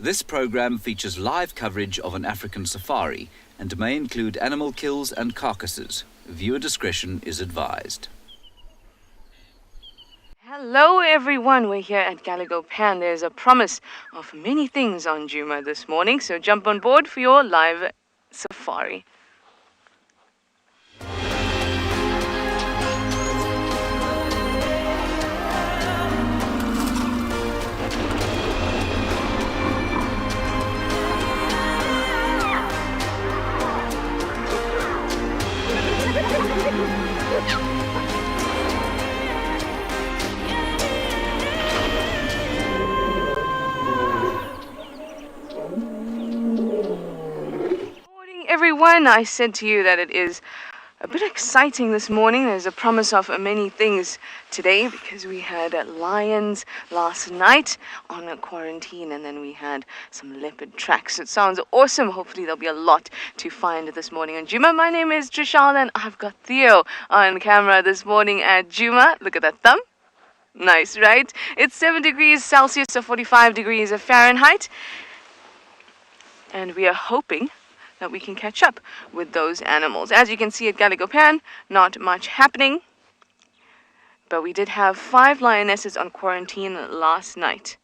This program features live coverage of an African safari and may include animal kills and carcasses. Viewer discretion is advised. Hello everyone, we're here at Galago Pan. There's a promise of many things on Djuma this morning, so jump on board for your live safari. Everyone, I said to you that it is a bit exciting this morning. There's a promise of many things today because we had lions last night on a quarantine, and then we had some leopard tracks. It sounds awesome. Hopefully there'll be a lot to find this morning on Djuma. My name is Trishal and I've got Theo on camera this morning at Djuma. Look at that thumb. Nice, right? It's 7 degrees Celsius or 45 degrees Fahrenheit. And we are hoping that we can catch up with those animals. As you can see at Galago Pan, not much happening. But we did have 5 lionesses on quarantine last night.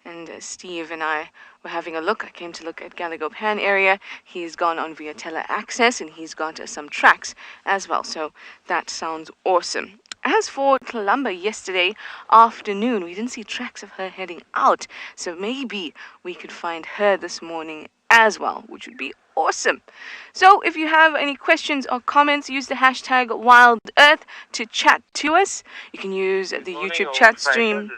And Steve and I were having a look. I came to look at Galago Pan area. He's gone on via tele-access and he's got some tracks as well. So that sounds awesome. As for Columba yesterday afternoon, we didn't see tracks of her heading out. So maybe we could find her this morning as well, which would be awesome. So if you have any questions or comments, use the hashtag WildEarth to chat to us. You can use the YouTube chat stream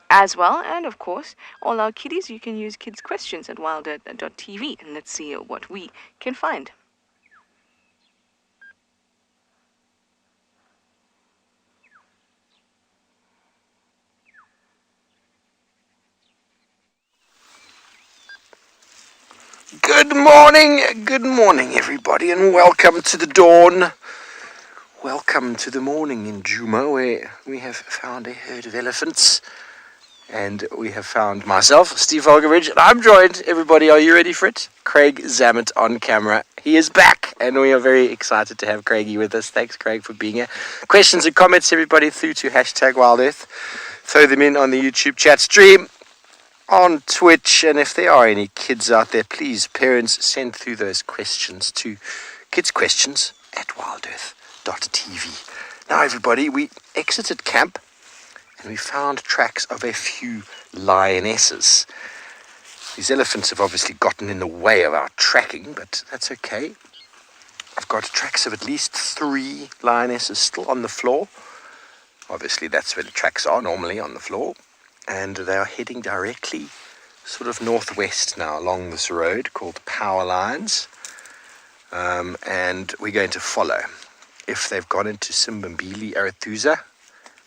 as well. And of course, all our kiddies, you can use kids' questions at wildearth.tv. And let's see what we can find. Good morning everybody, and welcome to the dawn. Welcome to the morning in Djuma, where we have found a herd of elephants. And we have found myself, Steve Volgovich, and I'm joined, everybody, are you ready for it? Craig Zammit on camera. He is back, and we are very excited to have Craigie with us. Thanks, Craig, for being here. Questions and comments, everybody, through to hashtag WildEarth. Throw them in on the YouTube chat stream, on Twitch, and if there are any kids out there, please, parents, send through those questions to kidsquestions@wildearth.tv. Now, everybody, we exited camp and we found tracks of a few lionesses. These elephants have obviously gotten in the way of our tracking, but that's okay. I've got tracks of at least 3 lionesses still on the floor. Obviously, that's where the tracks are, normally on the floor. And they are heading directly sort of northwest now along this road called Power Lines. And we're going to follow. If they've gone into Simbambili, Arathusa,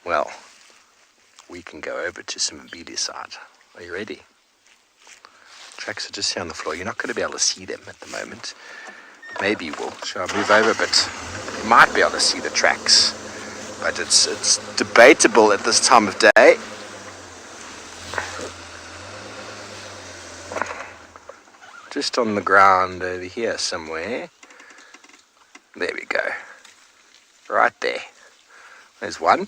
well, we can go over to Simbambili side. Are you ready? Tracks are just here on the floor. You're not going to be able to see them at the moment. Maybe we'll move over, but you might be able to see the tracks. But it's debatable at this time of day. Just on the ground over here somewhere. There we go. Right there. There's 1.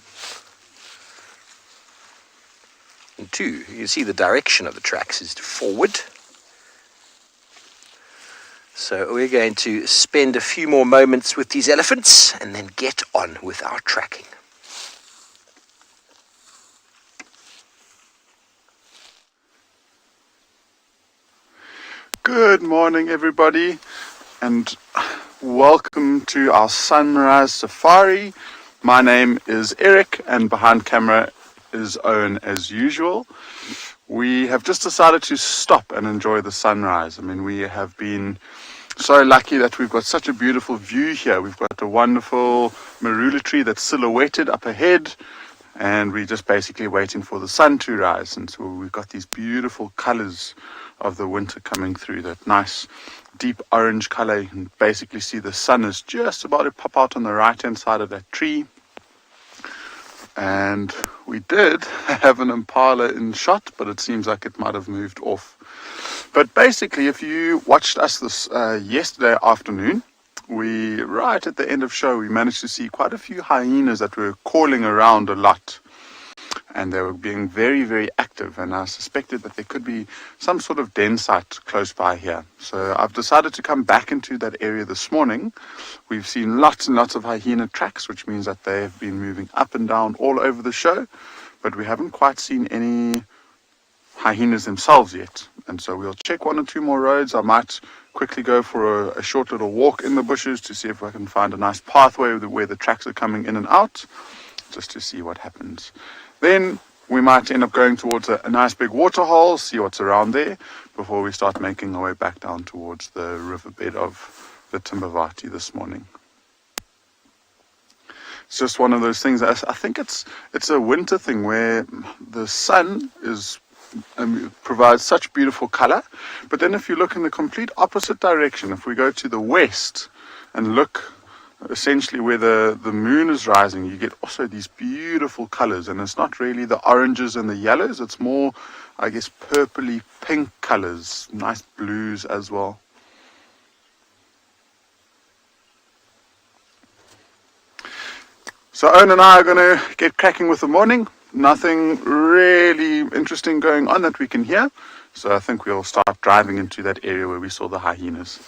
And 2. You can see the direction of the tracks is forward. So we're going to spend a few more moments with these elephants and then get on with our tracking. Good morning everybody, and welcome to our sunrise safari. My name is Eric and behind camera is Owen as usual. We have just decided to stop and enjoy the sunrise. I mean, we have been so lucky that we've got such a beautiful view here. We've got a wonderful marula tree that's silhouetted up ahead, and we're just basically waiting for the sun to rise. And so we've got these beautiful colors of the winter coming through, that nice deep orange color. You can basically see the sun is just about to pop out on the right hand side of that tree. And we did have an impala in shot, but it seems like it might have moved off. But basically, if you watched us this yesterday afternoon, right at the end of show, we managed to see quite a few hyenas that were calling around a lot. And they were being very, very active, and I suspected that there could be some sort of den site close by here. So I've decided to come back into that area this morning. We've seen lots and lots of hyena tracks, which means that they have been moving up and down all over the show, but we haven't quite seen any hyenas themselves yet. And so we'll check 1 or 2 more roads. I might quickly go for a short little walk in the bushes to see if I can find a nice pathway where the tracks are coming in and out, just to see what happens. Then we might end up going towards a nice big waterhole, see what's around there, before we start making our way back down towards the riverbed of the Timbavati this morning. It's just one of those things. I think it's a winter thing where the sun provides such beautiful color, but then if you look in the complete opposite direction, if we go to the west and look essentially where the moon is rising, you get also these beautiful colors, and it's not really the oranges and the yellows, it's more, I guess, purpley pink colors, nice blues as well. So Owen and I are going to get cracking with the morning. Nothing really interesting going on that we can hear, so I think we'll start driving into that area where we saw the hyenas.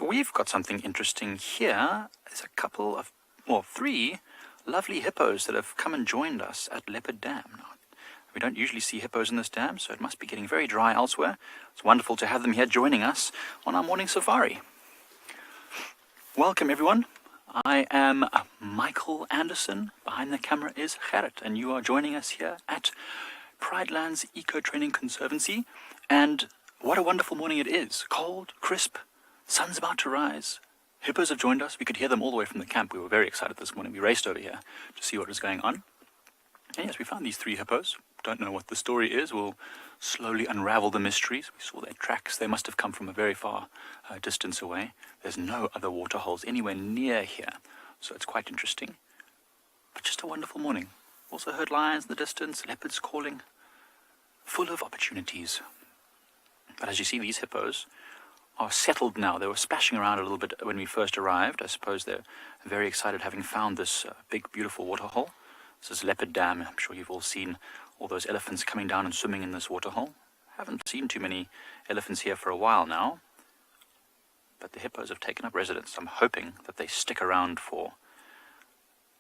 We've got something interesting here. There's a couple of, well, 3 lovely hippos that have come and joined us at Leopard Dam. Now, we don't usually see hippos in this dam, so it must be getting very dry elsewhere. It's wonderful to have them here joining us on our morning safari. Welcome, everyone. I am Michael Anderson. Behind the camera is Gerrit, and you are joining us here at Pridelands Eco Training Conservancy. And what a wonderful morning it is. Cold, crisp, sun's about to rise. Hippos have joined us. We could hear them all the way from the camp. We were very excited this morning. We raced over here to see what was going on. And yes, we found these 3 hippos. Don't know what the story is. We'll slowly unravel the mysteries. We saw their tracks. They must have come from a very far distance away. There's no other water holes anywhere near here, so it's quite interesting. But just a wonderful morning. Also heard lions in the distance, leopards calling. Full of opportunities. But as you see, these hippos are settled now. They were splashing around a little bit when we first arrived. I suppose they're very excited having found this big, beautiful waterhole. This is Leopard Dam. I'm sure you've all seen all those elephants coming down and swimming in this waterhole. Haven't seen too many elephants here for a while now, but the hippos have taken up residence. I'm hoping that they stick around for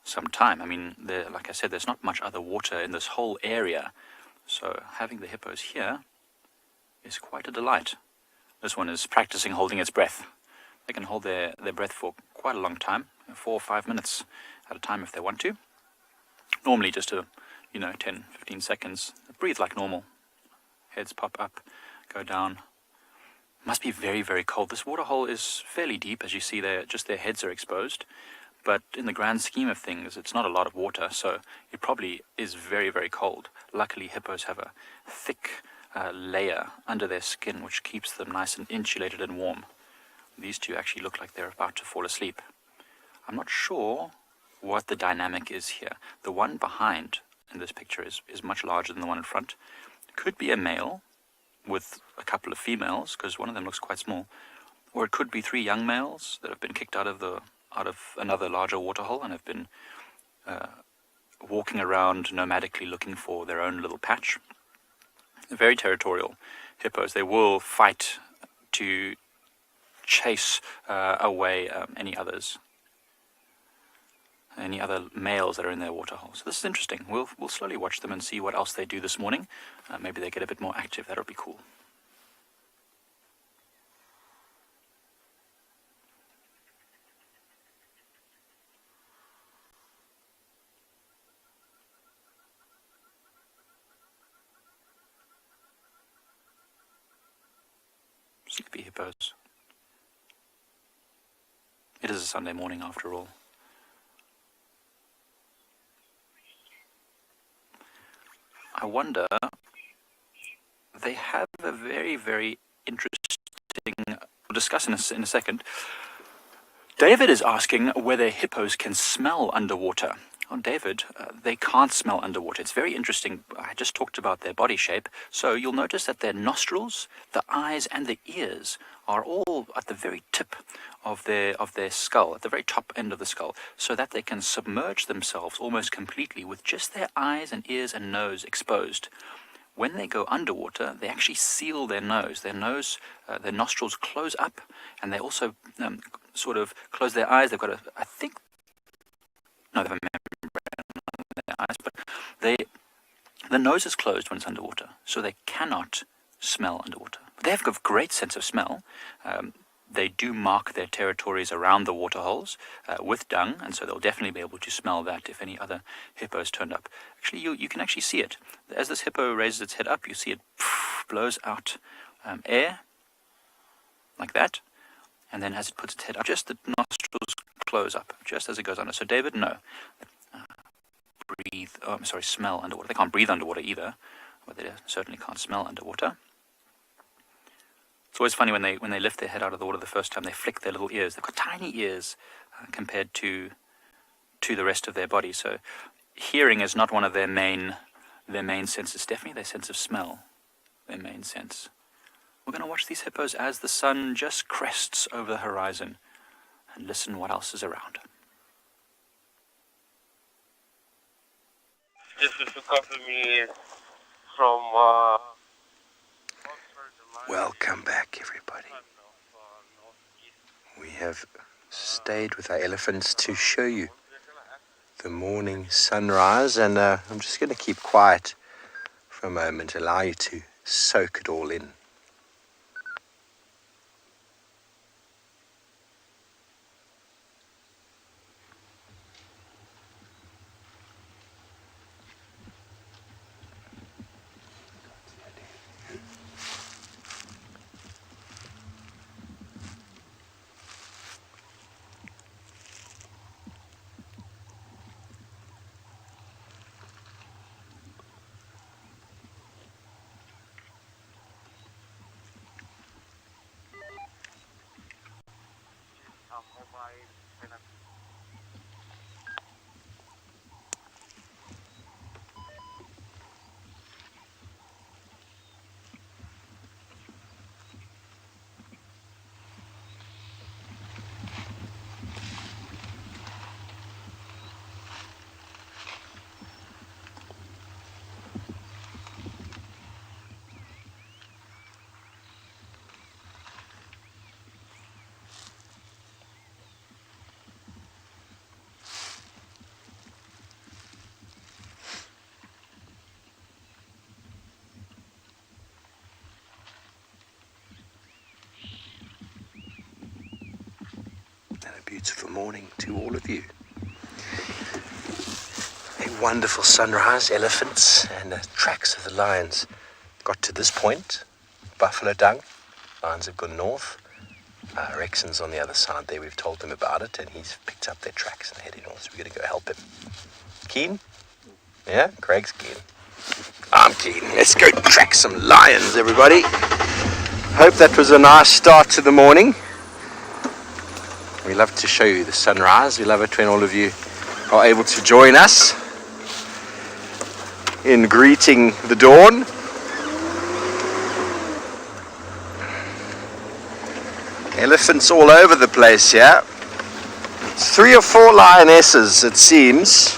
some time. I mean, like I said, there's not much other water in this whole area, so having the hippos here is quite a delight. This one is practicing holding its breath. They can hold their breath for quite a long time, 4 or 5 minutes at a time if they want to. Normally just 10, 15 seconds. They breathe like normal. Heads pop up, go down. Must be very, very cold. This waterhole is fairly deep, as you see there. Just their heads are exposed. But in the grand scheme of things, it's not a lot of water, so it probably is very, very cold. Luckily, hippos have a thick layer under their skin, which keeps them nice and insulated and warm. These 2 actually look like they're about to fall asleep. I'm not sure what the dynamic is here. The one behind in this picture is much larger than the one in front. It could be a male with a couple of females, because one of them looks quite small. Or it could be 3 young males that have been kicked out of another larger waterhole and have been walking around nomadically looking for their own little patch. They're very territorial hippos. They will fight to chase away any other males that are in their waterhole. So this is interesting. We'll slowly watch them and see what else they do this morning. Maybe they get a bit more active. That'll be cool. Sleepy hippos. It is a Sunday morning after all. I wonder, they have a very, very interesting discuss in a second. David is asking whether hippos can smell underwater. Oh, David, they can't smell underwater. It's very interesting. I just talked about their body shape. So you'll notice that their nostrils, the eyes, and the ears are all at the very tip of their skull, at the very top end of the skull, so that they can submerge themselves almost completely with just their eyes and ears and nose exposed. When they go underwater, they actually seal their nose. Their nostrils close up, and they also sort of close their eyes. They've got they have a membrane on their eyes, but the nose is closed when it's underwater, so they cannot smell underwater. They have a great sense of smell. They do mark their territories around the water holes with dung, and so they'll definitely be able to smell that if any other hippos turned up. Actually, you can actually see it. As this hippo raises its head up, you see it blows out air, like that, and then as it puts its head up, just the nostrils close up, just as it goes under. So David, no. Smell underwater. They can't breathe underwater either, but they certainly can't smell underwater. It's always funny when they lift their head out of the water the first time, they flick their little ears. They've got tiny ears compared to the rest of their body. So hearing is not one of their main senses. Definitely their sense of smell, their main sense. We're going to watch these hippos as the sun just crests over the horizon and listen what else is around. Just to cover me from Welcome back, everybody. We have stayed with our elephants to show you the morning sunrise, and I'm just going to keep quiet for a moment, allow you to soak it all in. Beautiful morning to all of you. A wonderful sunrise, elephants and tracks of the lions got to this point. Buffalo dung, lions have gone north. Rexon's on the other side there, we've told him about it and he's picked up their tracks and heading north, so we're going to go help him. Keen? Yeah, Craig's keen. I'm keen. Let's go track some lions, everybody. Hope that was a nice start to the morning. We love to show you the sunrise. We love it when all of you are able to join us in greeting the dawn. Elephants all over the place here. 3 or 4 lionesses, it seems.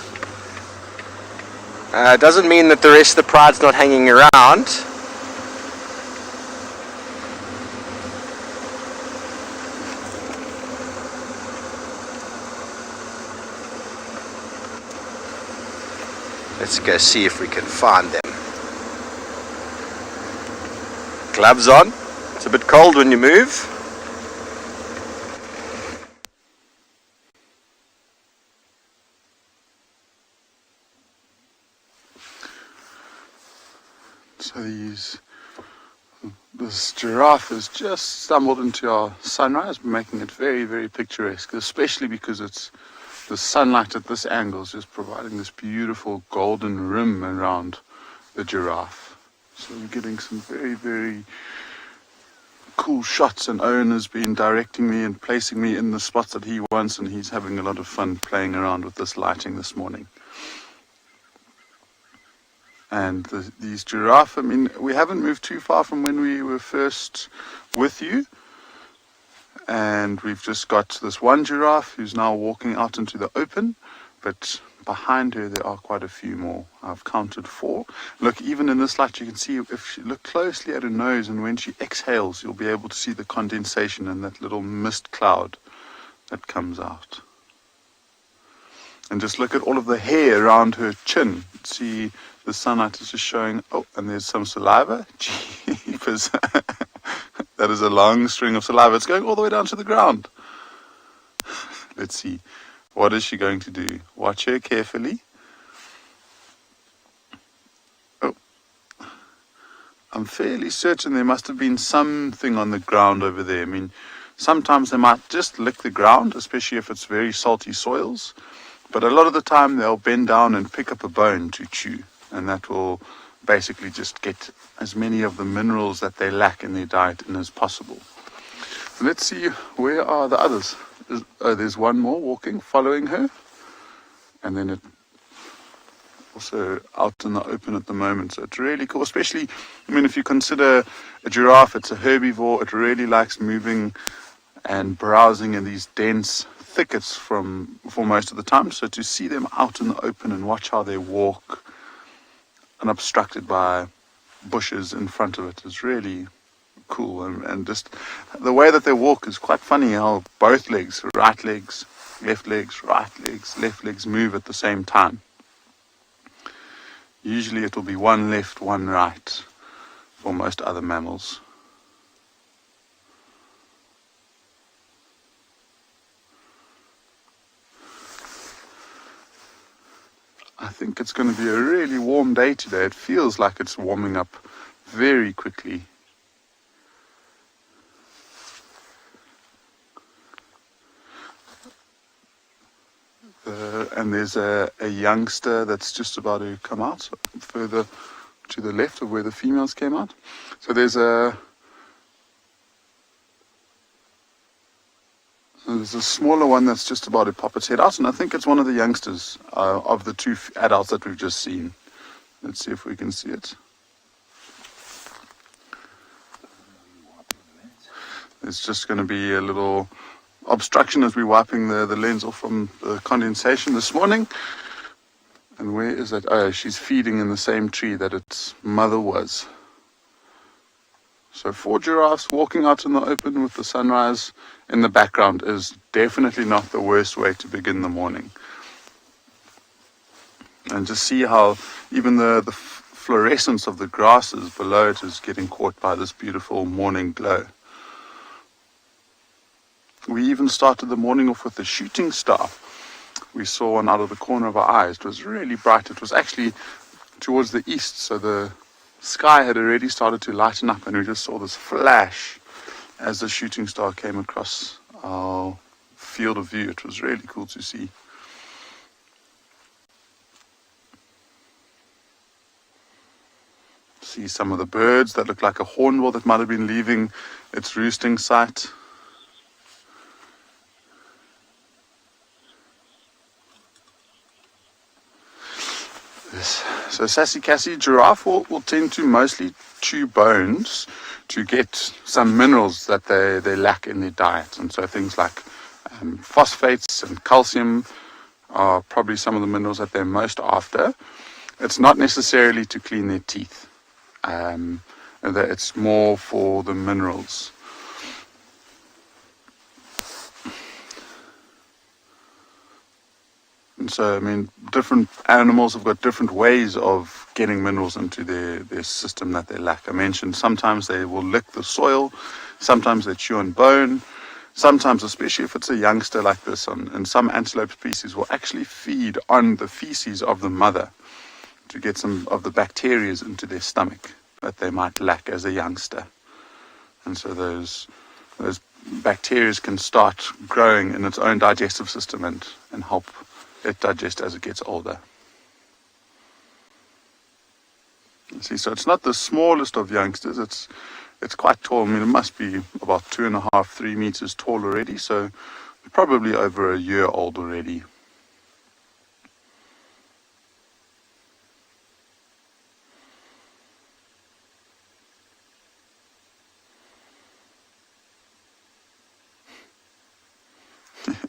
Doesn't mean that the rest of the pride's not hanging around. Let's go see if we can find them. Gloves on. It's a bit cold when you move. So this giraffe has just stumbled into our sunrise, making it very, very picturesque, especially because it's the sunlight at this angle is just providing this beautiful golden rim around the giraffe. So we're getting some very, very cool shots, and Owen has been directing me and placing me in the spots that he wants, and he's having a lot of fun playing around with this lighting this morning. And these giraffe, I mean, we haven't moved too far from when we were first with you. And we've just got this one giraffe who's now walking out into the open, but behind her there are quite a few more. I've counted 4. Look, even in this light you can see, if you look closely at her nose, and when she exhales you'll be able to see the condensation and that little mist cloud that comes out. And just look at all of the hair around her chin. See, the sunlight is just showing. Oh, and there's some saliva. Jeepers. That is a long string of saliva. It's going all the way down to the ground. Let's see. What is she going to do? Watch her carefully. Oh. I'm fairly certain there must have been something on the ground over there. I mean, sometimes they might just lick the ground, especially if it's very salty soils. But a lot of the time they'll bend down and pick up a bone to chew. And that will basically just get as many of the minerals that they lack in their diet in as possible. So let's see, where are the others? There's one more walking, following her. And then it also out in the open at the moment. So it's really cool, especially, I mean, if you consider a giraffe, it's a herbivore. It really likes moving and browsing in these dense thickets for most of the time. So to see them out in the open and watch how they walk unobstructed by bushes in front of it is really cool. And just the way that they walk is quite funny, how both legs, right legs, left legs move at the same time. Usually it will be one left, one right for most other mammals. I think it's going to be a really warm day today. It feels like it's warming up very quickly. And there's a youngster that's just about to come out further to the left of where the females came out. So there's a smaller one that's just about to pop its head out, and I think it's one of the youngsters of the 2 adults that we've just seen. Let's see if we can see it. There's just going to be a little obstruction as we're wiping the lens off from the condensation this morning. And where is that? Oh, she's feeding in the same tree that its mother was. So 4 giraffes walking out in the open with the sunrise in the background is definitely not the worst way to begin the morning. And just see how even the fluorescence of the grasses below it is getting caught by this beautiful morning glow. We even started the morning off with a shooting star. We saw one out of the corner of our eyes. It was really bright. It was actually towards the east, so the sky had already started to lighten up, and we just saw this flash as the shooting star came across our field of view. It was really cool to see. See some of the birds that look like a hornbill that might have been leaving its roosting site. So Sassy Cassie giraffe will tend to mostly chew bones to get some minerals that they lack in their diet. And so things like phosphates and calcium are probably some of the minerals that they're most after. It's not necessarily to clean their teeth. It's more for the minerals. And so, I mean, different animals have got different ways of getting minerals into their system that they lack. I mentioned sometimes they will lick the soil, sometimes they chew on bone, sometimes, especially if it's a youngster like this, and some antelope species will actually feed on the feces of the mother to get some of the bacteria into their stomach that they might lack as a youngster. And so those bacteria can start growing in its own digestive system and help it digest as it gets older. See, so it's not the smallest of youngsters. it's quite tall. I mean, it must be about 2.5, 3 meters tall already, so probably over a year old already.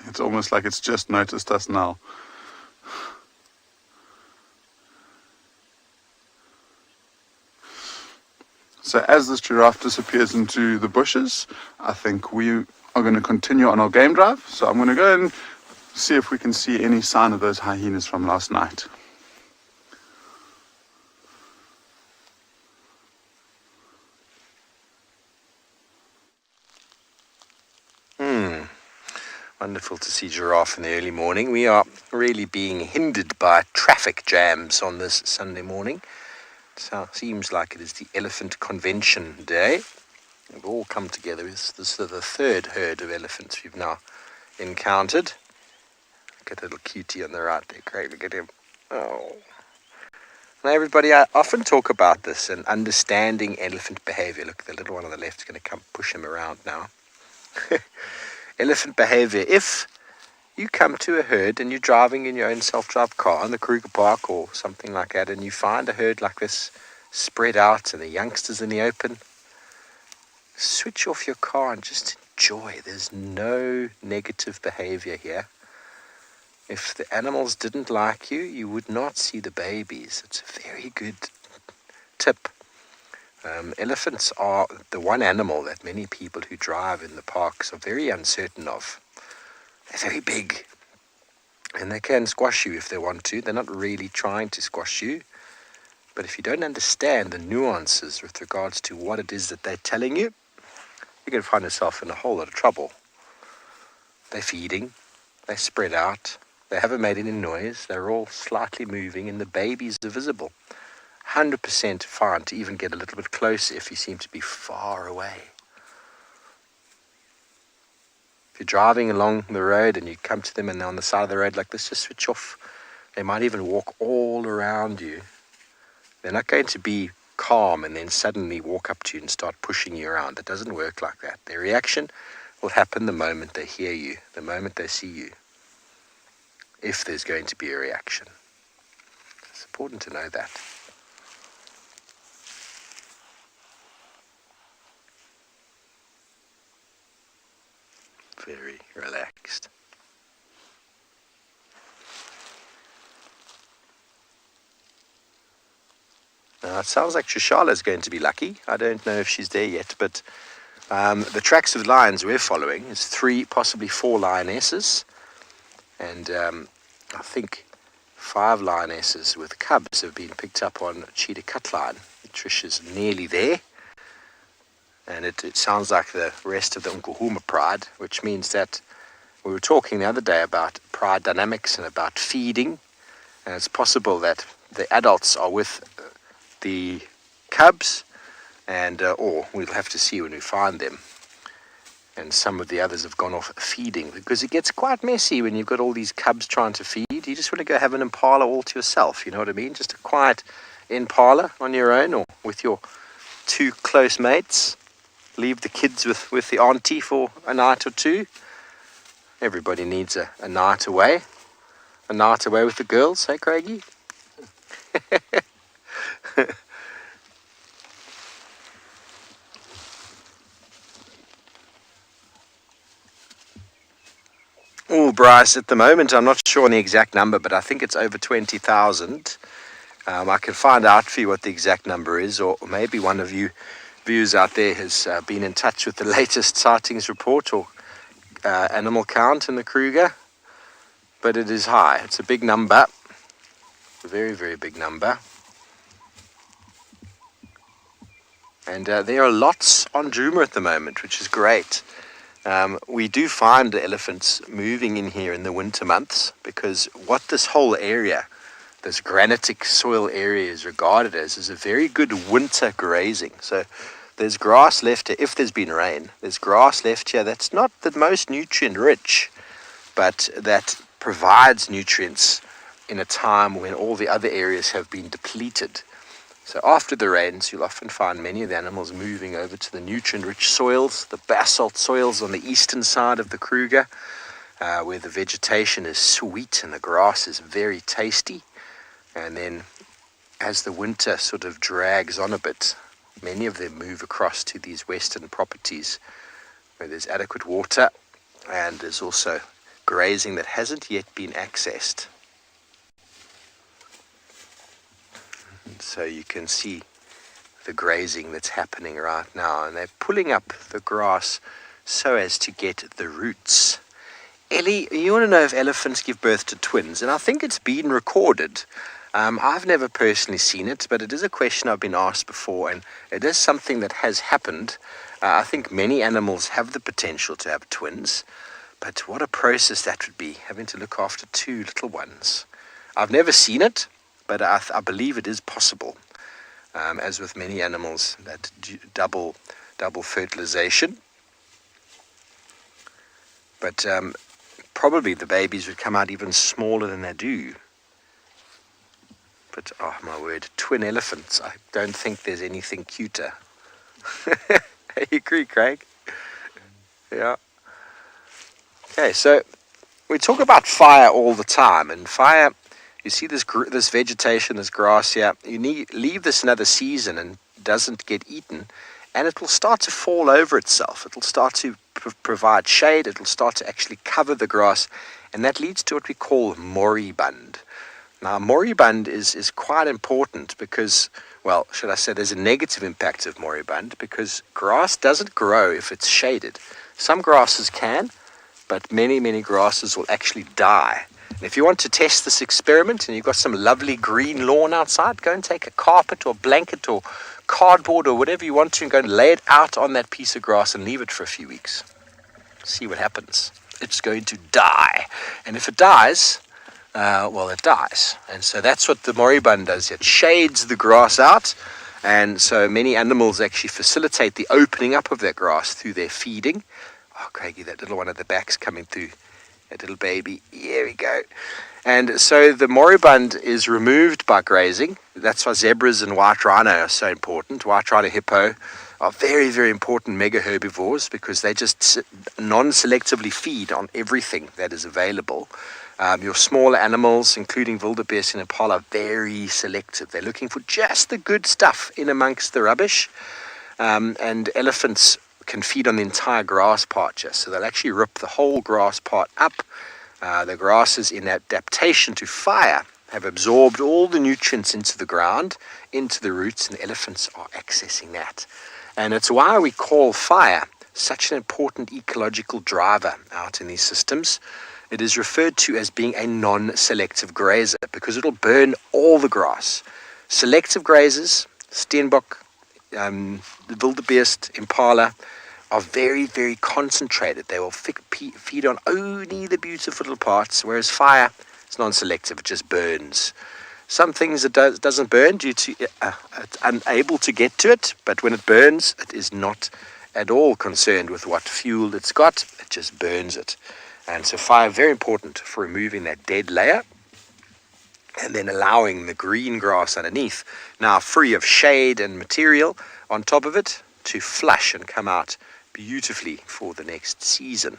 It's almost like it's just noticed us now. So as this giraffe disappears into the bushes, I think we are going to continue on our game drive. So I'm going to go and see if we can see any sign of those hyenas from last night. Wonderful to see giraffe in the early morning. We are really being hindered by traffic jams on this Sunday morning. So it seems like it is the Elephant Convention Day. We've all come together. This is the third herd of elephants we've now encountered. Look at little cutie on the right there, Craig. Look at him. Oh. Now everybody, I often talk about this and understanding elephant behavior. Look, the little one on the left is going to come push him around now. Elephant behavior. If you come to a herd and you're driving in your own self-drive car in the Kruger Park or something like that, and you find a herd like this spread out and the youngsters in the open, switch off your car and just enjoy. There's no negative behavior here. If the animals didn't like you, you would not see the babies. It's a very good tip. Elephants are the one animal that many people who drive in the parks are very uncertain of. They're very big, and they can squash you if they want to. They're not really trying to squash you, but if you don't understand the nuances with regards to what it is that they're telling you, you're going to find yourself in a whole lot of trouble. They're feeding, they're spread out, they haven't made any noise, they're all slightly moving, and the babies are visible. 100% fine to even get a little bit closer if you seem to be far away. If you're driving along the road and you come to them and they're on the side of the road like this, just switch off. They might even walk all around you. They're not going to be calm and then suddenly walk up to you and start pushing you around. It doesn't work like that. Their reaction will happen the moment they hear you, the moment they see you, if there's going to be a reaction. It's important to know that. Very relaxed. Now it sounds like Shashala is going to be lucky. I don't know if she's there yet, but the tracks of lions we're following is 3, possibly 4 lionesses, and I think 5 lionesses with cubs have been picked up on Cheetah Cutline. Trish is nearly there. And it sounds like the rest of the Nkuhuma pride, which means that we were talking the other day about pride dynamics and about feeding. And it's possible that the adults are with the cubs, and or we'll have to see when we find them. And some of the others have gone off feeding, because it gets quite messy when you've got all these cubs trying to feed. You just want to go have an impala all to yourself, you know what I mean? Just a quiet impala on your own or with your 2 close mates. Leave the kids with the auntie for a night or 2. Everybody needs a night away. A night away with the girls, hey Craigie? Oh, Bryce, at the moment, I'm not sure on the exact number, but I think it's over 20,000. I can find out for you what the exact number is, or maybe one of you viewers out there has been in touch with the latest sightings report or animal count in the Kruger, but it is high. It's a big number, a very, very big number. And there are lots on Djuma at the moment, which is great. We do find the elephants moving in here in the winter months, because what this whole area, this granitic soil area, is regarded as is a very good winter grazing. So there's grass left here. If there's been rain, there's grass left here that's not the most nutrient rich, but that provides nutrients in a time when all the other areas have been depleted So after the rains, you'll often find many of the animals moving over to the nutrient-rich soils, the basalt soils on the eastern side of the Kruger, where the vegetation is sweet and the grass is very tasty. And then as the winter sort of drags on a bit, many of them move across to these western properties where there's adequate water and there's also grazing that hasn't yet been accessed. And so you can see the grazing that's happening right now, and they're pulling up the grass so as to get the roots. Ellie, you want to know if elephants give birth to twins? And I think it's been recorded. I've never personally seen it, but it is a question I've been asked before, and it is something that has happened. I think many animals have the potential to have twins, but what a process that would be, having to look after two little ones. I've never seen it, but I believe it is possible, as with many animals that do double fertilization. But probably the babies would come out even smaller than they do. But, oh my word, twin elephants. I don't think there's anything cuter. You agree, Craig? Yeah. Okay, so we talk about fire all the time. And fire, you see this vegetation, this grass here. Leave this another season and it doesn't get eaten, and it will start to fall over itself. It will start to provide shade. It will start to actually cover the grass. And that leads to what we call moribund. Now, moribund is quite important because, well, should I say there's a negative impact of moribund because grass doesn't grow if it's shaded. Some grasses can, but many grasses will actually die. And if you want to test this experiment and you've got some lovely green lawn outside, go and take a carpet or blanket or cardboard or whatever you want to and go and lay it out on that piece of grass and leave it for a few weeks. See what happens. It's going to die. And if it dies, well, it dies. And so that's what the moribund does. It shades the grass out. And so many animals actually facilitate the opening up of that grass through their feeding. Oh, Craigie, that little one at the back's coming through. That little baby. Here we go. And so the moribund is removed by grazing. That's why zebras and white rhino are so important. White rhino hippo are very important mega herbivores because they just non-selectively feed on everything that is available. Your smaller animals, including wildebeest and impala, are very selective. They're looking for just the good stuff in amongst the rubbish. And elephants can feed on the entire grass pasture. So they'll actually rip the whole grass part up. The grasses, in adaptation to fire, have absorbed all the nutrients into the ground, into the roots, and the elephants are accessing that. And it's why we call fire such an important ecological driver out in these systems. It is referred to as being a non-selective grazer because it'll burn all the grass. Selective grazers, steenbok, the wildebeest, impala, are very concentrated. They will feed on only the beautiful little parts, whereas fire is non-selective. It just burns. Some things it doesn't burn due to it's unable to get to it, but when it burns, it is not at all concerned with what fuel it's got. It just burns it. And so fire, very important for removing that dead layer and then allowing the green grass underneath, now free of shade and material on top of it, to flush and come out beautifully for the next season.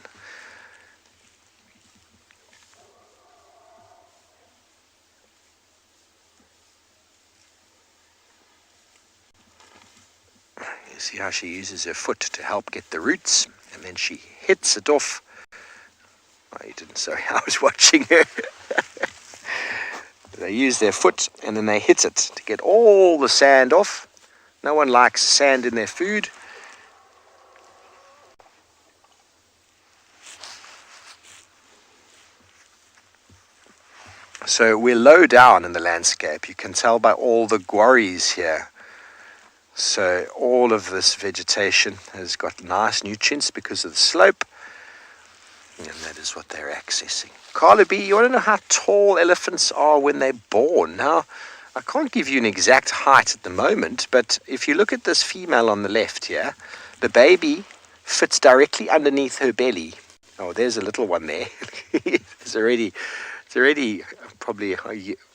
You see how she uses her foot to help get the roots, and then she hits it off. Oh, you didn't, sorry, I was watching her. They use their foot and then they hit it to get all the sand off. No one likes sand in their food. So we're low down in the landscape. You can tell by all the quarries here. So all of this vegetation has got nice nutrients because of the slope. And that is what they're accessing. Carla B, you want to know how tall elephants are when they're born? Now, I can't give you an exact height at the moment, but if you look at this female on the left here, the baby fits directly underneath her belly. Oh, there's a little one there. It's already probably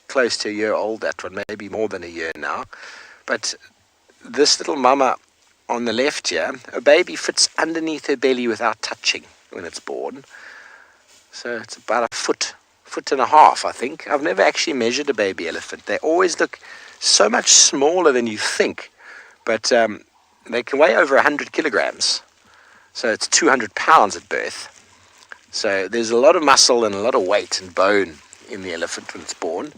close to a year old, that one, maybe more than a year now. But this little mama on the left here, a baby fits underneath her belly without touching when it's born. So it's about a foot and a half, I think. I've never actually measured a baby elephant. They always look so much smaller than you think. But they can weigh over 100 kilograms. So it's 200 pounds at birth. So there's a lot of muscle and a lot of weight and bone in the elephant when it's born.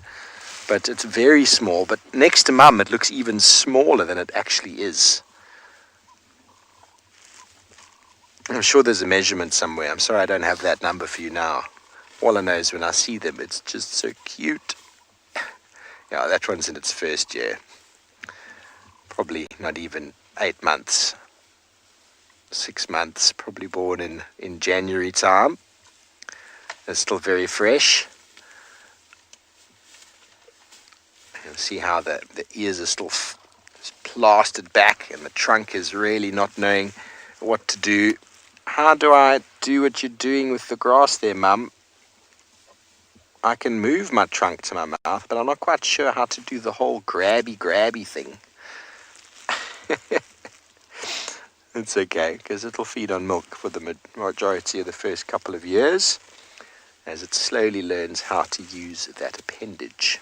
But it's very small. But next to mum, it looks even smaller than it actually is. I'm sure there's a measurement somewhere. I'm sorry I don't have that number for you now. All I know is when I see them, it's just so cute. Yeah, that one's in its first year. Probably not even 8 months. 6 months, probably born in January time. It's still very fresh. You'll see how the ears are still plastered back and the trunk is really not knowing what to do. How do I do what you're doing with the grass there, Mum? I can move my trunk to my mouth, but I'm not quite sure how to do the whole grabby thing. It's okay, because it'll feed on milk for the majority of the first couple of years, as it slowly learns how to use that appendage.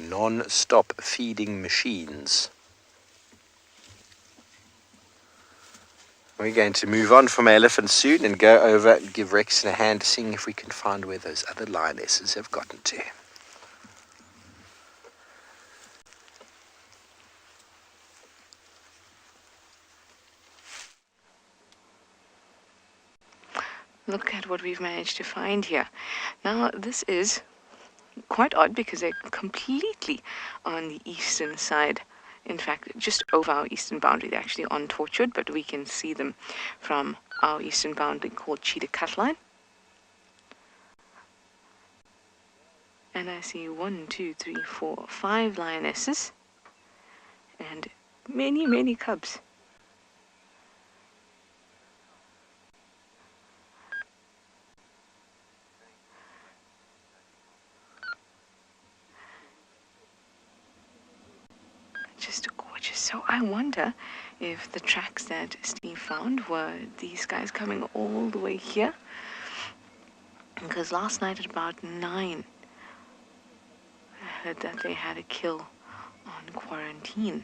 Non-stop feeding machines. We're going to move on from elephants soon and go over and give Rex a hand, seeing if we can find where those other lionesses have gotten to. Look at what we've managed to find here. Now, this is quite odd because they're completely on the eastern side. In fact, just over our eastern boundary. They're actually on Torchwood, but we can see them from our eastern boundary called Cheetah Cut Line. And I see 1, 2, 3, 4, 5 lionesses and many cubs. Just gorgeous. So I wonder if the tracks that Steve found were these guys coming all the way here. Because last night at about 9, I heard that they had a kill on quarantine.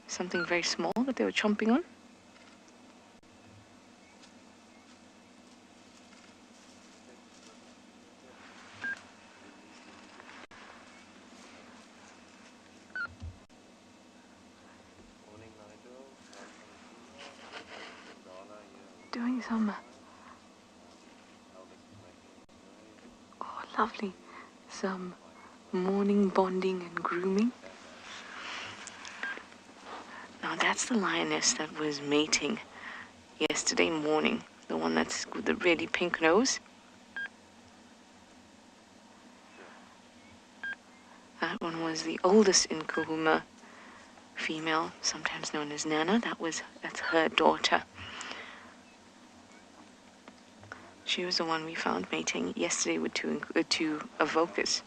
Something very small that they were chomping on. Doing some, oh lovely, some morning bonding and grooming. Now that's the lioness that was mating yesterday morning, the one that's with the really pink nose. That one was the oldest in Kahuma female, sometimes known as Nana. That's her daughter. She was the one we found mating yesterday with two Avokas.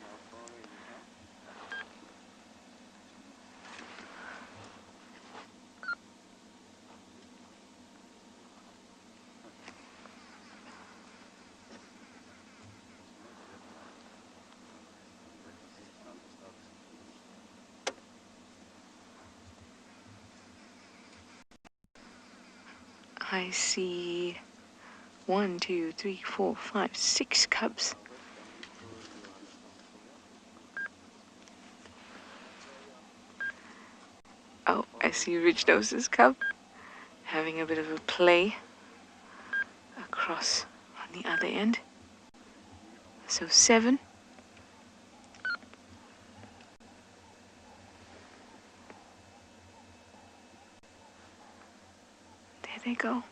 I see 1, 2, 3, 4, 5, 6 cubs. Oh, I see Ridge Nose's cub having a bit of a play across on the other end. So 7. they go.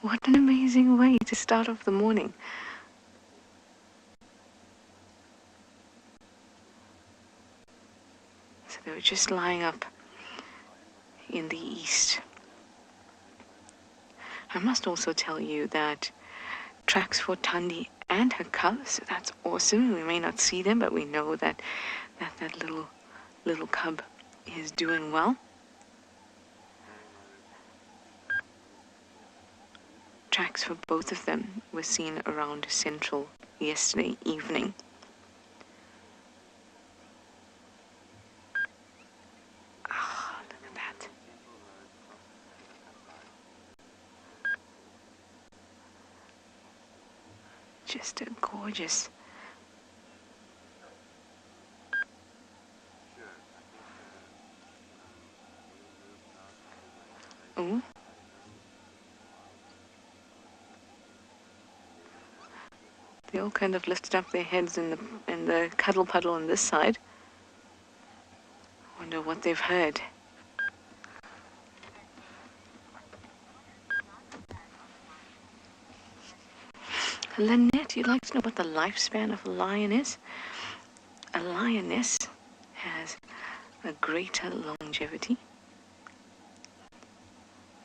What an amazing way to start off the morning. So they were just lying up in the east. I must also tell you that tracks for Thandi and her cub, so that's awesome. We may not see them, but we know that that little cub is doing well. Tracks for both of them were seen around Central yesterday evening. Ah, look at that. Just a gorgeous. Oh. They all kind of lifted up their heads in the cuddle puddle on this side. Wonder what they've heard. Lynette, you'd like to know what the lifespan of a lion is? A lioness has a greater longevity,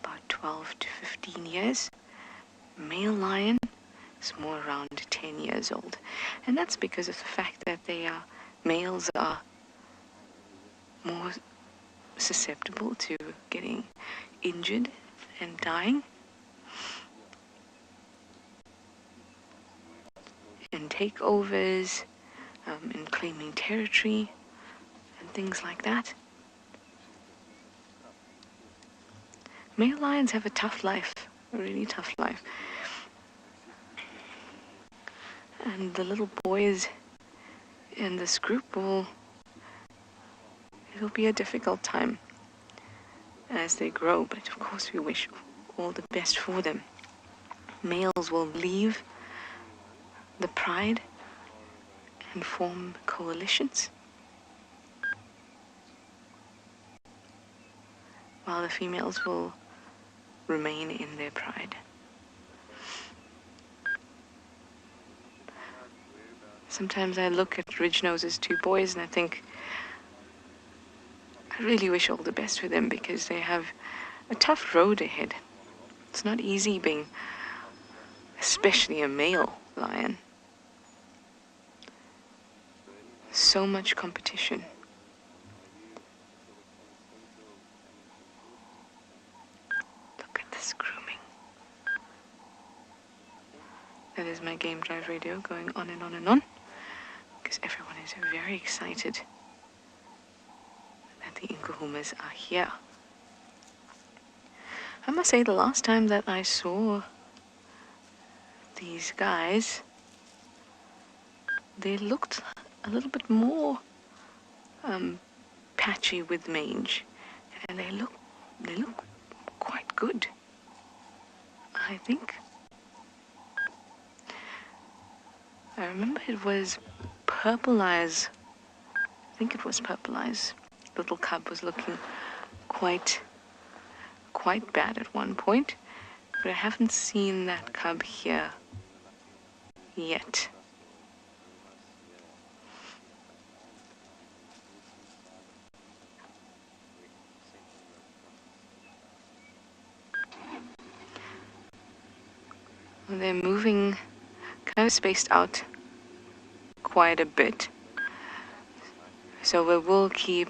about 12 to 15 years. Male lion is more around 10 years old. And that's because of the fact that males are more susceptible to getting injured and dying, in takeovers, in claiming territory, and things like that. Male lions have a tough life, a really tough life. And the little boys in this group it'll be a difficult time as they grow, but of course we wish all the best for them. Males will leave the pride and form coalitions, while the females will remain in their pride. Sometimes I look at Ridge-Nose's two boys and I think, I really wish all the best for them because they have a tough road ahead. It's not easy being, especially a male lion. So much competition. Look at this grooming. That is my Game Drive radio going on and on and on, because everyone is very excited that the Inkahumas are here. I must say, the last time that I saw these guys, they looked a little bit more patchy with mange, and they look quite good, I think. I remember it was Purple Eyes. I think it was Purple Eyes. Little cub was looking quite bad at one point, but I haven't seen that cub here yet. They're moving kind of spaced out quite a bit, so we will keep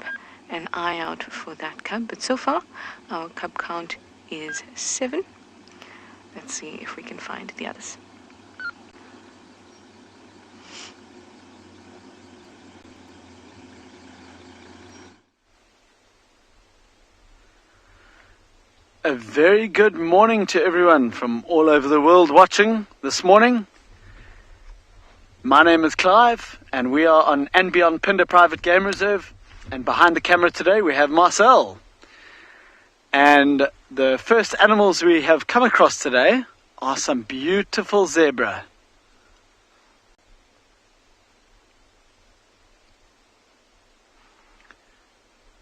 an eye out for that cub. But so far our cub count is 7. Let's see if we can find the others. A very good morning to everyone from all over the world watching this morning. My name is Clive, and we are on and Beyond Phinda Private Game Reserve And behind the camera today we have Marcel. And the first animals we have come across today are some beautiful zebra.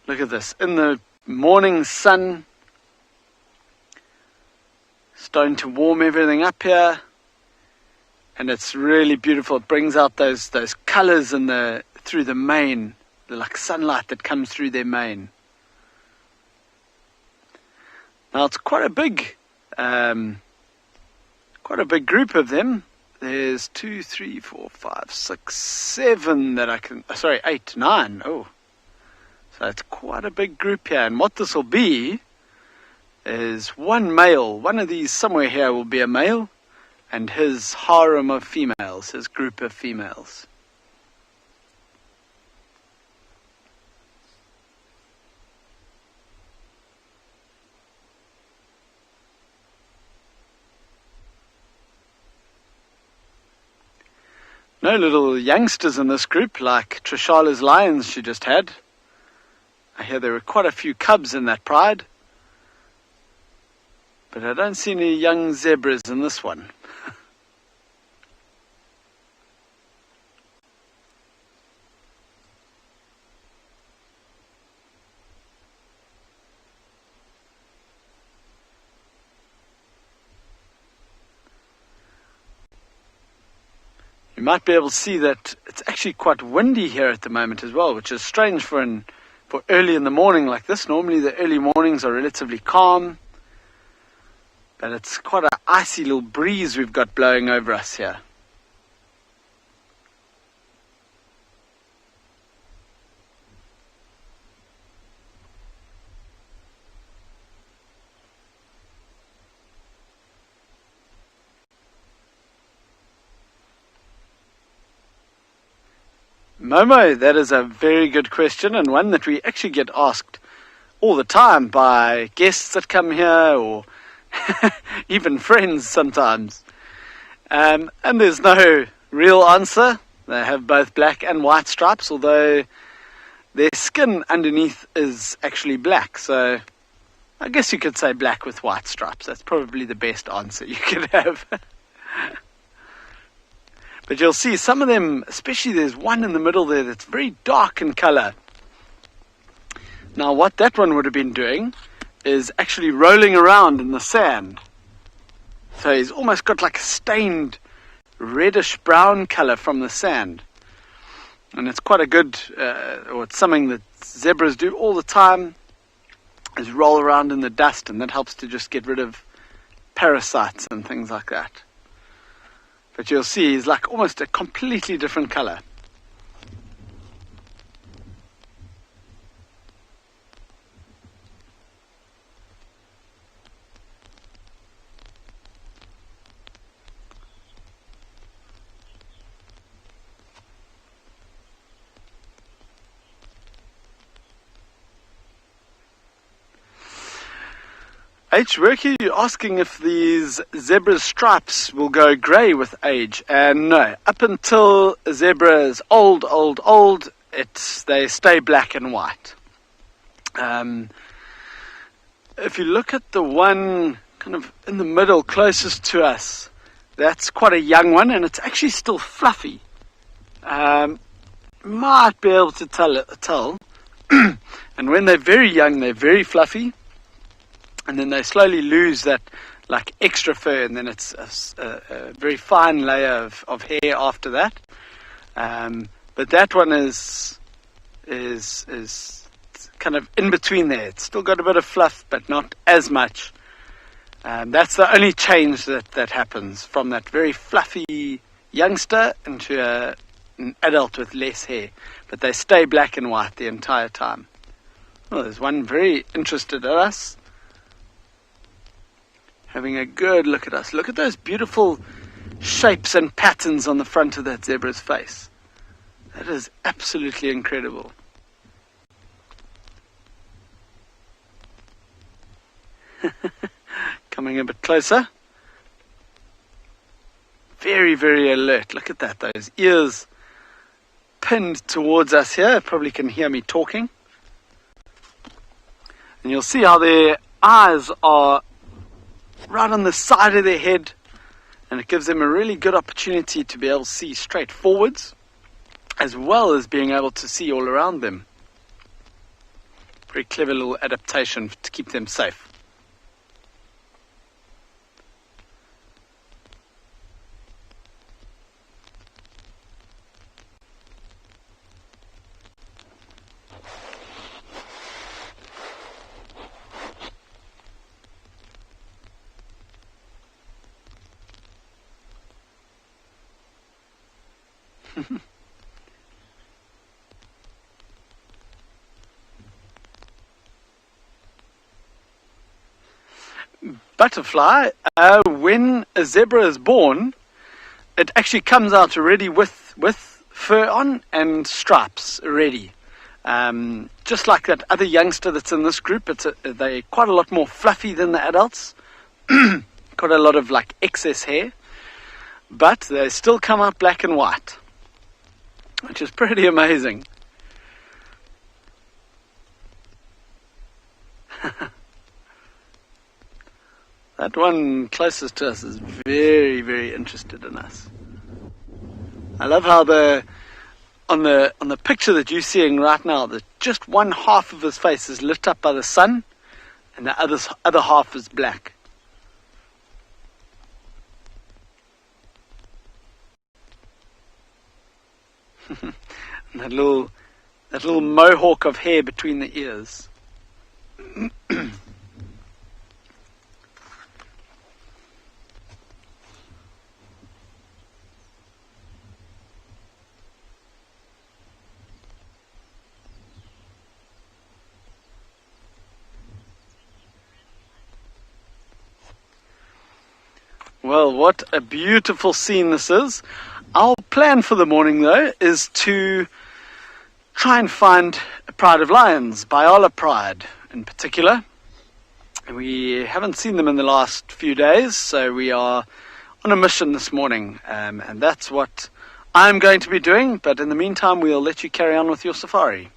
Look at this, in the morning sun, starting to warm everything up here, and it's really beautiful. It brings out those colours through the mane, like sunlight that comes through their mane. Now it's quite a big group of them. There's 2, 3, 4, 5, 6, 7 that I can. Sorry, 8, 9. Oh. So it's quite a big group here, and what this will be is one male. One of these somewhere here will be a male, and his harem of females, his group of females. No little youngsters in this group like Trishala's lions she just had. I hear there were quite a few cubs in that pride. But I don't see any young zebras in this one. You might be able to see that it's actually quite windy here at the moment as well, which is strange for early in the morning like this. Normally the early mornings are relatively calm, but it's quite an icy little breeze we've got blowing over us here. Momo, that is a very good question, and one that we actually get asked all the time by guests that come here, or even friends sometimes. And there's no real answer. They have both black and white stripes, although their skin underneath is actually black. So I guess you could say black with white stripes. That's probably the best answer you could have. But you'll see some of them, especially there's one in the middle there that's very dark in colour. Now what that one would have been doing is actually rolling around in the sand. So he's almost got like a stained reddish brown colour from the sand. And it's quite a good, or it's something that zebras do all the time, is roll around in the dust, and that helps to just get rid of parasites and things like that. But you'll see he's like almost a completely different colour. H. Worky, you're asking if these zebra stripes will go grey with age. And no, up until a zebra is old, they stay black and white. If you look at the one kind of in the middle closest to us, that's quite a young one, and it's actually still fluffy. Might be able to tell. And when they're very young, they're very fluffy. And then they slowly lose that like extra fur, and then it's a very fine layer of hair after that. But that one is kind of in between there. It's still got a bit of fluff, but not as much. That's the only change that happens from that very fluffy youngster into an adult with less hair. But they stay black and white the entire time. Well, there's one very interested in us, having a good look at us. Look at those beautiful shapes and patterns on the front of that zebra's face. That is absolutely incredible. Coming a bit closer. Very, very alert. Look at that. Those ears pinned towards us here. Probably can hear me talking. And you'll see how their eyes are right on the side of their head, and it gives them a really good opportunity to be able to see straight forwards, as well as being able to see all around them. Very clever little adaptation to keep them safe. Butterfly, when a zebra is born, it actually comes out already with fur on and stripes already. Just like that other youngster that's in this group, they're quite a lot more fluffy than the adults. Got a lot of like excess hair, but they still come out black and white, which is pretty amazing. That one closest to us is very, very interested in us. I love how on the picture that you're seeing right now, that just one half of his face is lit up by the sun, and the other half is black. And that little mohawk of hair between the ears. Well, what a beautiful scene this is. Our plan for the morning, though, is to try and find a pride of lions, Biola Pride in particular. We haven't seen them in the last few days, so we are on a mission this morning, and that's what I'm going to be doing. But in the meantime, we'll let you carry on with your safari.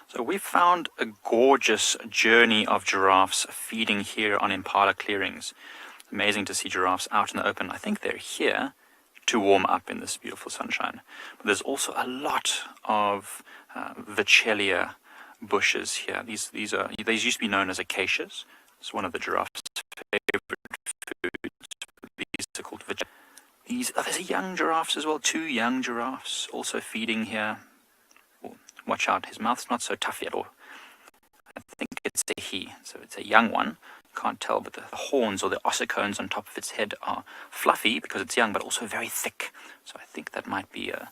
So we found a gorgeous journey of giraffes feeding here on Impala clearings. Amazing to see giraffes out in the open. I think they're here to warm up in this beautiful sunshine. But there's also a lot of Vechelia bushes here. These used to be known as acacias. It's one of the giraffes' favorite foods. These are called Vechelia. There's young giraffes as well. 2 young giraffes also feeding here. Watch out, his mouth's not so tough yet, or I think it's a he, so it's a young one. You can't tell, but the horns or the ossicones on top of its head are fluffy because it's young, but also very thick. So I think that might be a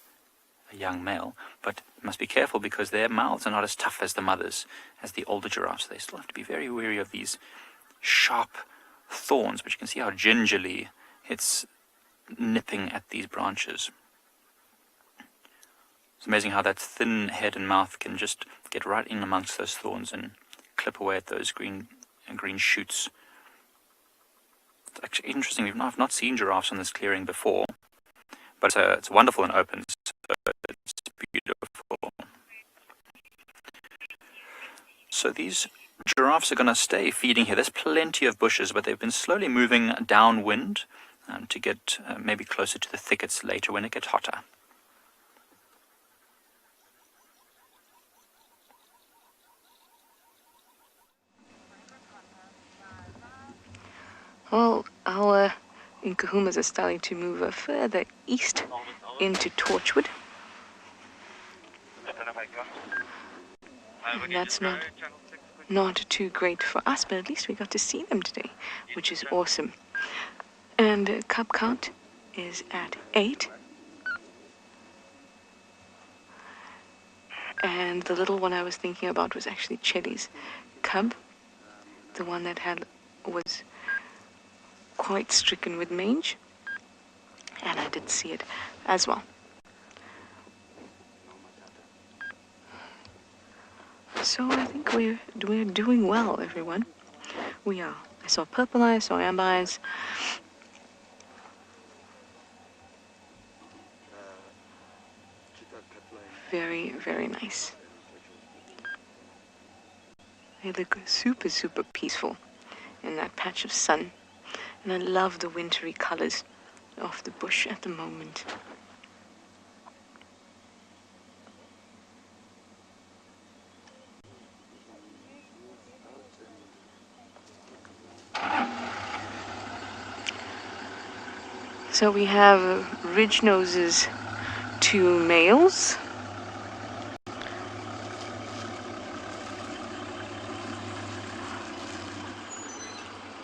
young male, but you must be careful because their mouths are not as tough as the mothers, as the older giraffes. They still have to be very wary of these sharp thorns, but you can see how gingerly it's nipping at these branches. It's amazing how that thin head and mouth can just get right in amongst those thorns and clip away at those green shoots. It's actually interesting. I've not seen giraffes on this clearing before, but it's wonderful and open. So it's beautiful. So these giraffes are going to stay feeding here. There's plenty of bushes, but they've been slowly moving downwind to get maybe closer to the thickets later when it gets hotter. Well, our Nkuhumas are starting to move further east into Torchwood. And that's not too great for us, but at least we got to see them today, which is awesome. And cub count is at 8. And the little one I was thinking about was actually Chelly's cub. The one that was quite stricken with mange, and I did see it as well. So I think we're doing well, everyone. We are. I saw purple eyes, saw amber eyes. Very, very nice. They look super, super peaceful in that patch of sun. And I love the wintry colors of the bush at the moment. So we have ridge noses, 2 males.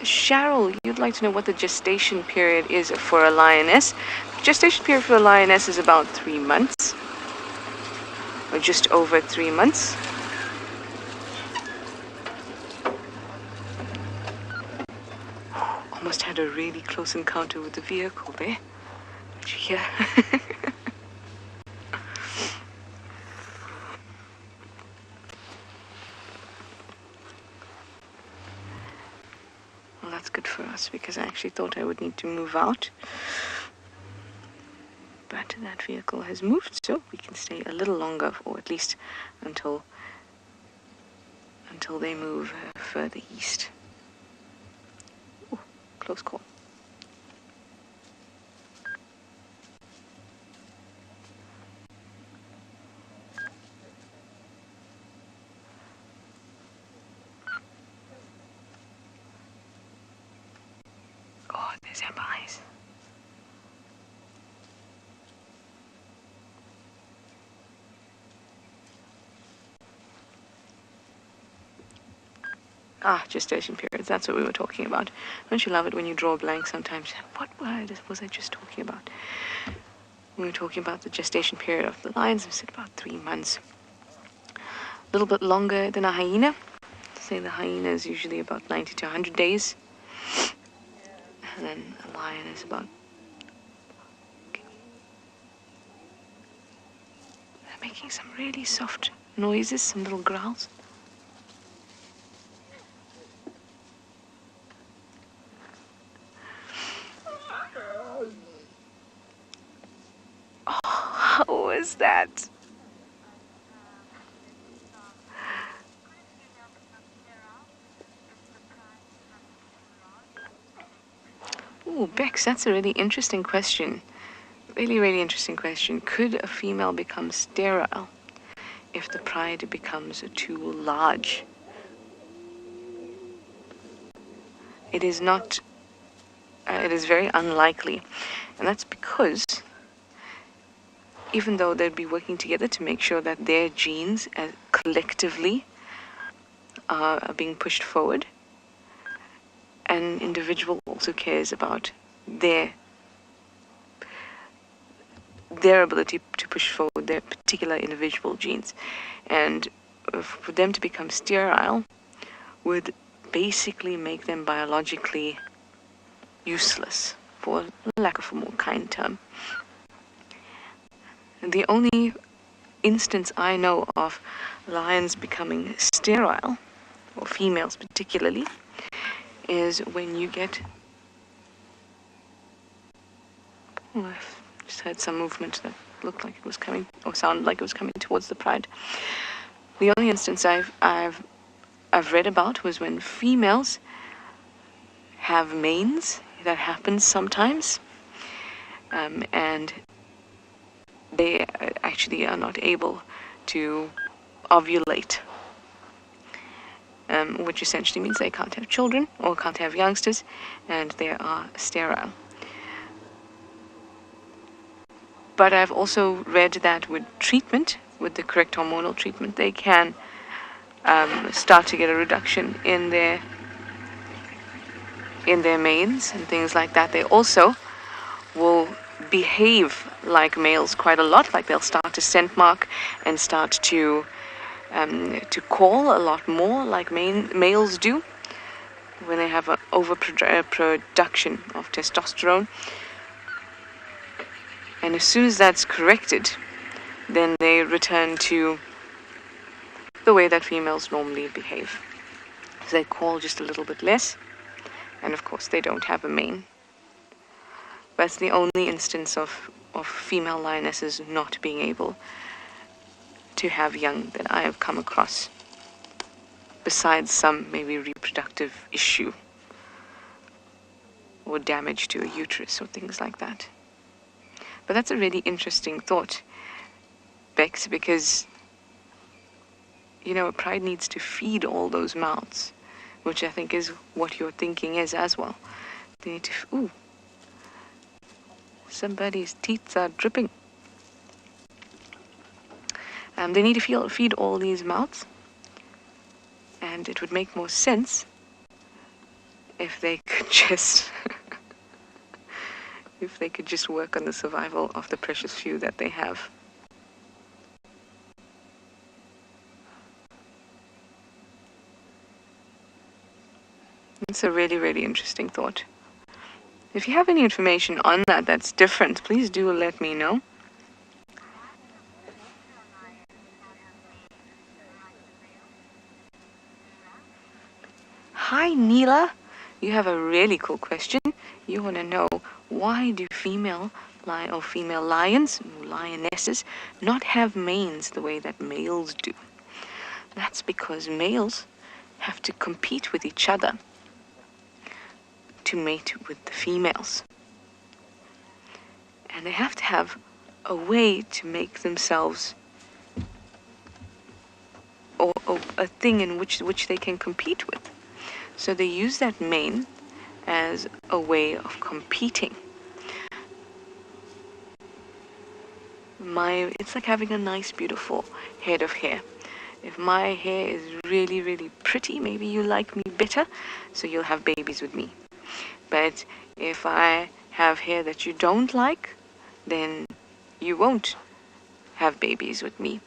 Cheryl, you'd like to know what the gestation period is for a lioness. The gestation period for a lioness is about 3 months, or just over 3 months. Almost had a really close encounter with the vehicle there. Did you hear? Well, that's good for us because I actually thought I would need to move out. But that vehicle has moved, so we can stay a little longer, or at least until they move further east. Ooh, close call. Oh, there's amber eyes. Ah, gestation periods, that's what we were talking about. Don't you love it when you draw a blank sometimes? What word was I just talking about? We were talking about the gestation period of the lions. We said about 3 months. A little bit longer than a hyena. Say the hyena is usually about 90 to 100 days. And then a lion is about... They're making some really soft noises, some little growls. How was that? Ooh, Bex, that's a really interesting question. Really, really interesting question. Could a female become sterile if the pride becomes too large? It is not, it is very unlikely. And that's because even though they'd be working together to make sure that their genes collectively are being pushed forward, an individual also cares about their ability to push forward their particular individual genes. And for them to become sterile would basically make them biologically useless, for lack of a more kind term. The only instance I know of lions becoming sterile, or females particularly, is when you get... Oh, I've just heard some movement that looked like it was coming, or sounded like it was coming towards the pride. The only instance I've read about was when females have manes. That happens sometimes, and they actually are not able to ovulate, which essentially means they can't have children or can't have youngsters, and they are sterile. But I've also read that with treatment, with the correct hormonal treatment, they can start to get a reduction in their manes and things like that. They also will behave like males quite a lot, like they'll start to scent mark and start to call a lot more like males do when they have an overproduction of testosterone. And as soon as that's corrected, then they return to the way that females normally behave. So they call just a little bit less, and of course they don't have a mane. That's the only instance of female lionesses not being able to have young that I have come across, besides some maybe reproductive issue or damage to a uterus or things like that. But that's a really interesting thought, Bex, because, you know, a pride needs to feed all those mouths, which I think is what your thinking is as well. They need to, ooh, somebody's teeth are dripping. They need to feed all these mouths, and it would make more sense if they could just if they could just work on the survival of the precious few that they have. It's a really, really interesting thought. If you have any information on that that's different, please do let me know. Hi, Neela. You have a really cool question. You want to know, why do female lions, lionesses, not have manes the way that males do? That's because males have to compete with each other to mate with the females. And they have to have a way to make themselves, or a thing in which they can compete with. So they use that mane as a way of competing. It's like having a nice, beautiful head of hair. If my hair is really, really pretty, maybe you like me better, so you'll have babies with me. But if I have hair that you don't like, then you won't have babies with me.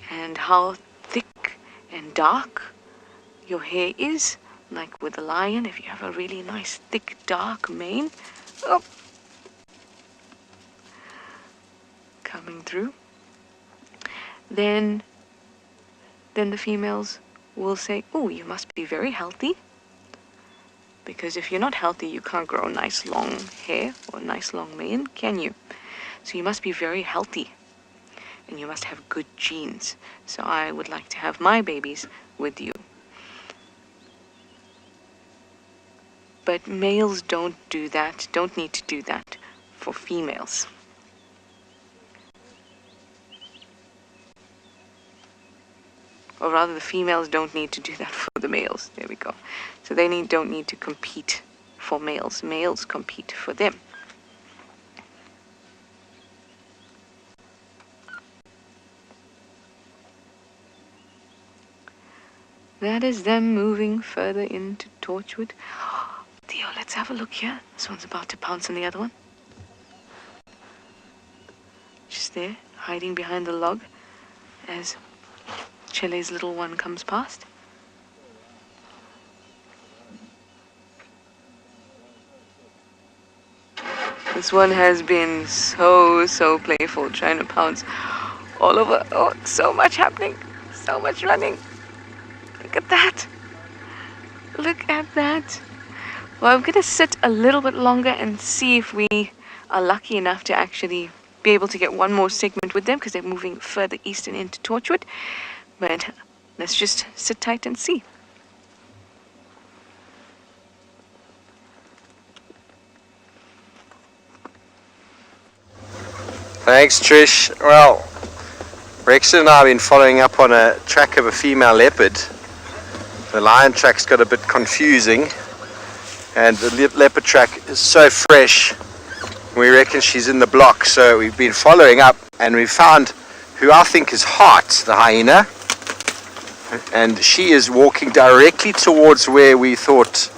And how thick and dark your hair is, like with a lion, if you have a really nice, thick, dark mane, coming through, then the females will say, oh, you must be very healthy. Because if you're not healthy, you can't grow nice long hair or nice long mane, can you? So you must be very healthy. And you must have good genes. So I would like to have my babies with you. But males don't do that, don't need to do that for females. Or rather, the females don't need to do that for the males. There we go. So they don't need to compete for males. Males compete for them. That is them moving further into Torchwood. Theo, let's have a look here. This one's about to pounce on the other one. Just there, hiding behind the log as Chele's little one comes past. This one has been so playful, trying to pounce all over. Oh, so much happening, so much running. Look at that. Look at that. Well, I'm going to sit a little bit longer and see if we are lucky enough to actually be able to get one more segment with them, because they're moving further east and into Torchwood. But let's just sit tight and see. Thanks, Trish. Well, Rex and I have been following up on a track of a female leopard. The lion track's got a bit confusing, and the leopard track is so fresh. We reckon she's in the block, so we've been following up, and we found who I think is Heart, the hyena, and she is walking directly towards where we thought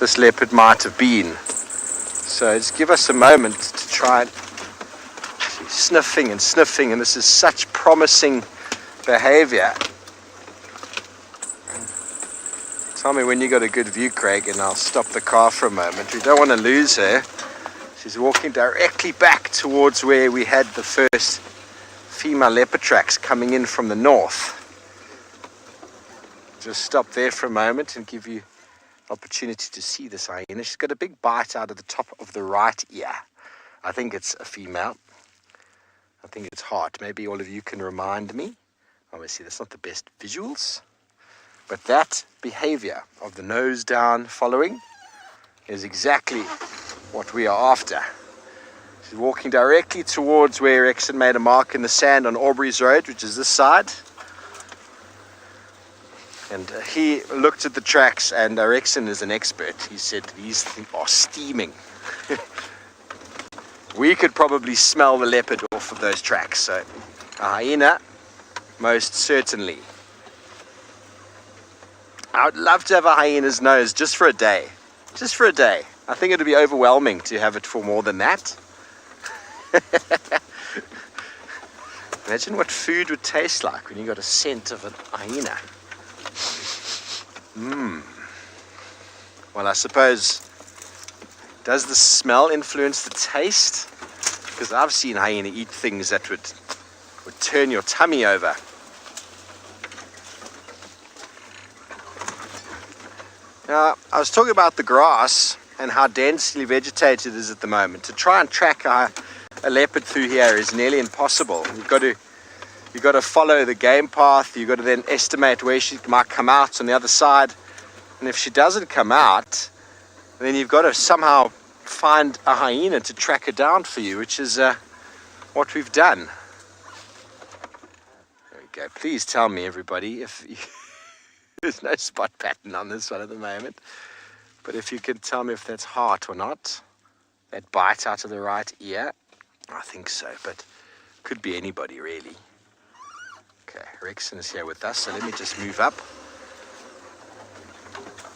this leopard might have been. So just give us a moment to try and sniffing, and this is such promising behavior. Tell me when you got a good view, Craig, and I'll stop the car for a moment. We don't want to lose her. She's walking directly back towards where we had the first female leopard tracks coming in from the north. Just stop there for a moment and give you opportunity to see this hyena. She's got a big bite out of the top of the right ear. I think it's a female. I think it's heart. Maybe all of you can remind me. Obviously, that's not the best visuals. But that behavior of the nose down following is exactly what we are after. She's walking directly towards where Ericsson made a mark in the sand on Aubrey's Road, which is this side. And he looked at the tracks, and Ericsson is an expert. He said these things are steaming. We could probably smell the leopard off of those tracks. So a hyena, most certainly. I would love to have a hyena's nose just for a day. Just for a day. I think it would be overwhelming to have it for more than that. Imagine what food would taste like when you got a scent of a hyena. Well, I suppose, does the smell influence the taste? Because I've seen hyena eat things that would turn your tummy over. Now, I was talking about the grass and how densely vegetated it is at the moment. To try and track a leopard through here is nearly impossible. You've got to follow the game path. You've got to then estimate where she might come out on the other side. And if she doesn't come out, then you've got to somehow find a hyena to track her down for you, which is what we've done. There we go. Please tell me, everybody, if there's no spot pattern on this one at the moment, but if you can tell me if that's heart or not. That bite out of the right ear, I think so, but could be anybody really. Okay, Ericsson is here with us, so let me just move up.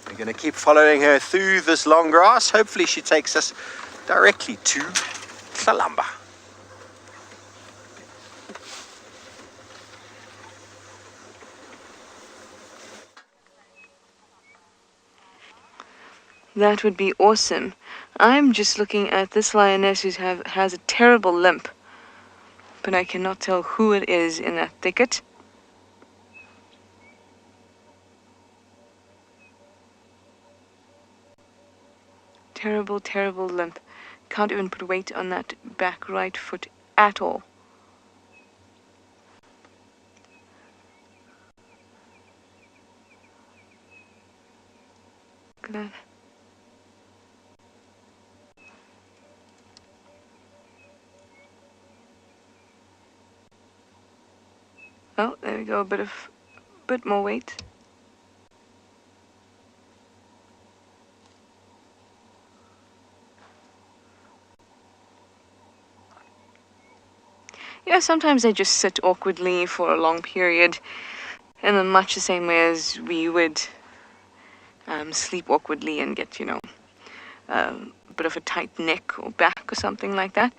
We're going to keep following her through this long grass. Hopefully she takes us directly to Salamba. That would be awesome. I'm just looking at this lioness who has a terrible limp, but I cannot tell who it is in that thicket. Terrible, terrible limp. Can't even put weight on that back right foot at all. Look at that. Oh, there we go, a bit more weight. Yeah, sometimes they just sit awkwardly for a long period, and in much the same way as we would sleep awkwardly and get, a bit of a tight neck or back or something like that.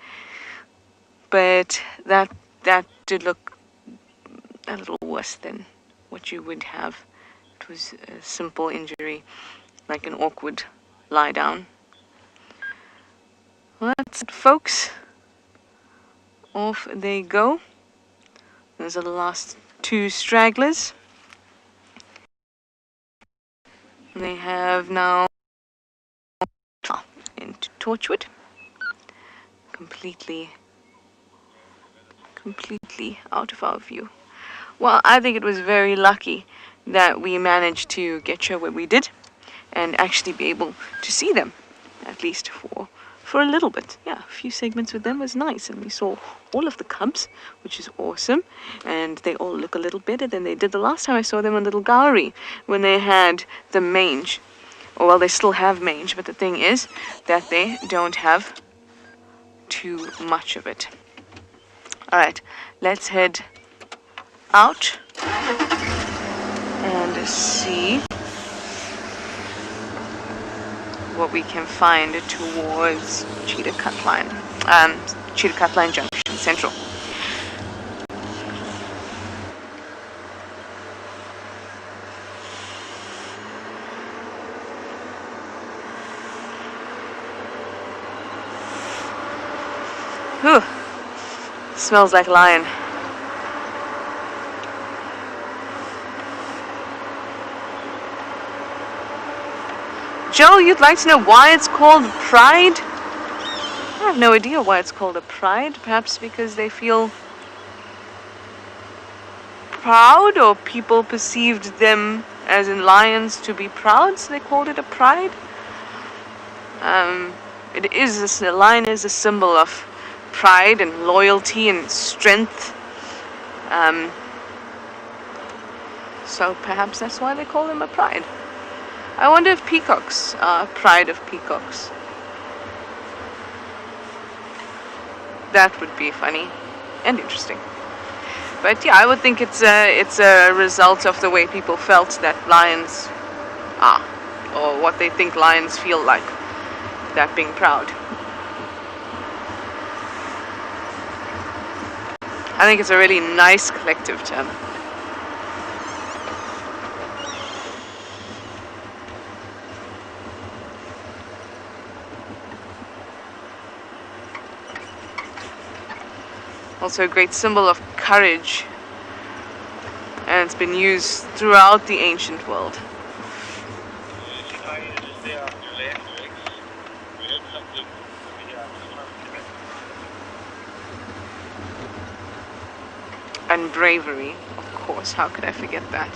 But that did look a little worse than what you would have. It was a simple injury, like an awkward lie down. Well, that's it, folks. Off they go. Those are the last two stragglers. They have now into Torchwood. Completely out of our view. Well, I think it was very lucky that we managed to get her where we did and actually be able to see them, at least for a little bit. Yeah, a few segments with them was nice, and we saw all of the cubs, which is awesome, and they all look a little better than they did the last time I saw them on Little Gowrie, when they had the mange. Or, well, they still have mange, but the thing is that they don't have too much of it. Alright, let's head out and see what we can find towards Cheetah Cutline Junction Central. Whew. Smells like lion. Joe, you'd like to know why it's called Pride? I have no idea why it's called a Pride. Perhaps because they feel proud, or people perceived them, as in lions, to be proud, so they called it a pride. A lion is a symbol of pride and loyalty and strength. So perhaps that's why they call him a pride. I wonder if peacocks are a pride of peacocks. That would be funny and interesting. But yeah, I would think it's a result of the way people felt that lions are, or what they think lions feel like, that being proud. I think it's a really nice collective term. Also a great symbol of courage, and it's been used throughout the ancient world. And bravery, of course, how could I forget that?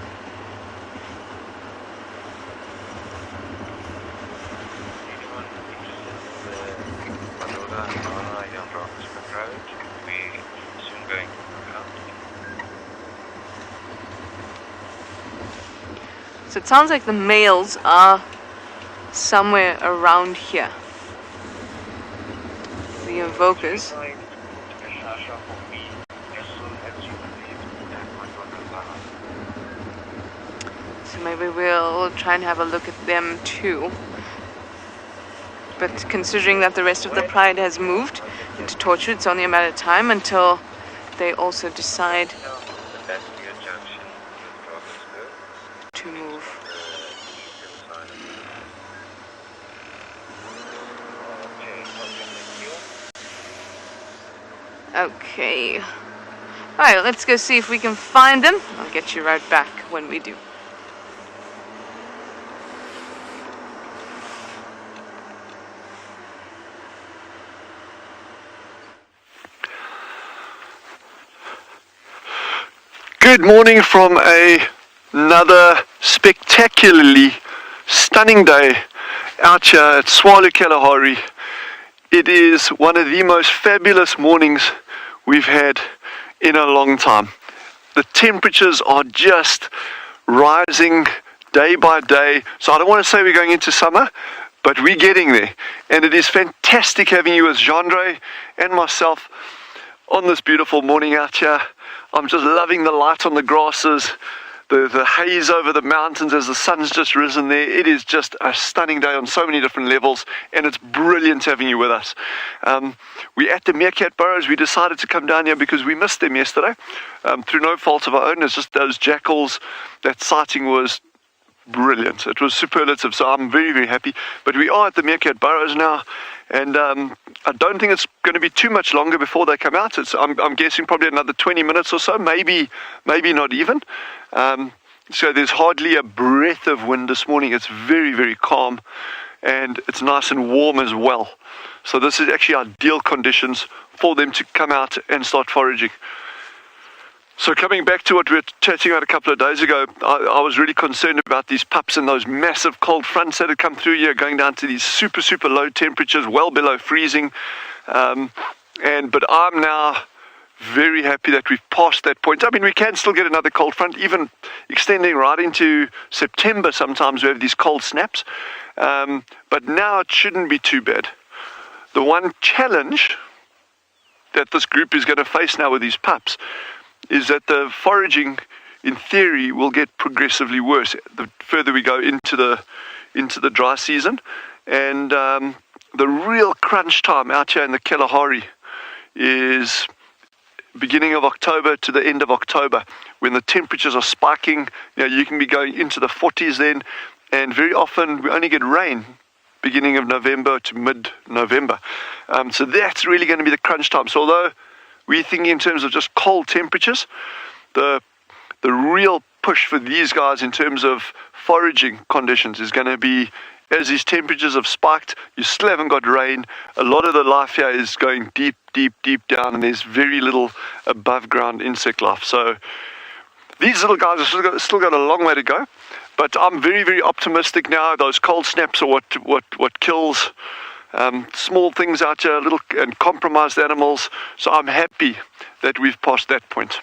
So it sounds like the males are somewhere around here. The invokers. So maybe we'll try and have a look at them too. But considering that the rest of the pride has moved into Torture, it's only a matter of time until they also decide to move. Okay. Alright, let's go see if we can find them. I'll get you right back when we do. Good morning from another spectacularly stunning day out here at Swalo Kalahari. It is one of the most fabulous mornings we've had in a long time. The temperatures are just rising day by day. So I don't want to say we're going into summer, but we're getting there. And it is fantastic having you as Jandre and myself on this beautiful morning out here. I'm just loving the light on the grasses, the haze over the mountains as the sun's just risen there. It is just a stunning day on so many different levels, and it's brilliant having you with us. We're at the Meerkat Burrows. We decided to come down here because we missed them yesterday, through no fault of our own. It's just those jackals. That sighting was brilliant. It was superlative, so I'm very, very happy. But we are at the Meerkat Burrows now, and I don't think it's going to be too much longer before they come out. I'm guessing probably another 20 minutes or so, maybe not even. So there's hardly a breath of wind this morning. It's very, very calm, and it's nice and warm as well. So this is actually ideal conditions for them to come out and start foraging. So coming back to what we were chatting about a couple of days ago, I was really concerned about these pups and those massive cold fronts that had come through here, going down to these super, super low temperatures, well below freezing. But I'm now very happy that we've passed that point. I mean, we can still get another cold front, even extending right into September. Sometimes we have these cold snaps. But now it shouldn't be too bad. The one challenge that this group is going to face now with these pups is that the foraging, in theory, will get progressively worse the further we go into the dry season. And the real crunch time out here in the Kalahari is beginning of October to the end of October, when the temperatures are spiking. You can be going into the 40s then, and very often we only get rain beginning of November to mid-November. So that's really going to be the crunch time. So although we're thinking in terms of just cold temperatures, the real push for these guys in terms of foraging conditions is going to be, as these temperatures have spiked, you still haven't got rain. A lot of the life here is going deep, deep, deep down, and there's very little above ground insect life. So These little guys have still got a long way to go, but I'm very, very optimistic now. Those cold snaps are what kills small things out here, little and compromised animals. So I'm happy that we've passed that point.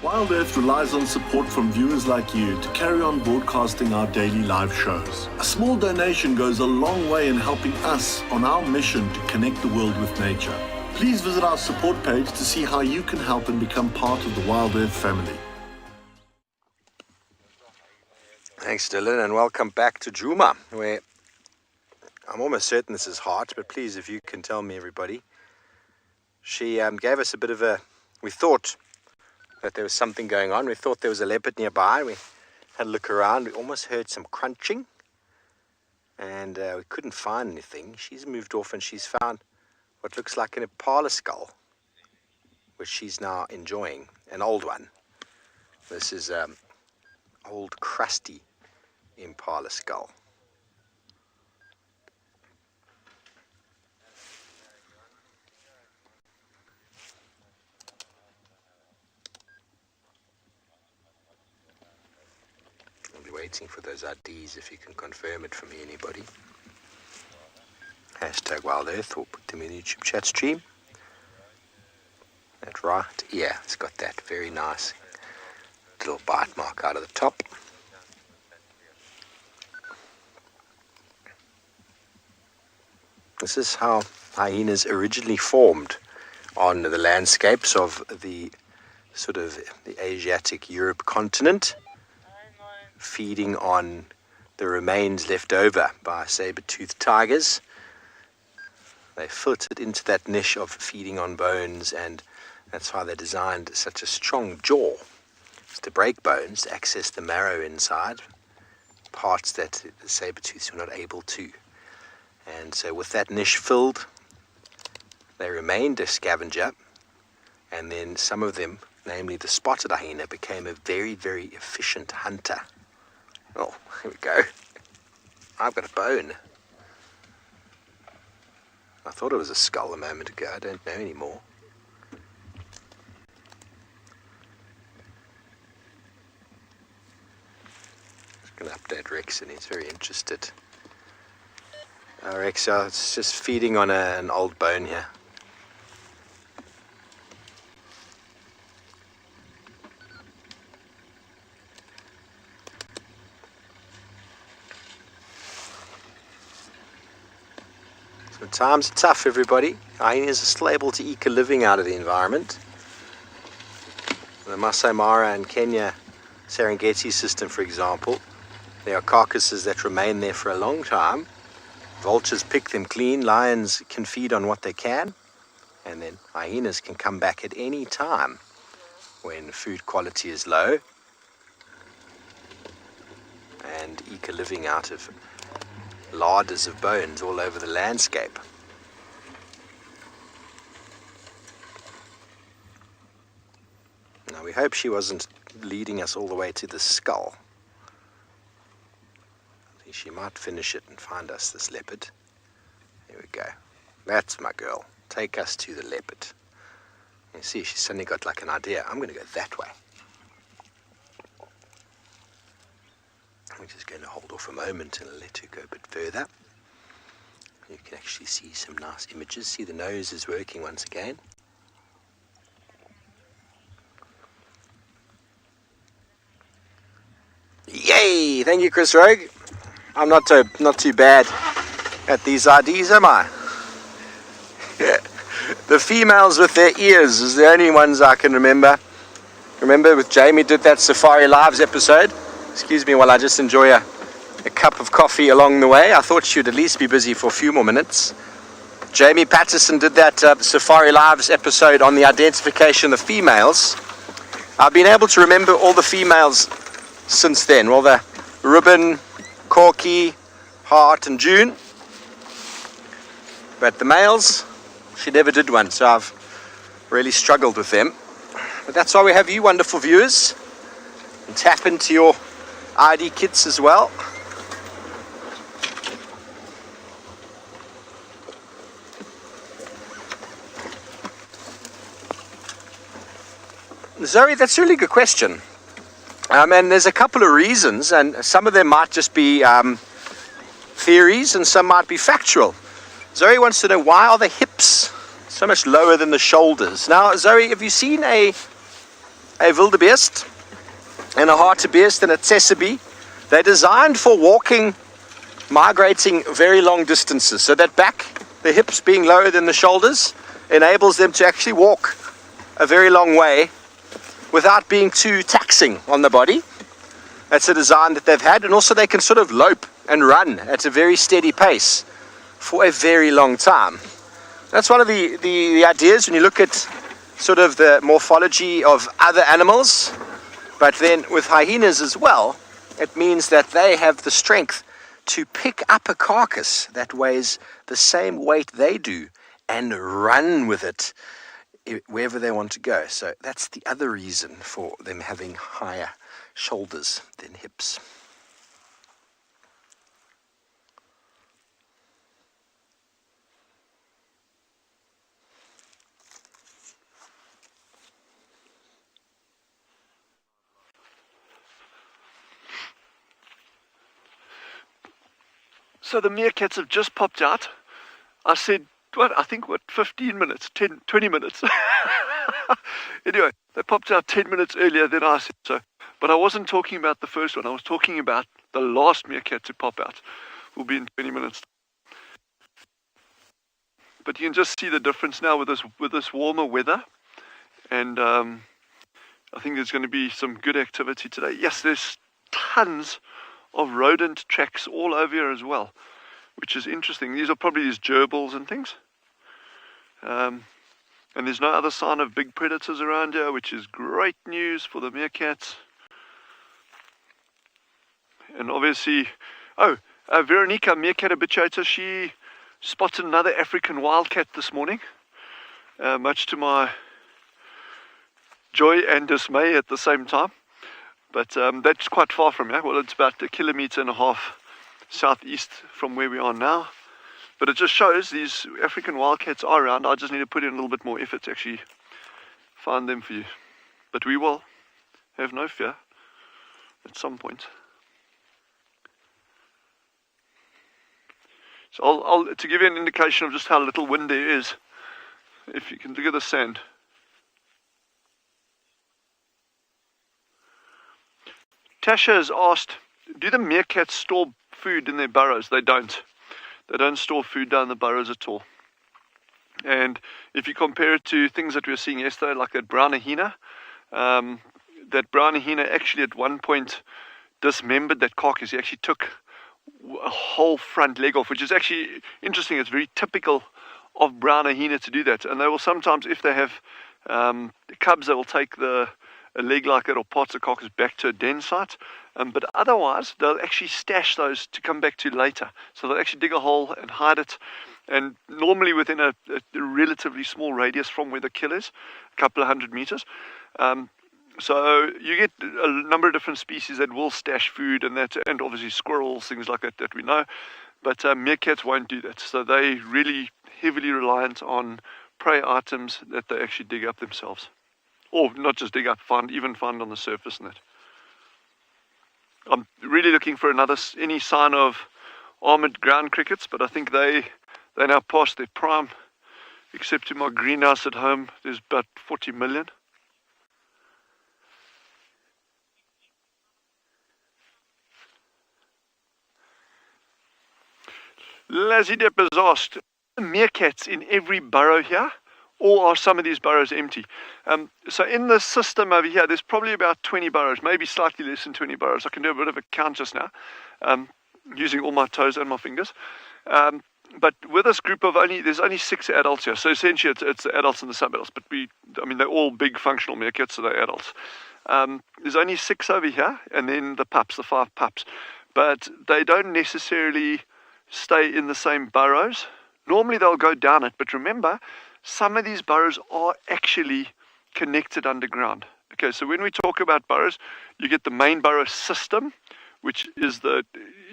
Wild Earth relies on support from viewers like you to carry on broadcasting our daily live shows. A small donation goes a long way in helping us on our mission to connect the world with nature. Please visit our support page to see how you can help and become part of the Wild Earth family. Thanks, Dylan, and welcome back to Djuma, where I'm almost certain this is hot, but please, if you can tell me, everybody. She gave us a bit of we thought that there was something going on. We thought there was a leopard nearby. We had a look around. We almost heard some crunching, and we couldn't find anything. She's moved off, and she's found what looks like an impala skull, which she's now enjoying, an old one. This is old crusty impala skull. Waiting for those IDs, if you can confirm it for me, anybody. Hashtag Wild Earth, we'll put them in the YouTube chat stream. That right? Yeah, it's got that very nice little bite mark out of the top. This is how hyenas originally formed on the landscapes of the sort of the Asiatic Europe continent, feeding on the remains left over by saber-toothed tigers. They filtered into that niche of feeding on bones, and that's why they designed such a strong jaw. It's to break bones, to access the marrow inside, parts that the saber-tooths were not able to. And so with that niche filled, they remained a scavenger, and then some of them, namely the spotted hyena, became a very, very efficient hunter. Oh, here we go. I've got a bone. I thought it was a skull a moment ago. I don't know anymore. Just going to update Rex, and he's very interested. Rex, it's just feeding on an old bone here. Times are tough, everybody. Hyenas are still able to eke a living out of the environment. The Masai Mara and Kenya Serengeti system, for example, there are carcasses that remain there for a long time. Vultures pick them clean, lions can feed on what they can, and then hyenas can come back at any time when food quality is low and eke a living out of larders of bones all over the landscape. Now we hope she wasn't leading us all the way to the skull. I think she might finish it and find us this leopard. Here we go. That's my girl. Take us to the leopard. You see, she's suddenly got like an idea. I'm going to go that way. I'm just going to hold off a moment and let her go a bit further. You can actually see some nice images. See, the nose is working once again. Yay! Thank you, Chris Rogue. I'm not too bad at these IDs, am I? The females with their ears is the only ones I can remember. Remember with Jamie did that Safari Lives episode? Excuse me while I just enjoy a cup of coffee along the way. I thought she would at least be busy for a few more minutes. Jamie Patterson did that Safari Lives episode on the identification of females. I've been able to remember all the females since then. Well, the Ribbon, Corky, Heart and June. But the males, she never did one, so I've really struggled with them. But that's why we have you wonderful viewers. And tap into your ID kits as well. Zoe, that's a really good question. And there's a couple of reasons, and some of them might just be theories and some might be factual. Zoe wants to know, why are the hips so much lower than the shoulders? Now, Zoe, have you seen a wildebeest and a hartebeest and a tsessebe? They're designed for walking, migrating very long distances. So that back, the hips being lower than the shoulders, enables them to actually walk a very long way without being too taxing on the body. That's a design that they've had, and also they can sort of lope and run at a very steady pace for a very long time. That's one of the ideas when you look at sort of the morphology of other animals, but then with hyenas as well, it means that they have the strength to pick up a carcass that weighs the same weight they do and run with it wherever they want to go. So that's the other reason for them having higher shoulders than hips. So the meerkats have just popped out. I said, I think 15 minutes, 20 minutes. Anyway, they popped out 10 minutes earlier than I said so. But I wasn't talking about the first one. I was talking about the last meerkat to pop out. Will be in 20 minutes. But you can just see the difference now with this warmer weather. And I think there's going to be some good activity today. Yes, there's tons of rodent tracks all over here as well, which is interesting. These are probably these gerbils and things. And there's no other sign of big predators around here, which is great news for the meerkats. And obviously, Veronica, meerkat habituator, she spotted another African wildcat this morning, much to my joy and dismay at the same time. But that's quite far from here. Well, it's about 1.5 kilometers southeast from where we are now. But it just shows these African wildcats are around. I just need to put in a little bit more effort to actually find them for you. But we will. Have no fear. At some point. So I'll to give you an indication of just how little wind there is, if you can look at the sand. Tasha has asked, do the meerkats store food in their burrows? They don't. They don't store food down the burrows at all. And if you compare it to things that we were seeing yesterday, like that brown hyena, actually at one point dismembered that carcass. He actually took a whole front leg off, which is actually interesting. It's very typical of brown hyena to do that. And they will sometimes, if they have cubs, they will take a leg like it or parts of the carcass back to a den site. But otherwise, they'll actually stash those to come back to later. So they'll actually dig a hole and hide it. And normally within a relatively small radius from where the kill is, a couple of 100 meters. So you get a number of different species that will stash food and obviously squirrels, things like that we know. But meerkats won't do that. So they really heavily reliant on prey items that they actually dig up themselves. Or not just dig up, even find on the surface and that. I'm really looking for any sign of armored ground crickets, but I think they now past their prime. Except in my greenhouse at home, there's about 40 million. Lazidep has asked, are meerkats in every burrow here, or are some of these burrows empty? So in the system over here, there's probably about 20 burrows, maybe slightly less than 20 burrows. I can do a bit of a count just now, using all my toes and my fingers. But with this group of there's only 6 adults here. So essentially it's the adults and the sub-adults, but they're all big functional meerkats, so they're adults. There's only 6 over here, and then the 5 pups. But they don't necessarily stay in the same burrows. Normally they'll go down it, but remember, some of these burrows are actually connected underground. Okay, so when we talk about burrows, you get the main burrow system, which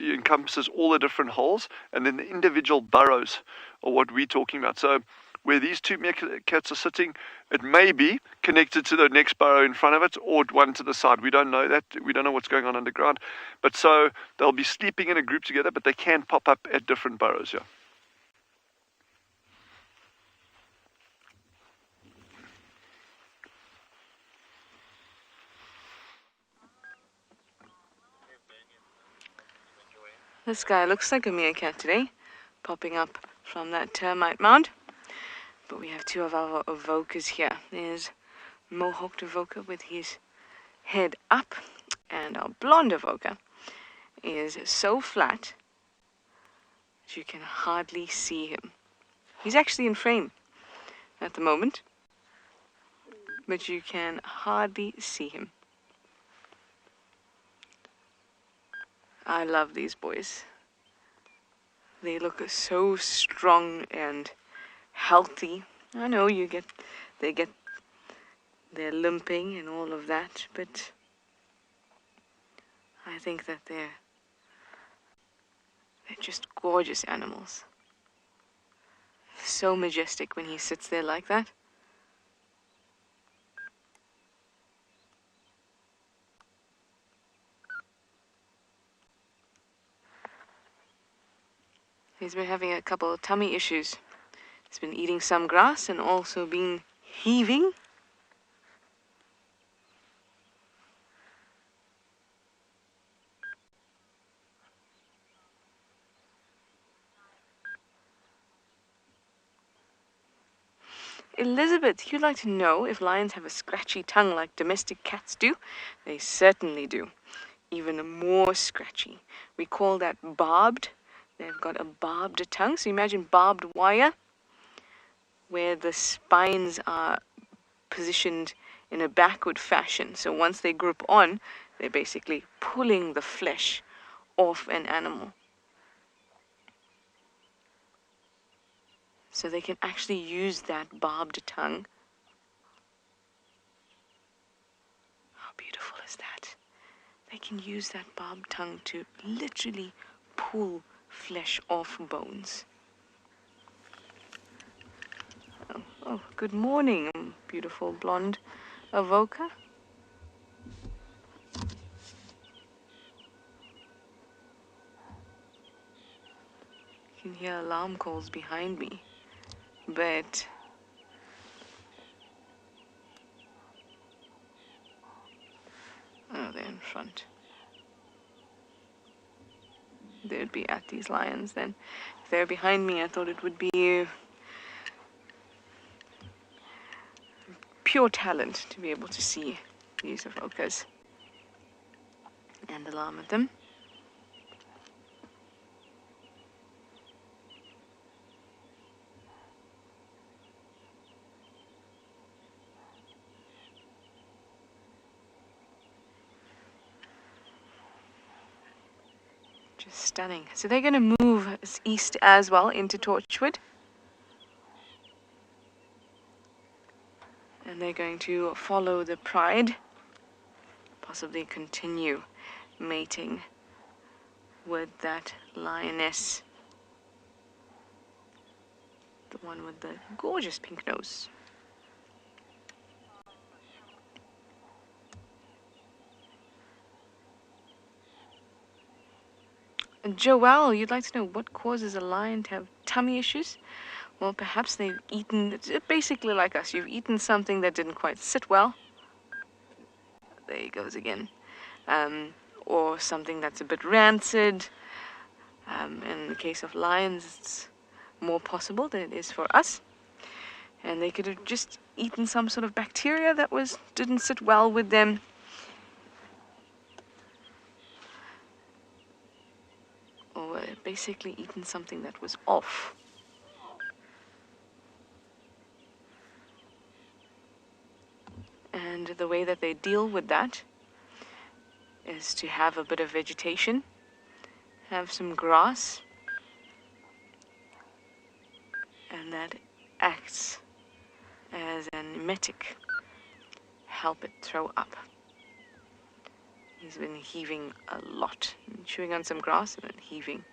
encompasses all the different holes, and then the individual burrows are what we're talking about. So where these two meerkats are sitting, it may be connected to the next burrow in front of it or one to the side. We don't know that. We don't know what's going on underground. But so they'll be sleeping in a group together, but they can pop up at different burrows, yeah. This guy looks like a meerkat today, popping up from that termite mound. But we have two of our Avokas here. There's Mohawked Avoka with his head up, and our blonde Avoka is so flat that you can hardly see him. He's actually in frame at the moment, but you can hardly see him. I love these boys. They look so strong and healthy. I know they're limping and all of that, but I think that they're just gorgeous animals. So majestic when he sits there like that. He's been having a couple of tummy issues. He's been eating some grass and also been heaving. Elizabeth, you'd like to know if lions have a scratchy tongue like domestic cats do? They certainly do. Even more scratchy. We call that barbed. They've got a barbed tongue. So imagine barbed wire, where the spines are positioned in a backward fashion. So once they group on, they're basically pulling the flesh off an animal. So they can actually use that barbed tongue. How beautiful is that? They can use that barbed tongue to literally pull flesh off bones. Oh, good morning, beautiful blonde Avoka. You can hear alarm calls behind me, but oh, they're in front. They would be at these lions then. If they're behind me, I thought it would be pure talent to be able to see these Avokas and alarm at them. Just stunning. So they're going to move east as well into Torchwood. And they're going to follow the pride, possibly continue mating with that lioness. The one with the gorgeous pink nose. Joelle, you'd like to know what causes a lion to have tummy issues? Well, perhaps they've eaten, it's basically like us, you've eaten something that didn't quite sit well. There he goes again. Or something that's a bit rancid. In the case of lions, it's more possible than it is for us. And they could have just eaten some sort of bacteria that didn't sit well with them. Or basically eaten something that was off. And the way that they deal with that is to have a bit of vegetation, have some grass, and that acts as an emetic, help it throw up. He's been heaving a lot, chewing on some grass and then heaving.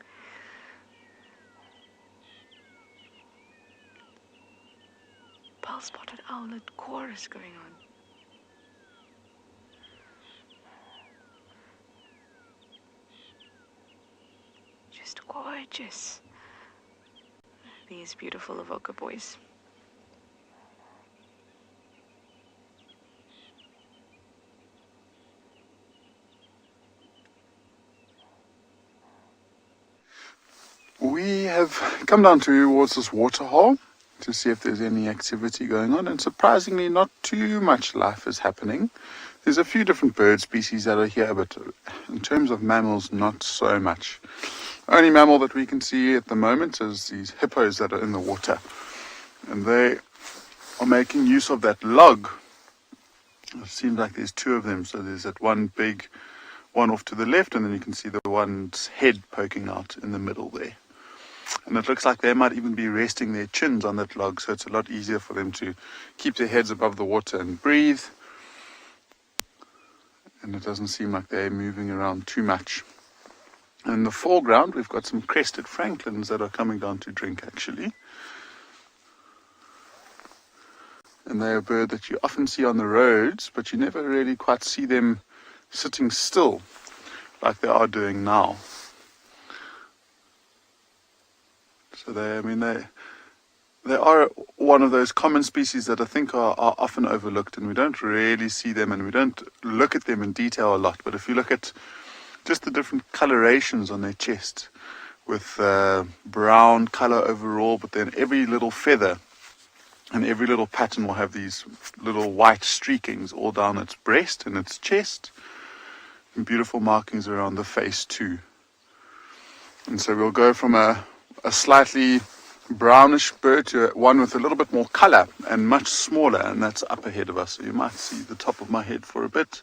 pearl-spotted owlet chorus going on. Just gorgeous. These beautiful Avoca boys. We have come down towards this waterhole to see if there's any activity going on, and surprisingly not too much life is happening. There's a few different bird species that are here, but in terms of mammals, not so much. Only mammal that we can see at the moment is these hippos that are in the water, and they are making use of that log. It seems like there's two of them, so there's that one big one off to the left, and then you can see the one's head poking out in the middle there. And it looks like they might even be resting their chins on that log, so it's a lot easier for them to keep their heads above the water and breathe. And it doesn't seem like they're moving around too much. In the foreground, we've got some crested francolins that are coming down to drink, actually. And they're a bird that you often see on the roads, but you never really quite see them sitting still like they are doing now. So they are one of those common species that I think are often overlooked, and we don't really see them, and we don't look at them in detail a lot. But if you look at just the different colorations on their chest, with brown color overall, but then every little feather and every little pattern will have these little white streakings all down its breast and its chest, and beautiful markings around the face too. And so we'll go from a slightly brownish bird to one with a little bit more color and much smaller, and that's up ahead of us. So you might see the top of my head for a bit,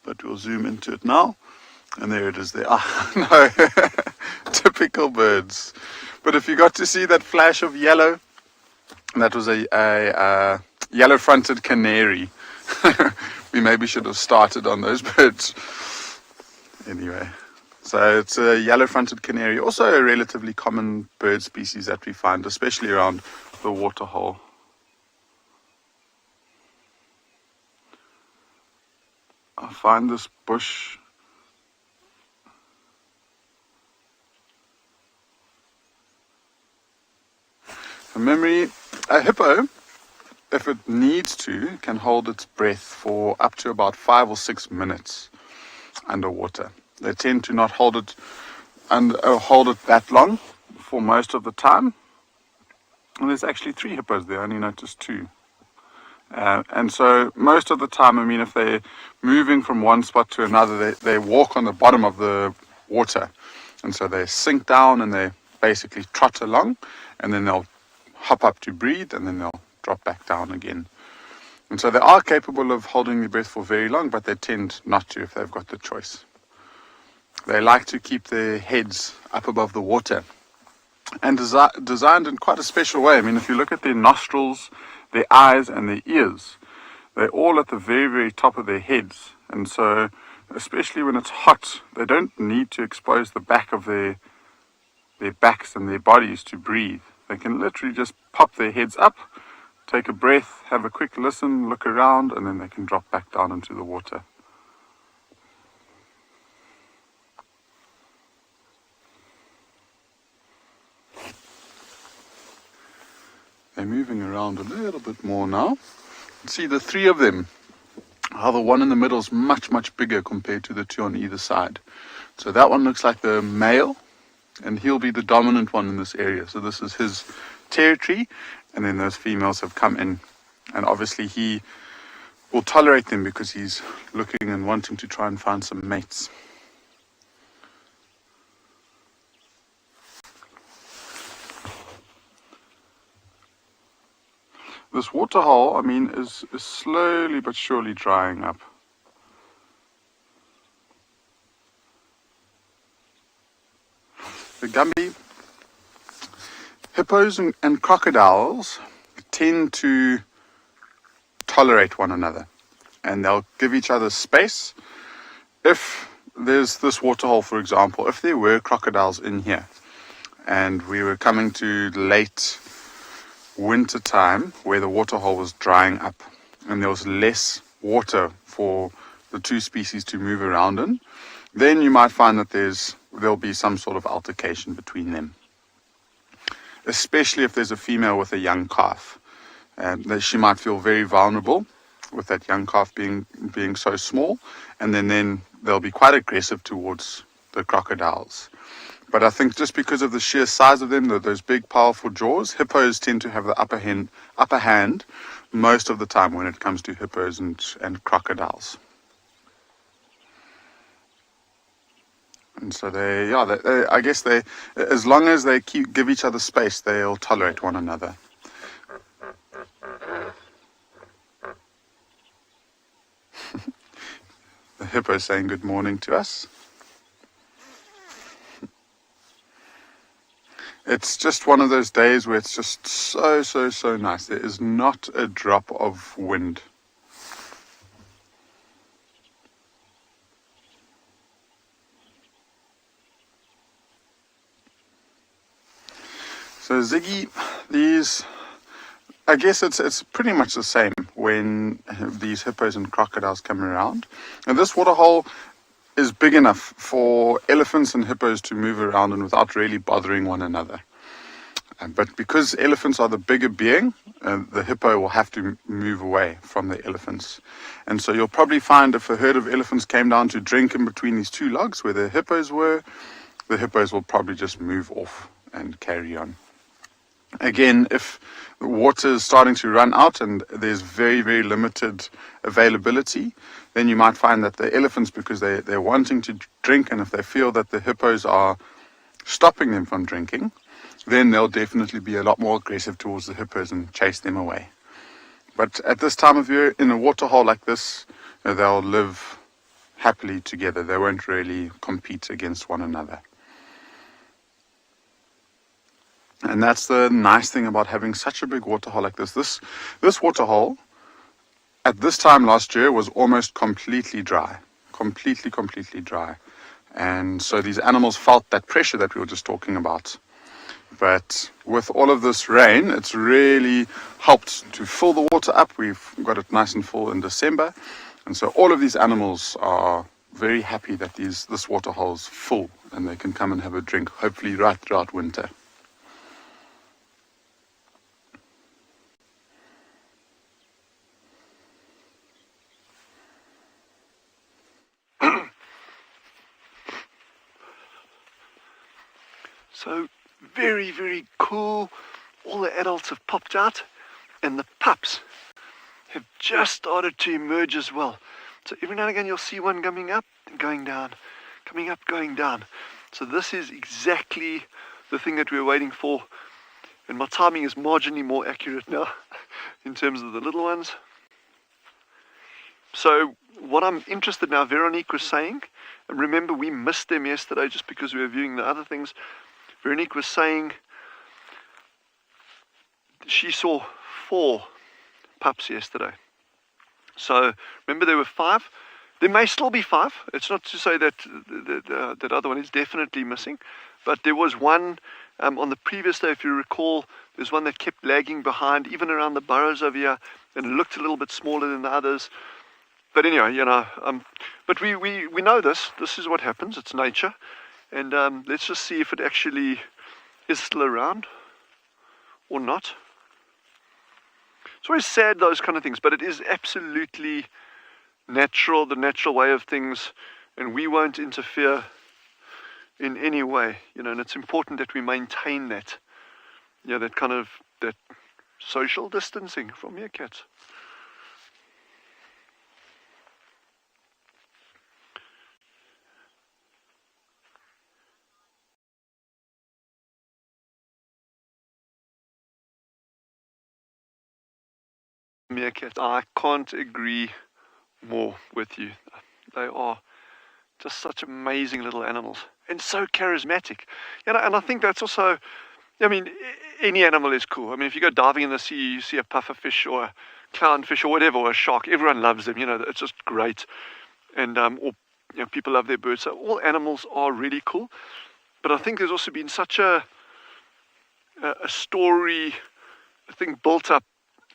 but we'll zoom into it now. And there it is there. No, typical birds. But if you got to see that flash of yellow, that was a yellow-fronted canary. We maybe should have started on those birds. Anyway, so it's a yellow-fronted canary, also a relatively common bird species that we find, especially around the waterhole. I find this bush from memory, a hippo, if it needs to, can hold its breath for up to about 5 or 6 minutes underwater. They tend to not hold it that long for most of the time. And there's actually 3 hippos there. I only noticed 2. And so most of the time, I mean, if they're moving from one spot to another, they walk on the bottom of the water. And so they sink down and they basically trot along, and then they'll hop up to breathe, and then they'll drop back down again. And so they are capable of holding their breath for very long, but they tend not to if they've got the choice. They like to keep their heads up above the water, and designed in quite a special way. I mean, if you look at their nostrils, their eyes and their ears, they're all at the very, very top of their heads. And so, especially when it's hot, they don't need to expose the back of their backs and their bodies to breathe. They can literally just pop their heads up, take a breath, have a quick listen, look around, and then they can drop back down into the water. They're moving around a little bit more now. See the 3 of them, how the one in the middle is much, much bigger compared to the 2 on either side. So that one looks like the male, and he'll be the dominant one in this area. So this is his territory, and then those females have come in. And obviously he will tolerate them because he's looking and wanting to try and find some mates. This waterhole, I mean, is slowly but surely drying up. The Gumby, hippos and crocodiles tend to tolerate one another, and they'll give each other space. If there's this waterhole, for example, if there were crocodiles in here and we were coming to late winter time where the waterhole was drying up and there was less water for the two species to move around in, then you might find that there'll be some sort of altercation between them. Especially if there's a female with a young calf. That she might feel very vulnerable with that young calf being so small, and then they'll be quite aggressive towards the crocodiles. But I think just because of the sheer size of them, those big powerful jaws, hippos tend to have the upper hand most of the time when it comes to hippos and crocodiles. And so I guess as long as they give each other space, they'll tolerate one another. The hippo saying good morning to us. It's just one of those days where it's just so nice. There is not a drop of wind. So Ziggy, I guess it's pretty much the same when these hippos and crocodiles come around. And this waterhole is big enough for elephants and hippos to move around in without really bothering one another. But because elephants are the bigger being, the hippo will have to move away from the elephants. And so you'll probably find if a herd of elephants came down to drink in between these two logs where the hippos were, the hippos will probably just move off and carry on. Again, if the water is starting to run out and there's very, very limited availability, then you might find that the elephants, because they're wanting to drink, and if they feel that the hippos are stopping them from drinking, then they'll definitely be a lot more aggressive towards the hippos and chase them away. But at this time of year, in a waterhole like this, they'll live happily together. They won't really compete against one another. And that's the nice thing about having such a big waterhole like this. This waterhole, at this time last year, was almost completely dry. Completely dry. And so these animals felt that pressure that we were just talking about. But with all of this rain, it's really helped to fill the water up. We've got it nice and full in December. And so all of these animals are very happy that this waterhole is full and they can come and have a drink, hopefully right throughout winter. So very, very cool. All the adults have popped out and the pups have just started to emerge as well. So every now and again you'll see one coming up and going down, coming up, going down. So this is exactly the thing that we were waiting for. And my timing is marginally more accurate now in terms of the little ones. So what I'm interested now, Veronique was saying, and remember we missed them yesterday just because we were viewing the other things. Veronique was saying she saw 4 pups yesterday. So remember there were 5. There may still be 5. It's not to say that that other one is definitely missing. But there was one on the previous day, if you recall, there's one that kept lagging behind, even around the burrows over here, and looked a little bit smaller than the others. But anyway, but we know this. This is what happens. It's nature. And let's just see if it actually is still around or not. It's always sad, those kind of things, but it is absolutely natural, the natural way of things, and we won't interfere in any way, and it's important that we maintain that, that kind of, that social distancing from meerkats. Meerkats. I can't agree more with you. They are just such amazing little animals and so charismatic. And I think that's also, any animal is cool. If you go diving in the sea, you see a pufferfish or a clownfish or whatever, or a shark, everyone loves them. It's just great. And people love their birds. So all animals are really cool. But I think there's also been such a thing built up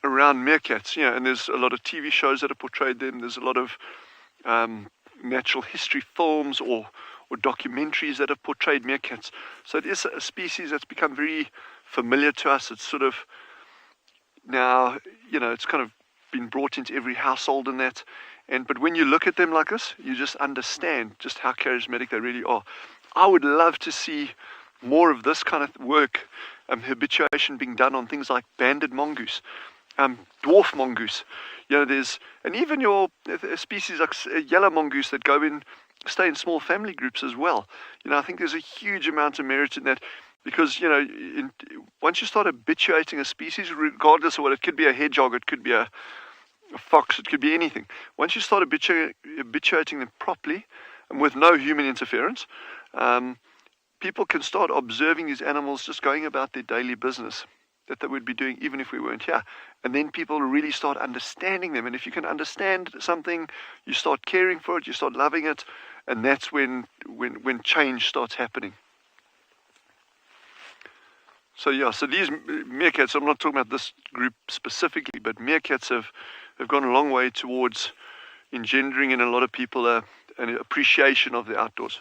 around meerkats, and there's a lot of TV shows that have portrayed them. There's a lot of natural history films or documentaries that have portrayed meerkats. So it is a species that's become very familiar to us. It's sort of now, it's kind of been brought into every household and that. But when you look at them like this, you just understand just how charismatic they really are. I would love to see more of this kind of work, habituation being done on things like banded mongoose, dwarf mongoose. And even your species like yellow mongoose that stay in small family groups as well. I think there's a huge amount of merit in that, because once you start habituating a species, regardless of what it could be, a hedgehog, it could be a fox, it could be anything. Once you start habituating them properly and with no human interference, people can start observing these animals just going about their daily business that they would be doing even if we weren't here. And then people really start understanding them. And if you can understand something, you start caring for it, you start loving it, and that's when change starts happening. So these meerkats, I'm not talking about this group specifically, but meerkats have gone a long way towards engendering in a lot of people an appreciation of the outdoors.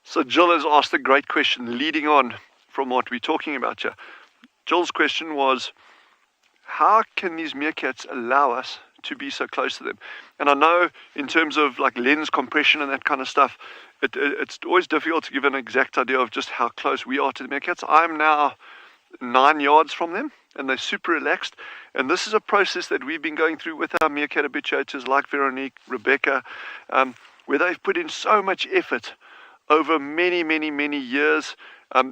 So Jill has asked a great question leading on from what we're talking about here. Jill's question was, how can these meerkats allow us to be so close to them? And I know in terms of like lens compression and that kind of stuff, it's always difficult to give an exact idea of just how close we are to the meerkats. I'm now 9 yards from them, and they're super relaxed. And this is a process that we've been going through with our meerkat habituators like Veronique, Rebecca, where they've put in so much effort over many, many, many years,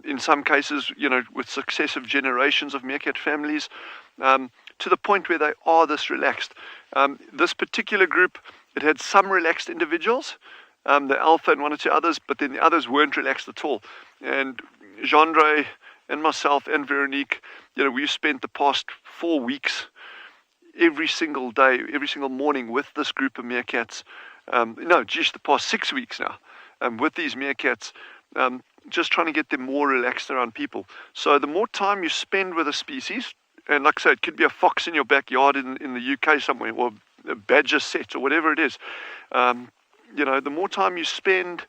in some cases, with successive generations of meerkat families, to the point where they are this relaxed. This particular group, it had some relaxed individuals, the alpha and one or two others, but then the others weren't relaxed at all. And Jeandre and myself and Veronique, we've spent the past 4 weeks every single day, every single morning with this group of meerkats. The past 6 weeks now. With these meerkats, just trying to get them more relaxed around people. So the more time you spend with a species, and like I say, it could be a fox in your backyard in the UK somewhere, or a badger set, or whatever it is. The more time you spend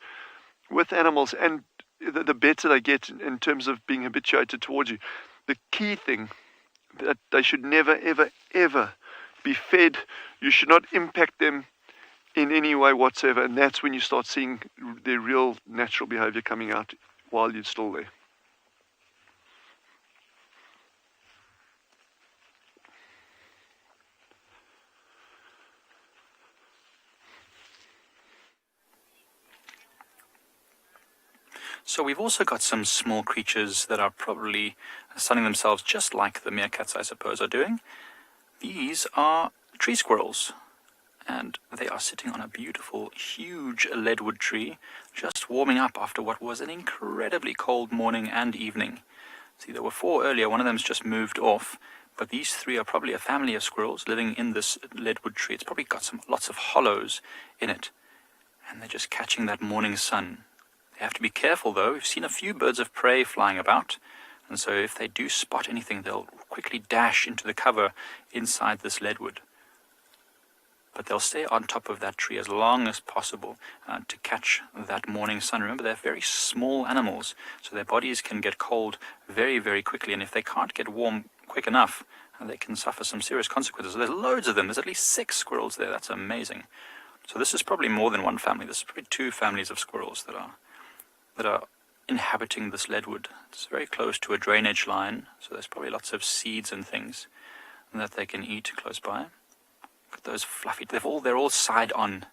with animals, and the better they get in terms of being habituated towards you. The key thing, that they should never, ever, ever be fed. You should not impact them in any way whatsoever, and that's when you start seeing their real natural behavior coming out while you're still there. So we've also got some small creatures that are probably sunning themselves just like the meerkats, I suppose, are doing. These are tree squirrels. And they are sitting on a beautiful, huge leadwood tree, just warming up after what was an incredibly cold morning and evening. See, there were 4 earlier, one of them's just moved off, but these 3 are probably a family of squirrels living in this leadwood tree. It's probably got lots of hollows in it, and they're just catching that morning sun. They have to be careful, though. We've seen a few birds of prey flying about, and so if they do spot anything, they'll quickly dash into the cover inside this leadwood. But they'll stay on top of that tree as long as possible to catch that morning sun. Remember, they're very small animals, so their bodies can get cold very, very quickly. And if they can't get warm quick enough, they can suffer some serious consequences. So there's loads of them. There's at least 6 squirrels there. That's amazing. So this is probably more than one family. This is probably 2 families of squirrels that are inhabiting this leadwood. It's very close to a drainage line, so there's probably lots of seeds and things that they can eat close by. Look at those fluffy, they're all side on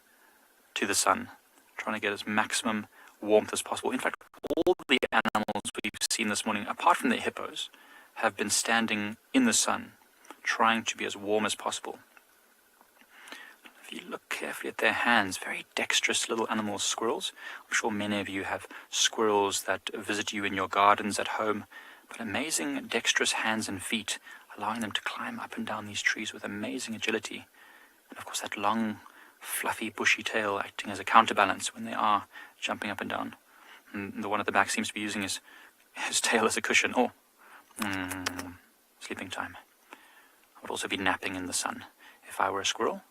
to the sun, trying to get as maximum warmth as possible. In fact, all the animals we've seen this morning, apart from the hippos, have been standing in the sun, trying to be as warm as possible. If you look carefully at their hands, very dexterous little animals, squirrels. I'm sure many of you have squirrels that visit you in your gardens at home, but amazing dexterous hands and feet, allowing them to climb up and down these trees with amazing agility. And of course that long fluffy, bushy tail acting as a counterbalance when they are jumping up and down. And the one at the back seems to be using his tail as a cushion. Oh, sleeping time. I would also be napping in the sun if I were a squirrel.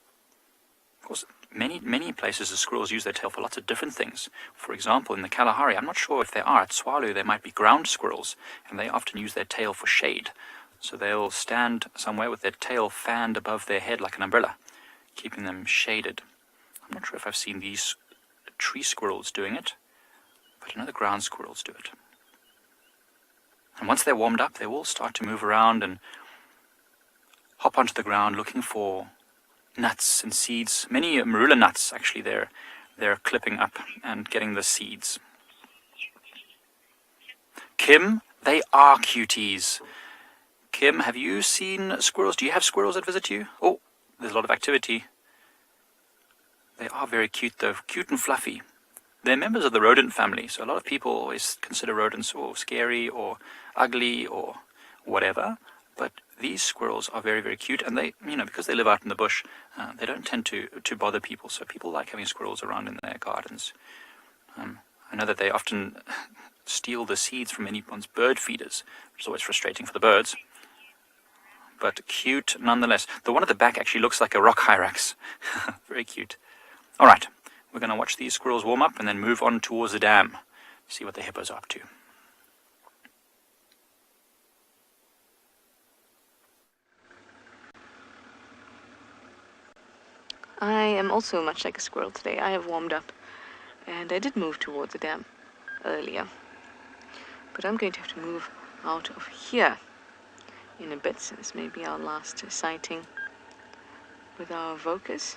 Of course, many places the squirrels use their tail for lots of different things. For example, in the Kalahari, I'm not sure if they are. At Swallow, they might be ground squirrels, and they often use their tail for shade. So they'll stand somewhere with their tail fanned above their head like an umbrella, keeping them shaded. I'm not sure if I've seen these tree squirrels doing it, but I know the ground squirrels do it. And once they're warmed up, they will start to move around and hop onto the ground looking for nuts and seeds. Many marula nuts, actually, they're clipping up and getting the seeds. Kim, they are cuties. Kim, have you seen squirrels? Do you have squirrels that visit you? Oh, there's a lot of activity. They are very cute, though. Cute and fluffy. They're members of the rodent family, so a lot of people always consider rodents scary or ugly or whatever. But these squirrels are very, very cute, and they, because they live out in the bush, they don't tend to bother people. So people like having squirrels around in their gardens. I know that they often steal the seeds from anyone's bird feeders, which is always frustrating for the birds. But cute nonetheless. The one at the back actually looks like a rock hyrax. Very cute. All right, we're going to watch these squirrels warm up and then move on towards the dam, see what the hippos are up to. I am also much like a squirrel today. I have warmed up, and I did move towards the dam earlier. But I'm going to have to move out of here in a bit, so this may be our last sighting with our Vocus.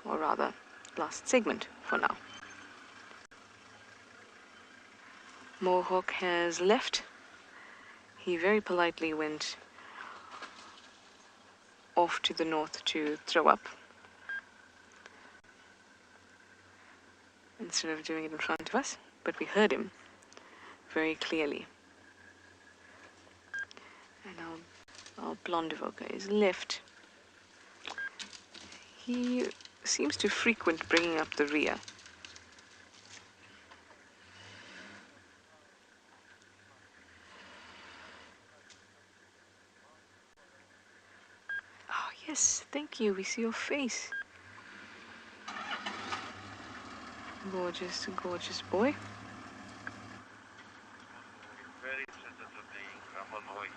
Or rather, last segment for now. Mohawk has left. He very politely went off to the north to throw up, instead of doing it in front of us, but we heard him very clearly. And our blonde evoker is left. He seems to frequent bringing up the rear. Oh yes, thank you, we see your face. Gorgeous, gorgeous boy. Very sensitive being. I'm annoying.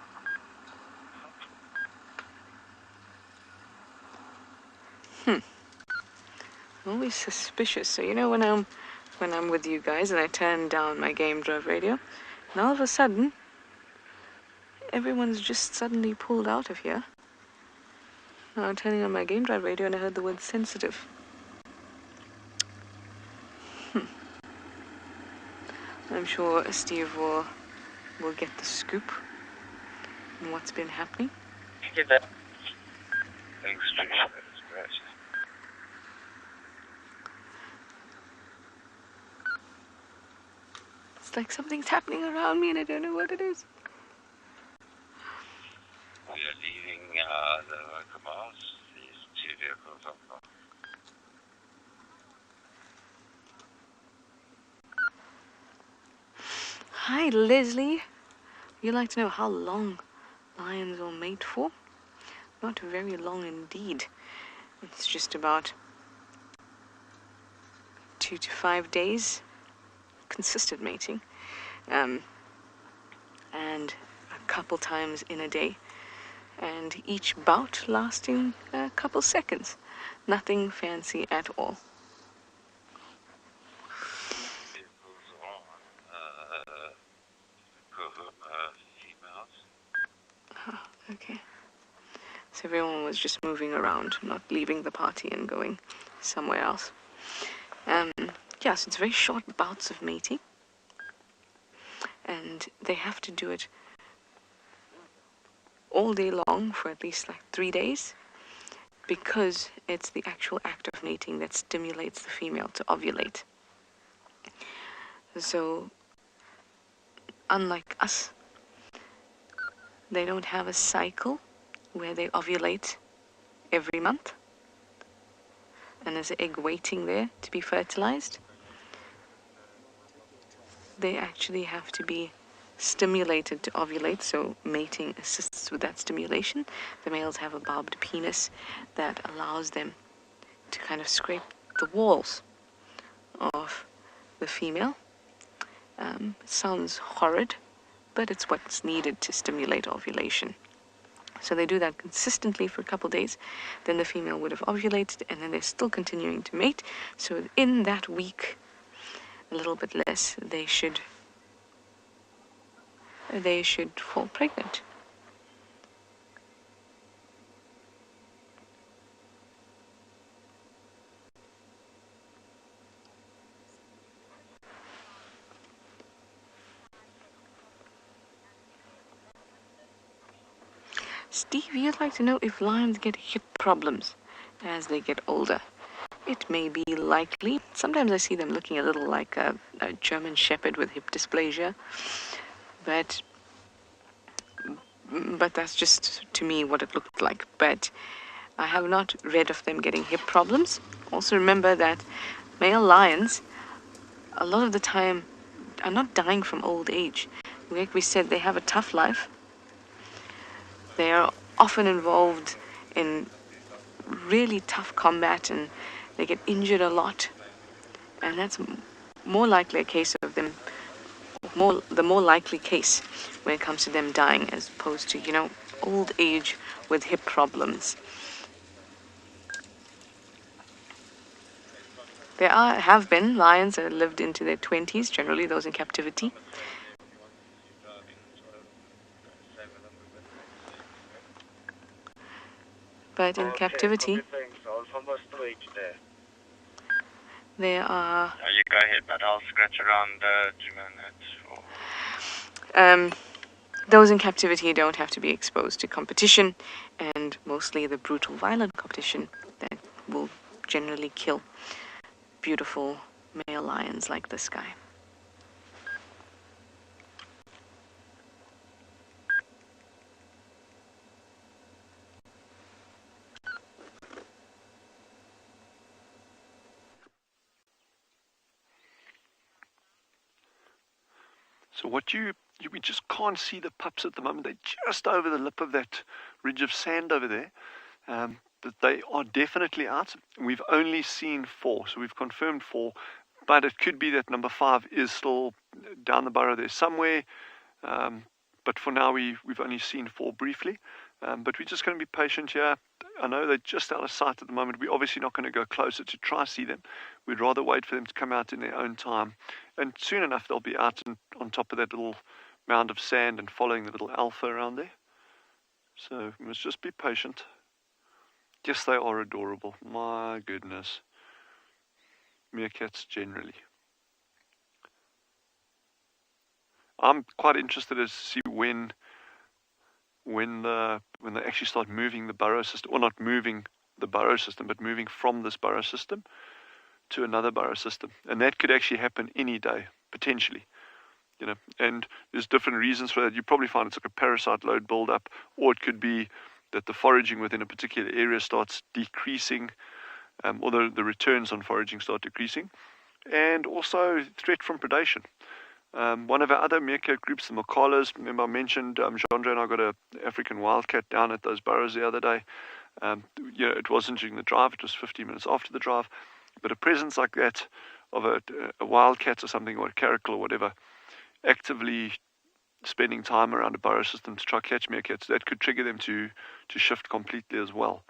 Always suspicious. So when I'm with you guys and I turn down my Game Drive radio, and all of a sudden everyone's just suddenly pulled out of here. Now I'm turning on my Game Drive radio and I heard the word sensitive. I'm sure Steve will get the scoop on what's been happening. Get that. Thanks, Trish. That's great. It's like something's happening around me and I don't know what it is. We are leaving the Kamaz. These two vehicles up north. Hi, Leslie. You'd like to know how long lions will mate for? Not very long indeed. It's just about 2 to 5 days. Consistent mating. And a couple times in a day. And each bout lasting a couple seconds. Nothing fancy at all. Okay. So everyone was just moving around, not leaving the party and going somewhere else. Yeah, so it's very short bouts of mating. And they have to do it all day long for at least like 3 days, because it's the actual act of mating that stimulates the female to ovulate. So, unlike us, they don't have a cycle where they ovulate every month. And there's an egg waiting there to be fertilized. They actually have to be stimulated to ovulate, so mating assists with that stimulation. The males have a barbed penis that allows them to kind of scrape the walls of the female. It sounds horrid, but it's what's needed to stimulate ovulation. So they do that consistently for a couple days. Then the female would have ovulated, and then they're still continuing to mate. So in that week, a little bit less, they should fall pregnant. Steve, you'd like to know if lions get hip problems as they get older. It may be likely. Sometimes I see them looking a little like a German Shepherd with hip dysplasia. But that's just, to me, what it looked like. But I have not read of them getting hip problems. Also remember that male lions, a lot of the time, are not dying from old age. Like we said, they have a tough life. They are often involved in really tough combat, and they get injured a lot. And that's more likely a case of them, the more likely case when it comes to them dying, as opposed to, old age with hip problems. There have been lions that lived into their 20s, generally those in captivity. But in captivity, there are... You go ahead, but I'll scratch around 2 minutes. Those in captivity don't have to be exposed to competition, and mostly the brutal, violent competition that will generally kill beautiful male lions like this guy. So we just can't see the pups at the moment. They're just over the lip of that ridge of sand over there. But they are definitely out. We've only seen 4, so we've confirmed 4. But it could be that number 5 is still down the burrow there somewhere. But for now, we've only seen 4 briefly. But we're just going to be patient here. I know they're just out of sight at the moment. We're obviously not going to go closer to try see them. We'd rather wait for them to come out in their own time. And soon enough, they'll be out on top of that little mound of sand and following the little alpha around there. So we must just be patient. Yes, they are adorable. My goodness. Meerkats generally. I'm quite interested to see when they actually start moving the burrow system, or not moving the burrow system, but moving from this burrow system to another burrow system. And that could actually happen any day, potentially. And there's different reasons for that. You probably find it's like a parasite load build-up, or it could be that the foraging within a particular area starts decreasing, or the returns on foraging start decreasing, and also threat from predation. One of our other meerkat groups, the Makalas, remember I mentioned Chandra and I got an African wildcat down at those burrows the other day. It wasn't during the drive, it was 15 minutes after the drive, but a presence like that of a wildcat or something, or a caracal or whatever, actively spending time around a burrow system to try catch meerkats, that could trigger them to shift completely as well.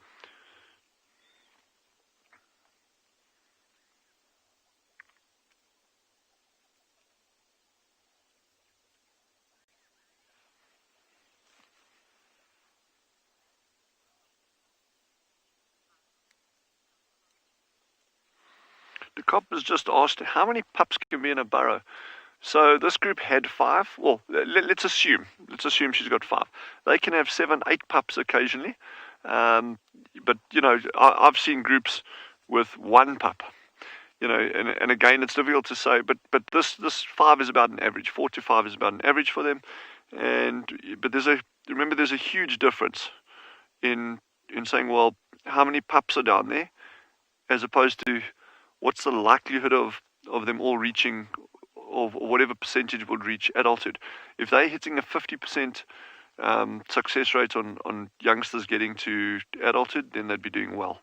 The cop has just asked how many pups can be in a burrow. So this group had 5. Well, let's assume she's got 5. They can have 7, 8 pups occasionally. But I've seen groups with 1 pup. And again, it's difficult to say. But this 5 is about an average. 4 to 5 is about an average for them. But there's a huge difference in saying, well, how many pups are down there, as opposed to what's the likelihood of them all reaching, or whatever percentage would reach adulthood. If they're hitting a 50% success rate on youngsters getting to adulthood, then they'd be doing well.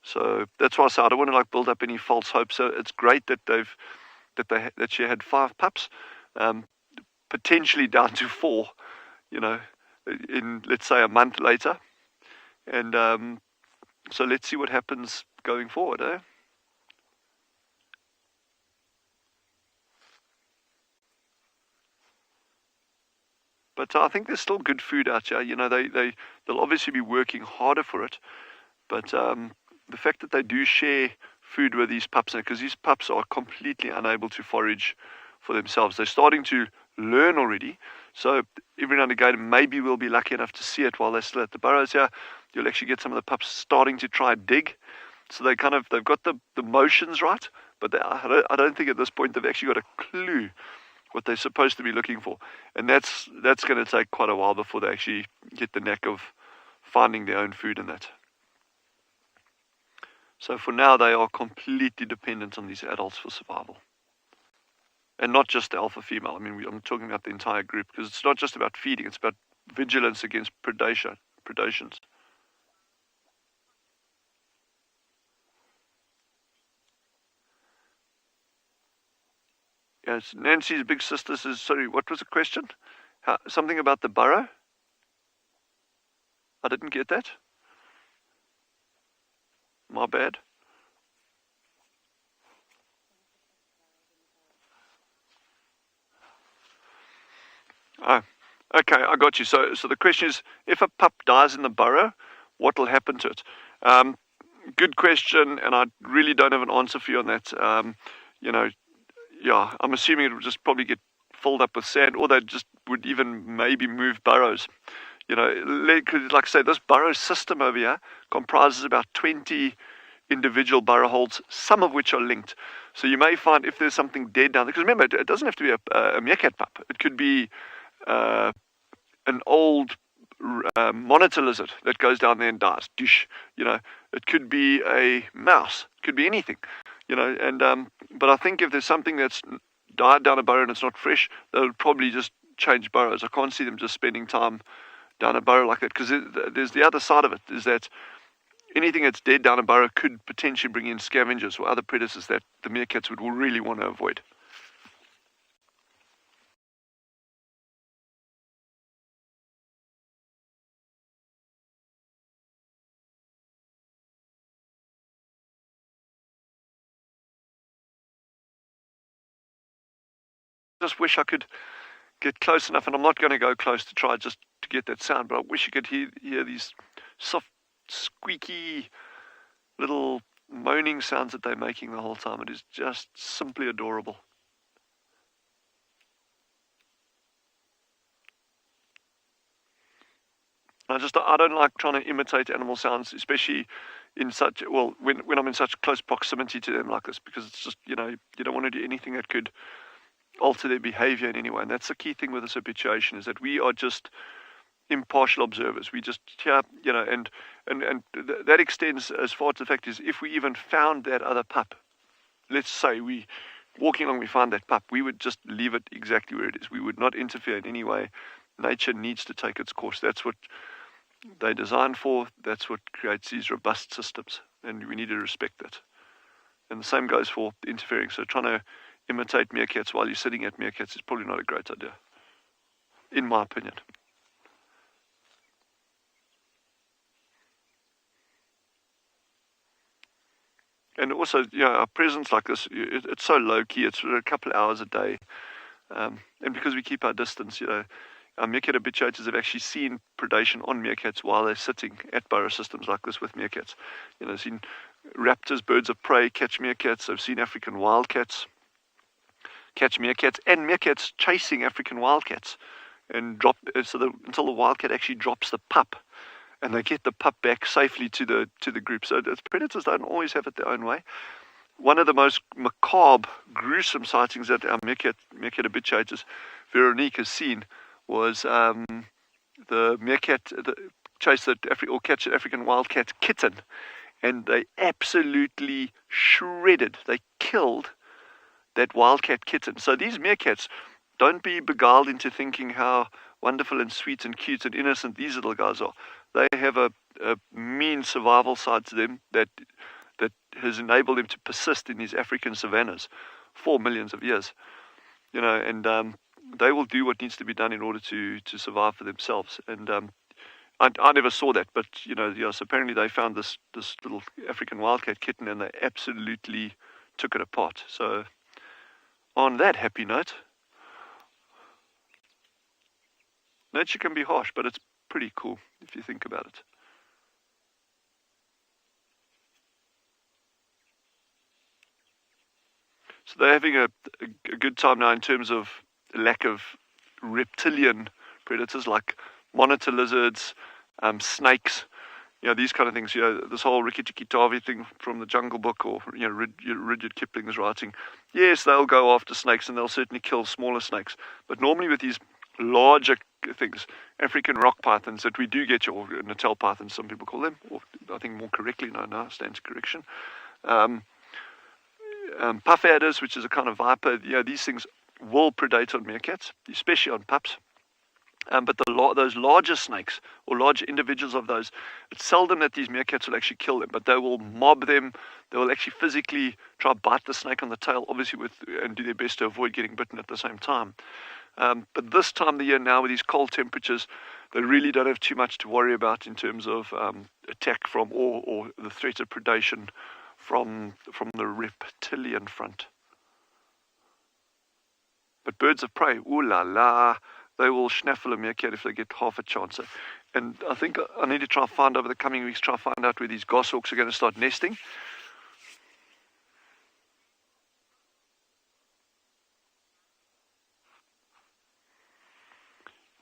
So that's why I say I don't want to build up any false hope. So it's great that that she had 5 pups, potentially down to 4, in, let's say, a month later. And so let's see what happens going forward, eh? But I think there's still good food out here. They'll obviously be working harder for it. But the fact that they do share food with these pups, because these pups are completely unable to forage for themselves. They're starting to learn already. So every now and again, maybe we'll be lucky enough to see it while they're still at the burrows here. You'll actually get some of the pups starting to try dig. So they've got the motions right, but I don't think at this point they've actually got a clue what they're supposed to be looking for. And that's going to take quite a while before they actually get the knack of finding their own food and that. So for now, they are completely dependent on these adults for survival. And not just the alpha female. I mean, I'm talking about the entire group, because it's not just about feeding, it's about vigilance against predations. Yes, Nancy's big sister says, sorry, what was the question? Something about the burrow? I didn't get that. My bad. Oh, okay, I got you. So the question is, if a pup dies in the burrow, what will happen to it? Good question, and I really don't have an answer for you on that. Yeah, I'm assuming it would just probably get filled up with sand, or they just would even maybe move burrows. Like I say, this burrow system over here comprises about 20 individual burrow holes, some of which are linked. So you may find if there's something dead down there, because remember, it doesn't have to be a meerkat pup. It could be an old monitor lizard that goes down there and dies. Dish. It could be a mouse. It could be anything. But I think if there's something that's died down a burrow and it's not fresh, they'll probably just change burrows. I can't see them just spending time down a burrow like that, because there's the other side of it, is that anything that's dead down a burrow could potentially bring in scavengers or other predators that the meerkats would really want to avoid. Just wish I could get close enough, and I'm not going to go close to try just to get that sound, but I wish you could hear these soft, squeaky little moaning sounds that they're making the whole time. It is just simply adorable. I don't like trying to imitate animal sounds, especially when I'm in such close proximity to them like this, because it's just, you don't want to do anything that could alter their behavior in any way. And that's the key thing with this habituation, is that we are just impartial observers. We just hear, and that extends as far as the fact is, if we even found that other pup, let's say we walking along, we find that pup, we would just leave it exactly where it is. We would not interfere in any way. Nature needs to take its course. That's what they're designed for. That's what creates these robust systems, and we need to respect that. And the same goes for interfering. So trying to imitate meerkats while you're sitting at meerkats is probably not a great idea, in my opinion. And also, our presence like this, it's so low-key. It's a couple of hours a day. And because we keep our distance, our meerkat habituators have actually seen predation on meerkats while they're sitting at burrow systems like this with meerkats. They've seen raptors, birds of prey, catch meerkats. They've seen African wildcats catch meerkats, and meerkats chasing African wildcats, and until the wildcat actually drops the pup, and they get the pup back safely to the group. So the predators don't always have it their own way. One of the most macabre, gruesome sightings that our meerkat habituators, Veronique, has seen was the meerkat chase or catch an African wildcat kitten, and they absolutely shredded. They killed that wildcat kitten. So these meerkats, don't be beguiled into thinking how wonderful and sweet and cute and innocent these little guys are. They have a mean survival side to them that has enabled them to persist in these African savannas for millions of years. And they will do what needs to be done in order to survive for themselves. And I never saw that, but so apparently they found this little African wildcat kitten and they absolutely took it apart. So on that happy note, nature can be harsh, but it's pretty cool if you think about it. So they're having a good time now in terms of lack of reptilian predators like monitor lizards, snakes, these kind of things. This whole Rikki Tikki Tavi thing from the Jungle Book, or Rudyard Kipling's writing. Yes, they'll go after snakes and they'll certainly kill smaller snakes. But normally with these larger things, African rock pythons that we do get, or Natal pythons, some people call them, or I think more correctly, now stands correction. Puff adders, which is a kind of viper, these things will predate on meerkats, especially on pups. But those larger snakes or large individuals of those, it's seldom that these meerkats will actually kill them, but they will mob them. They will actually physically try to bite the snake on the tail, obviously and do their best to avoid getting bitten at the same time. But this time of the year now, with these cold temperatures, they really don't have too much to worry about in terms of attack from or the threat of predation from the reptilian front. But birds of prey, ooh la la, they will snaffle a meerkat if they get half a chance. And I think I need to try and find over the coming weeks, try and find out where these goshawks are going to start nesting.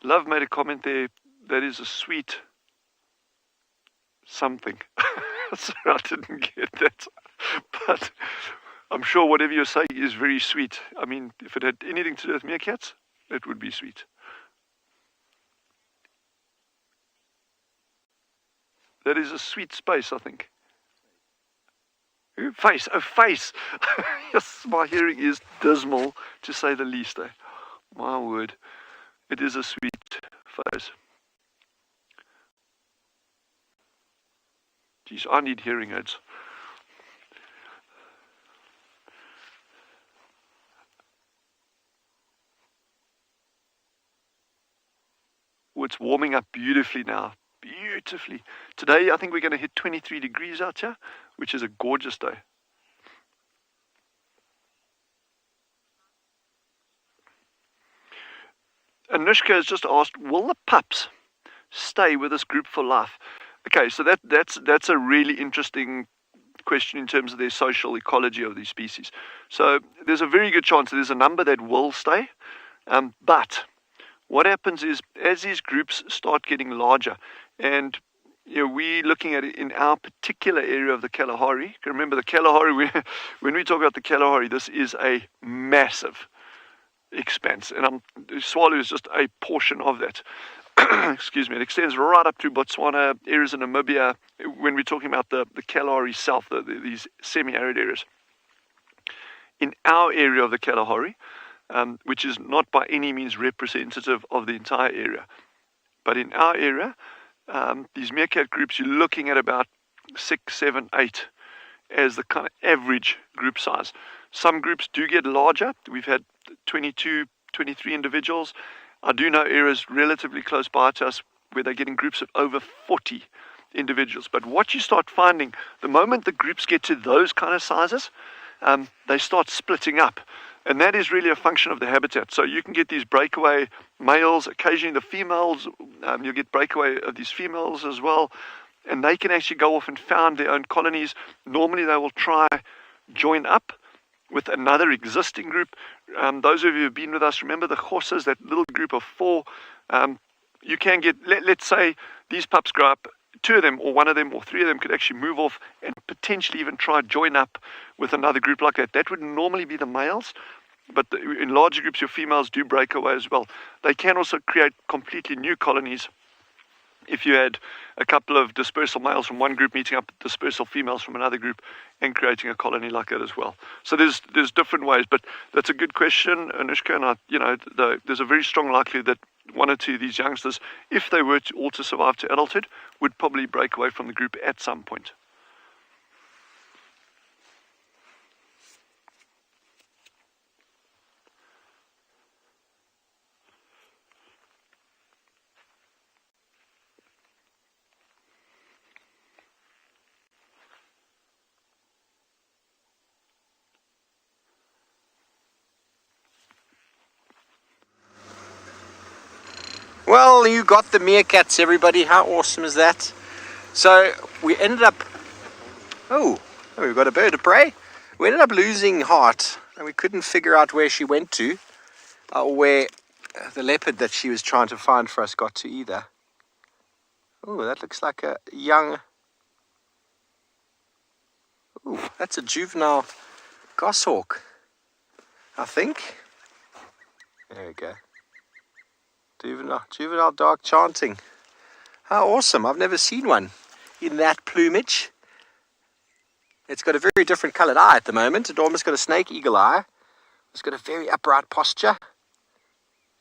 Love made a comment there, that is a sweet something. Sorry, I didn't get that. But I'm sure whatever you're saying is very sweet. I mean, if it had anything to do with meerkats, it would be sweet. That is a sweet space, I think. Face, face. Yes, my hearing is dismal, to say the least. My word. It is a sweet face. Geez, I need hearing aids. Oh, it's warming up beautifully now. Beautifully. Today, I think we're going to hit 23 degrees out here, which is a gorgeous day. Anushka has just asked, will the pups stay with this group for life? Okay, so that's a really interesting question in terms of their social ecology of these species. So there's a very good chance there's a number that will stay, but what happens is as these groups start getting larger, and we're looking at it in our particular area of the Kalahari. Remember the Kalahari, when we talk about the Kalahari, this is a massive expanse, and Swallow is just a portion of that. Excuse me, it extends right up through Botswana, areas in Namibia, when we're talking about the Kalahari South, these semi-arid areas. In our area of the Kalahari, which is not by any means representative of the entire area, but in our area, these meerkat groups, you're looking at about 6, 7, 8 as the kind of average group size. Some groups do get larger. We've had 22, 23 individuals. I do know areas relatively close by to us where they're getting groups of over 40 individuals. But what you start finding, the moment the groups get to those kind of sizes, they start splitting up. And that is really a function of the habitat. So you can get these breakaway males, occasionally the females, you'll get breakaway of these females as well. And they can actually go off and found their own colonies. Normally they will try join up with another existing group. Those of you who have been with us, remember the horses, that little group of 4. You can get, let's say these pups grow up, 2 of them or 1 of them or 3 of them could actually move off and potentially even try join up with another group like that. That would normally be the males, but in larger groups your females do break away as well. They can also create completely new colonies. If you had a couple of dispersal males from one group meeting up with dispersal females from another group and creating a colony like that as well. So there's different ways, but that's a good question, Anushka, and there's a very strong likelihood that one or two of these youngsters, if they were all to survive to adulthood, would probably break away from the group at some point. Well, you got the meerkats, everybody. How awesome is that? So we ended up... Oh, we've got a bird of prey. We ended up losing Heart, and we couldn't figure out where she went to, or where the leopard that she was trying to find for us got to either. Oh, that looks like a young... Oh, that's a juvenile goshawk, I think. There we go. Juvenile dark chanting. How awesome. I've never seen one in that plumage. It's got a very different coloured eye at the moment. It almost got a snake eagle eye. It's got a very upright posture.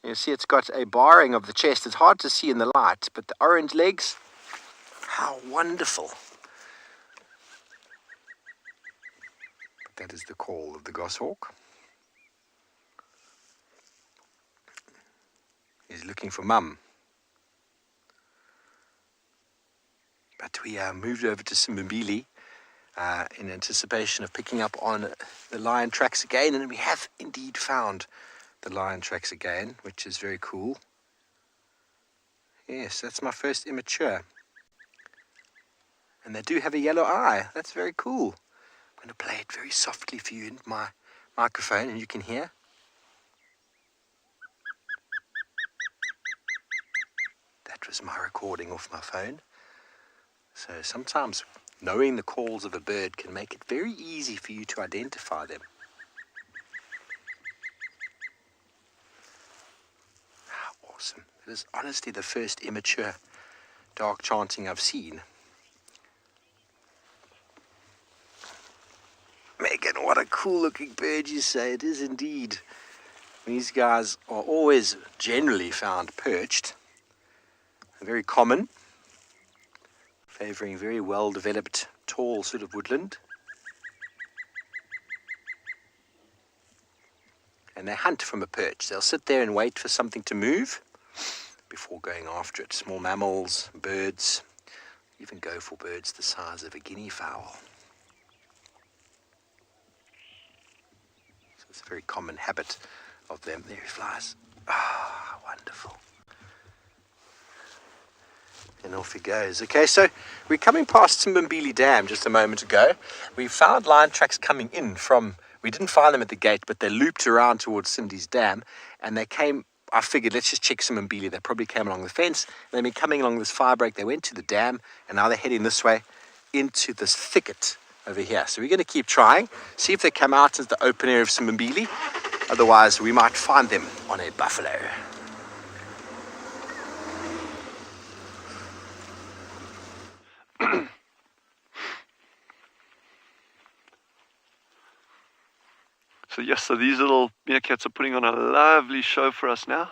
You see it's got a barring of the chest. It's hard to see in the light, but the orange legs, how wonderful. That is the call of the goshawk. He's looking for mum. But we moved over to Simbambili in anticipation of picking up on the lion tracks again, and we have indeed found the lion tracks again, which is very cool. Yes, that's my first immature. And they do have a yellow eye. That's very cool. I'm going to play it very softly for you in my microphone, and you can hear. That was my recording off my phone. So sometimes knowing the calls of a bird can make it very easy for you to identify them. How awesome. It is honestly the first immature dark chanting I've seen. Megan, what a cool looking bird you say. It is indeed. These guys are always generally found perched. Very common, favouring very well developed tall sort of woodland. And they hunt from a perch. They'll sit there and wait for something to move before going after it. Small mammals, birds, even go for birds the size of a guinea fowl. So it's a very common habit of them. There he flies. Ah, wonderful. And off he goes. Okay, so we're coming past Simbambili Dam just a moment ago. We found lion tracks coming in from, we didn't find them at the gate, but they looped around towards Cindy's Dam, and they came, I figured, let's just check Simbambili. They probably came along the fence, and they've been coming along this fire break. They went to the dam, and now they're heading this way into this thicket over here. So we're going to keep trying, see if they come out into the open area of Simbambili. Otherwise, we might find them on a buffalo. So these little meerkats are putting on a lovely show for us now.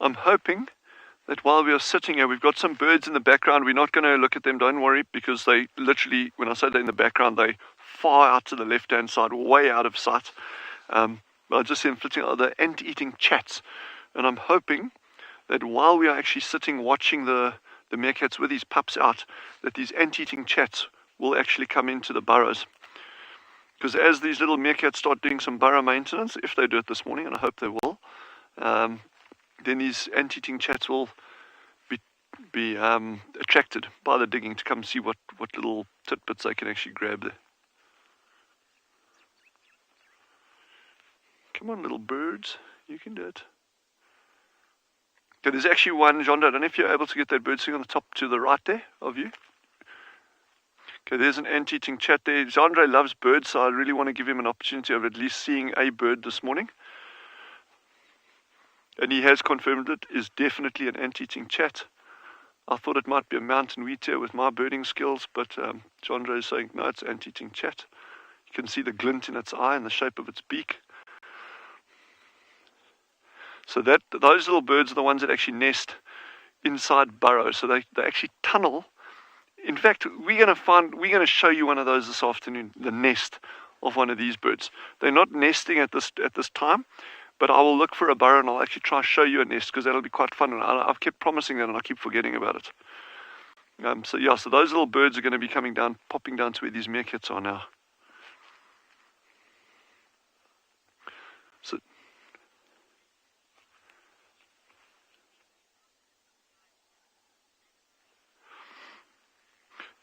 I'm hoping that while we are sitting here, we've got some birds in the background. We're not going to look at them, don't worry, because they literally, when I say they're in the background, they far out to the left-hand side, way out of sight. But I just see them flitting out, the ant-eating chats. And I'm hoping that while we are actually sitting watching the meerkats with these pups out, that these ant-eating chats will actually come into the burrows. Because as these little meerkats start doing some burrow maintenance, if they do it this morning, and I hope they will, then these ant-eating chats will be attracted by the digging to come see what little tidbits they can actually grab there. Come on, little birds, you can do it. Okay, there's actually one, Jean, I don't know if you're able to get that bird sitting on the top to the right there of you. Okay, there's an ant-eating chat there. Zandre loves birds, so I really want to give him an opportunity of at least seeing a bird this morning. And he has confirmed it is definitely an ant-eating chat. I thought it might be a mountain wheatear with my birding skills, but Chandra is saying, no, it's anteating chat. You can see the glint in its eye and the shape of its beak. So those little birds are the ones that actually nest inside burrows. So they actually tunnel. In fact, we're going to show you one of those this afternoon, the nest of one of these birds. They're not nesting at this time, but I will look for a burrow and I'll actually try to show you a nest, because that'll be quite fun. And I've kept promising that and I keep forgetting about it. So those little birds are going to be coming down, popping down to where these meerkats are now. So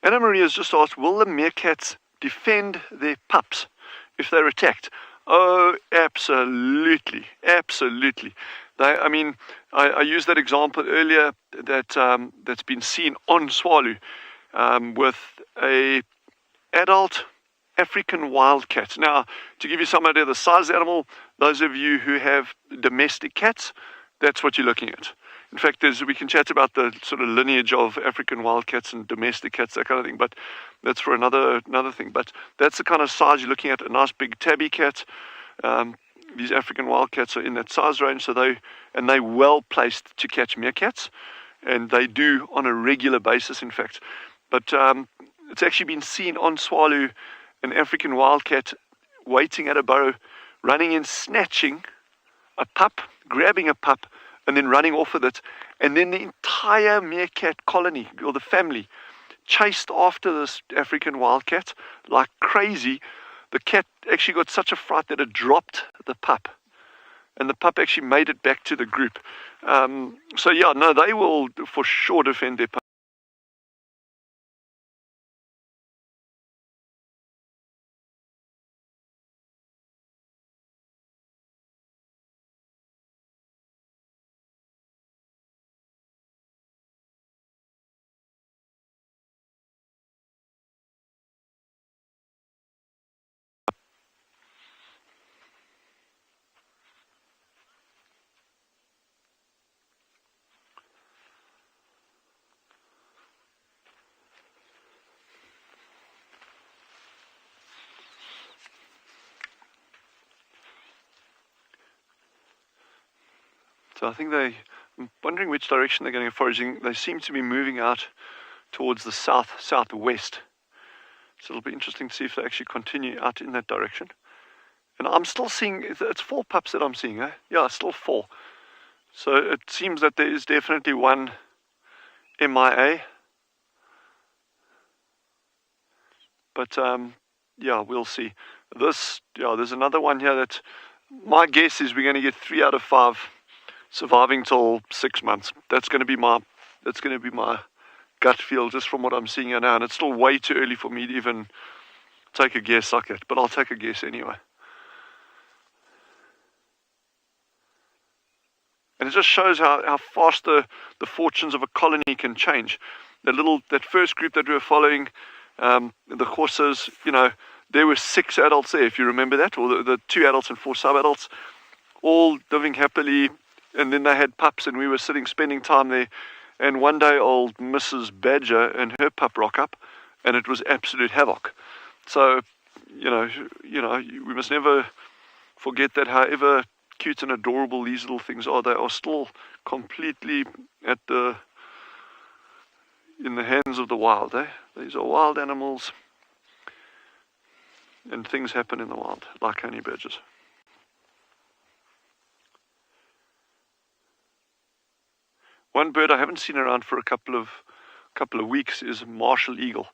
Anna Maria has just asked, will the meerkats defend their pups if they're attacked? Oh, absolutely, absolutely. I used that example earlier that's been seen on Swalu with a adult African wildcat. Now, to give you some idea of the size of the animal, those of you who have domestic cats, that's what you're looking at. In fact, we can chat about the sort of lineage of African wildcats and domestic cats, that kind of thing, but that's for another thing. But that's the kind of size you're looking at, a nice big tabby cat. These African wildcats are in that size range, so they're well placed to catch meerkats, and they do on a regular basis, in fact. But it's actually been seen on Swalu, an African wildcat waiting at a burrow, running in, snatching a pup, grabbing a pup, and then running off with it. And then the entire meerkat colony, or the family, chased after this African wildcat like crazy. The cat actually got such a fright that it dropped the pup. And the pup actually made it back to the group. They will for sure defend their pup. So I think I'm wondering which direction they're going to foraging. They seem to be moving out towards the southwest. So it'll be interesting to see if they actually continue out in that direction. And I'm still seeing, it's 4 pups that I'm seeing, eh? Yeah, still 4. So it seems that there is definitely one MIA. But we'll see. There's another one here that my guess is we're going to get 3 out of 5 surviving till 6 months. That's going to be my gut feel just from what I'm seeing here now. And it's still way too early for me to even take a guess like it, but I'll take a guess anyway. And it just shows how fast the fortunes of a colony can change. That first group that we were following, the horses, there were 6 adults there, if you remember that, or the 2 adults and 4 sub-adults, all living happily. And then they had pups, and we were spending time there. And one day, old Mrs. Badger and her pup rock up, and it was absolute havoc. So, we must never forget that however cute and adorable these little things are, they are still completely in the hands of the wild. These are wild animals, and things happen in the wild, like honey badgers. One bird I haven't seen around for a couple of weeks is martial eagle.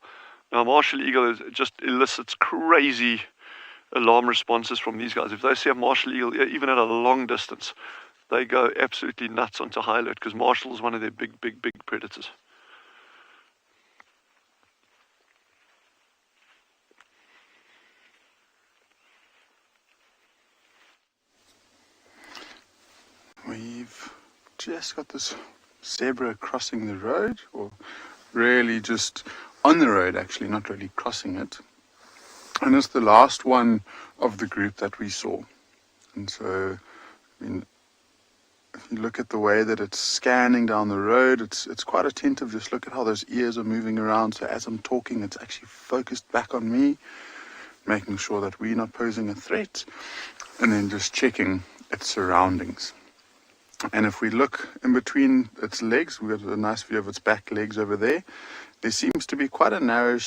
Now, martial eagle just elicits crazy alarm responses from these guys. If they see a martial eagle, even at a long distance, they go absolutely nuts onto high alert, because martial is one of their big predators. We've just got this zebra crossing the road, or really just on the road, actually, not really crossing it. And it's the last one of the group that we saw. And so, if you look at the way that it's scanning down the road, it's quite attentive. Just look at how those ears are moving around. So as I'm talking, it's actually focused back on me, making sure that we're not posing a threat, and then just checking its surroundings. And if we look in between its legs, we've got a nice view of its back legs over there. There seems to be quite a narrow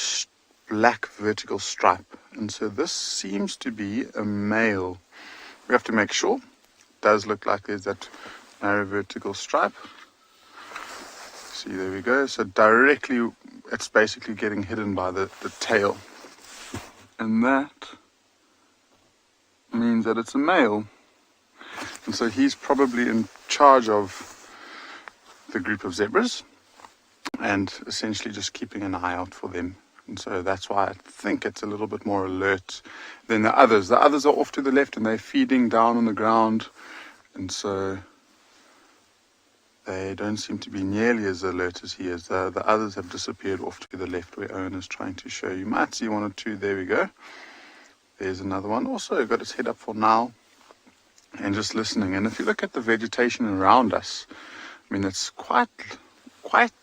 black vertical stripe. And so this seems to be a male. We have to make sure. It does look like there's that narrow vertical stripe. See, there we go. So directly, it's basically getting hidden by the tail. And that means that it's a male. And so he's probably in charge of the group of zebras and essentially just keeping an eye out for them. And so that's why I think it's a little bit more alert than the others. The others are off to the left and they're feeding down on the ground. And so they don't seem to be nearly as alert as he is. The others have disappeared off to the left where Owen is trying to show. You might see one or two. There we go. There's another one. Also got its head up for now and just listening. And if you look at the vegetation around us, I mean, it's quite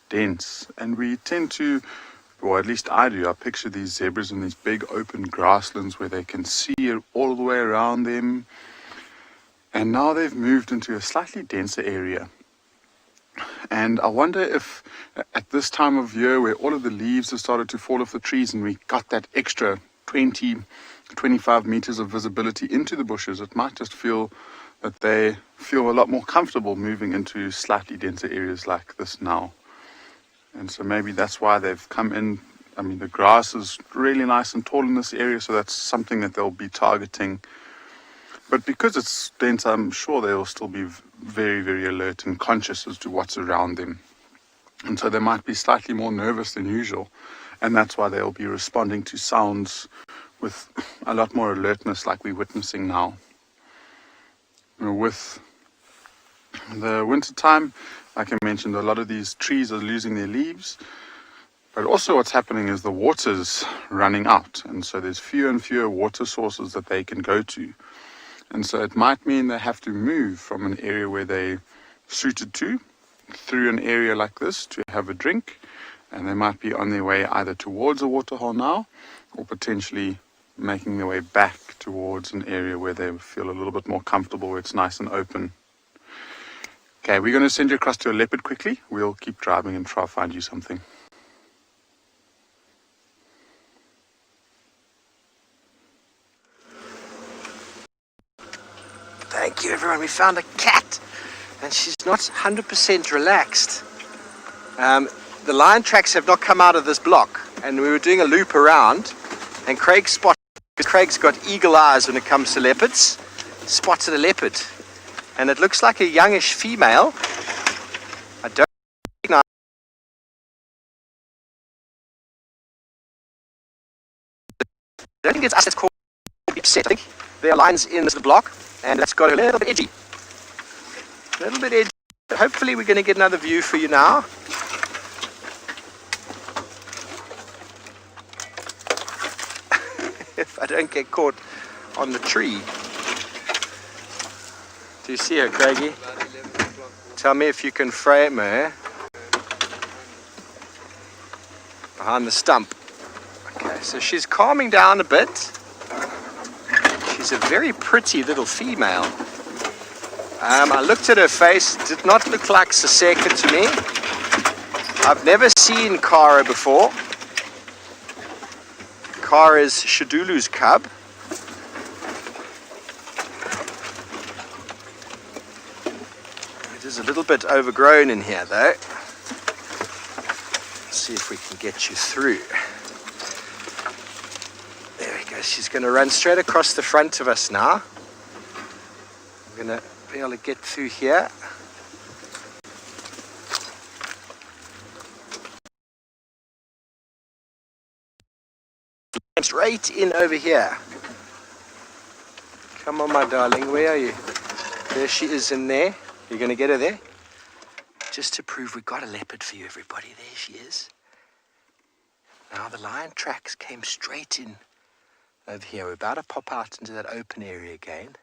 dense. And we tend to, or at least I do, I picture these zebras in these big open grasslands where they can see it all the way around them. And now they've moved into a slightly denser area. And I wonder if at this time of year where all of the leaves have started to fall off the trees and we got that extra 20-25 meters of visibility into the bushes, it might just feel that they feel a lot more comfortable moving into slightly denser areas like this now. And so maybe that's why they've come in. I mean, the grass is really nice and tall in this area, so that's something that they'll be targeting. But because it's dense, I'm sure they'll still be very, very alert and conscious as to what's around them. And so they might be slightly more nervous than usual. And that's why they'll be responding to sounds with a lot more alertness like we're witnessing now. You know, with the winter time, like I mentioned, a lot of these trees are losing their leaves. But also what's happening is the water's running out. And so there's fewer and fewer water sources that they can go to. And so it might mean they have to move from an area where they're suited to through an area like this to have a drink. And they might be on their way either towards a waterhole now or potentially making their way back towards an area where they feel a little bit more comfortable, where it's nice and open. Okay, we're going to send you across to a leopard quickly. We'll keep driving and try to find you something. Thank you, everyone. We found a cat, and she's not 100% relaxed. The lion tracks have not come out of this block, and we were doing a loop around, and Craig's got eagle eyes when it comes to leopards, spotted a leopard, and it looks like a youngish female. I don't think it's us that's called upset. I think there are lions in this block, and that's got a little bit edgy. A little bit edgy. Hopefully we're going to get another view for you now. If I don't get caught on the tree. Do you see her, Craigie? Tell me if you can frame her behind the stump. Okay, so she's calming down a bit. She's a very pretty little female. I looked at her face, did not look like Saseka to me. I've never seen Kara before. Kara is Shadulu's cub. It is a little bit overgrown in here though. Let's see if we can get you through. There we go. She's going to run straight across the front of us now. I'm going to be able to get through here. Straight in over here. Come on, my darling, where are you? There she is in there. You're going to get her there? Just to prove we got a leopard for you, everybody. There she is. Now the lion tracks came straight in over here. We're about to pop out into that open area again.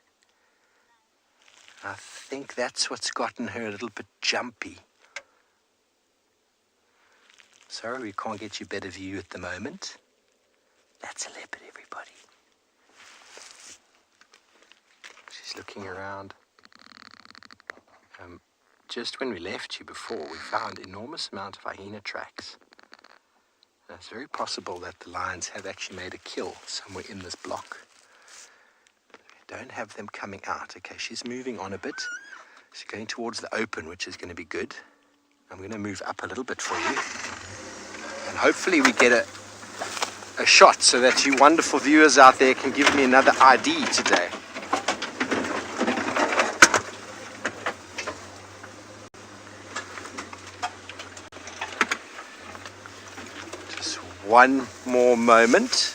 I think that's what's gotten her a little bit jumpy. Sorry, we can't get you better view at the moment. That's a leopard, everybody. She's looking around. Just when we left you before, we found enormous amount of hyena tracks. And it's very possible that the lions have actually made a kill somewhere in this block. We don't have them coming out. Okay, she's moving on a bit. She's going towards the open, which is going to be good. I'm going to move up a little bit for you. And hopefully we get a shot so that you wonderful viewers out there can give me another ID today. Just one more moment.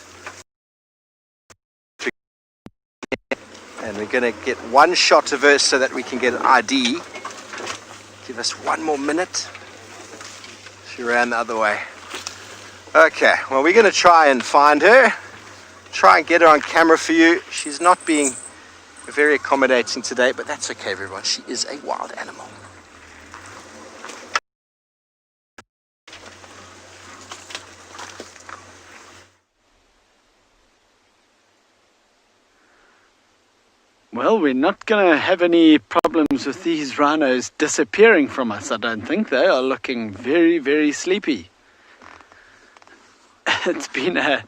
And we're going to get one shot of her so that we can get an ID. Give us one more minute. She ran the other way. Okay, well, we're going to try and find her. Try and get her on camera for you. She's not being very accommodating today, but that's okay, everyone. She is a wild animal. Well, we're not going to have any problems with these rhinos disappearing from us, I don't think. They are looking very, very sleepy. It's been a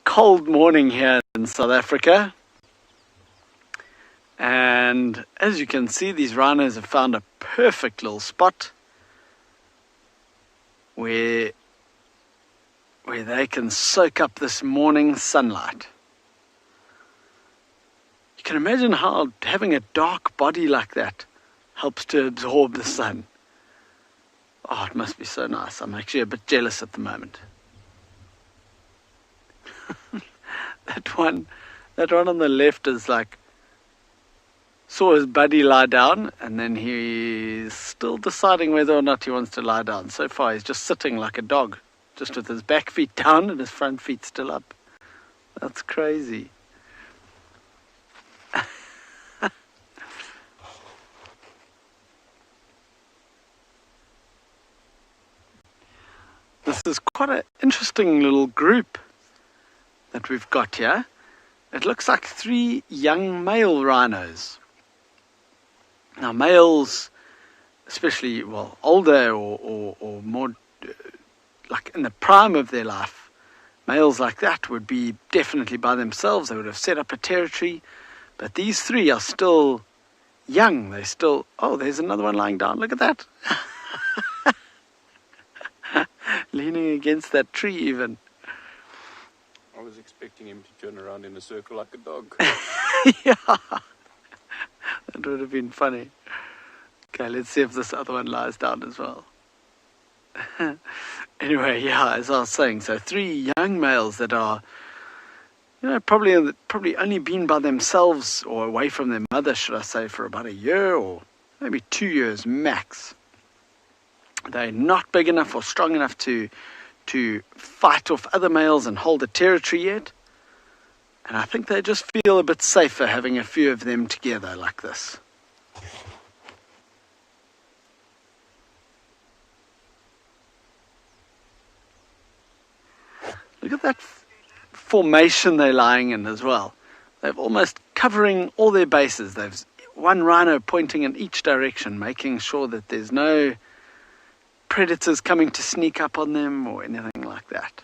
cold morning here in South Africa. And as you can see, these rhinos have found a perfect little spot where they can soak up this morning sunlight. You can imagine how having a dark body like that helps to absorb the sun. Oh, it must be so nice. I'm actually a bit jealous at the moment. That one on the left is like, saw his buddy lie down, and then he's still deciding whether or not he wants to lie down. So far, he's just sitting like a dog, just with his back feet down and his front feet still up. That's crazy. This is quite an interesting little group that we've got here. It looks like 3 young male rhinos. Now males, especially, well, older or more like in the prime of their life, males like that would be definitely by themselves. They would have set up a territory. But these 3 are still young. They're still, oh, there's another one lying down. Look at that. Leaning against that tree even. I was expecting him to turn around in a circle like a dog. Yeah. That would have been funny. Okay, let's see if this other one lies down as well. Anyway, yeah, as I was saying, so 3 young males that are, you know, probably only been by themselves or away from their mother, should I say, for about a year or maybe 2 years max. They're not big enough or strong enough to fight off other males and hold a territory yet. And I think they just feel a bit safer having a few of them together like this. Look at that formation they're lying in as well. They're almost covering all their bases. They've one rhino pointing in each direction, making sure that there's no predators coming to sneak up on them or anything like that.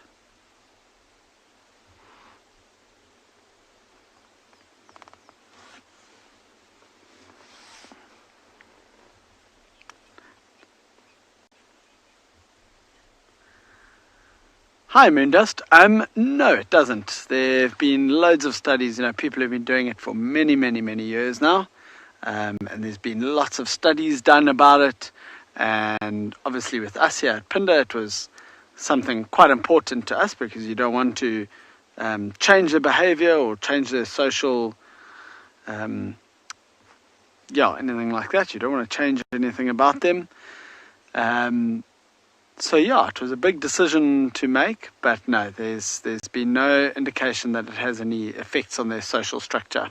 Hi, Moondust. No, it doesn't. There have been loads of studies. You know, people have been doing it for many, many, many years now. And there's been lots of studies done about it. And obviously with us here at Phinda, it was something quite important to us because you don't want to change their behavior or change their social, anything like that. You don't want to change anything about them. So yeah, it was a big decision to make, but no, there's been no indication that it has any effects on their social structure.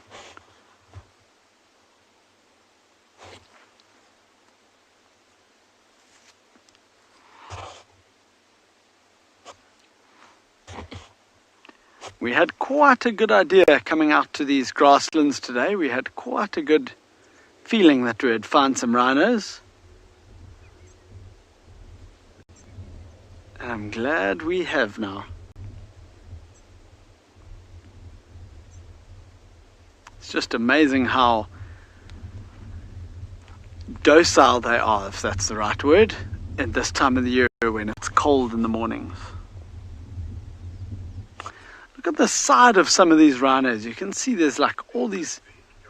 We had quite a good idea coming out to these grasslands today. We had quite a good feeling that we had found some rhinos. And I'm glad we have now. It's just amazing how docile they are, if that's the right word, at this time of the year when it's cold in the mornings. Look at the side of some of these rhinos. You can see there's like all these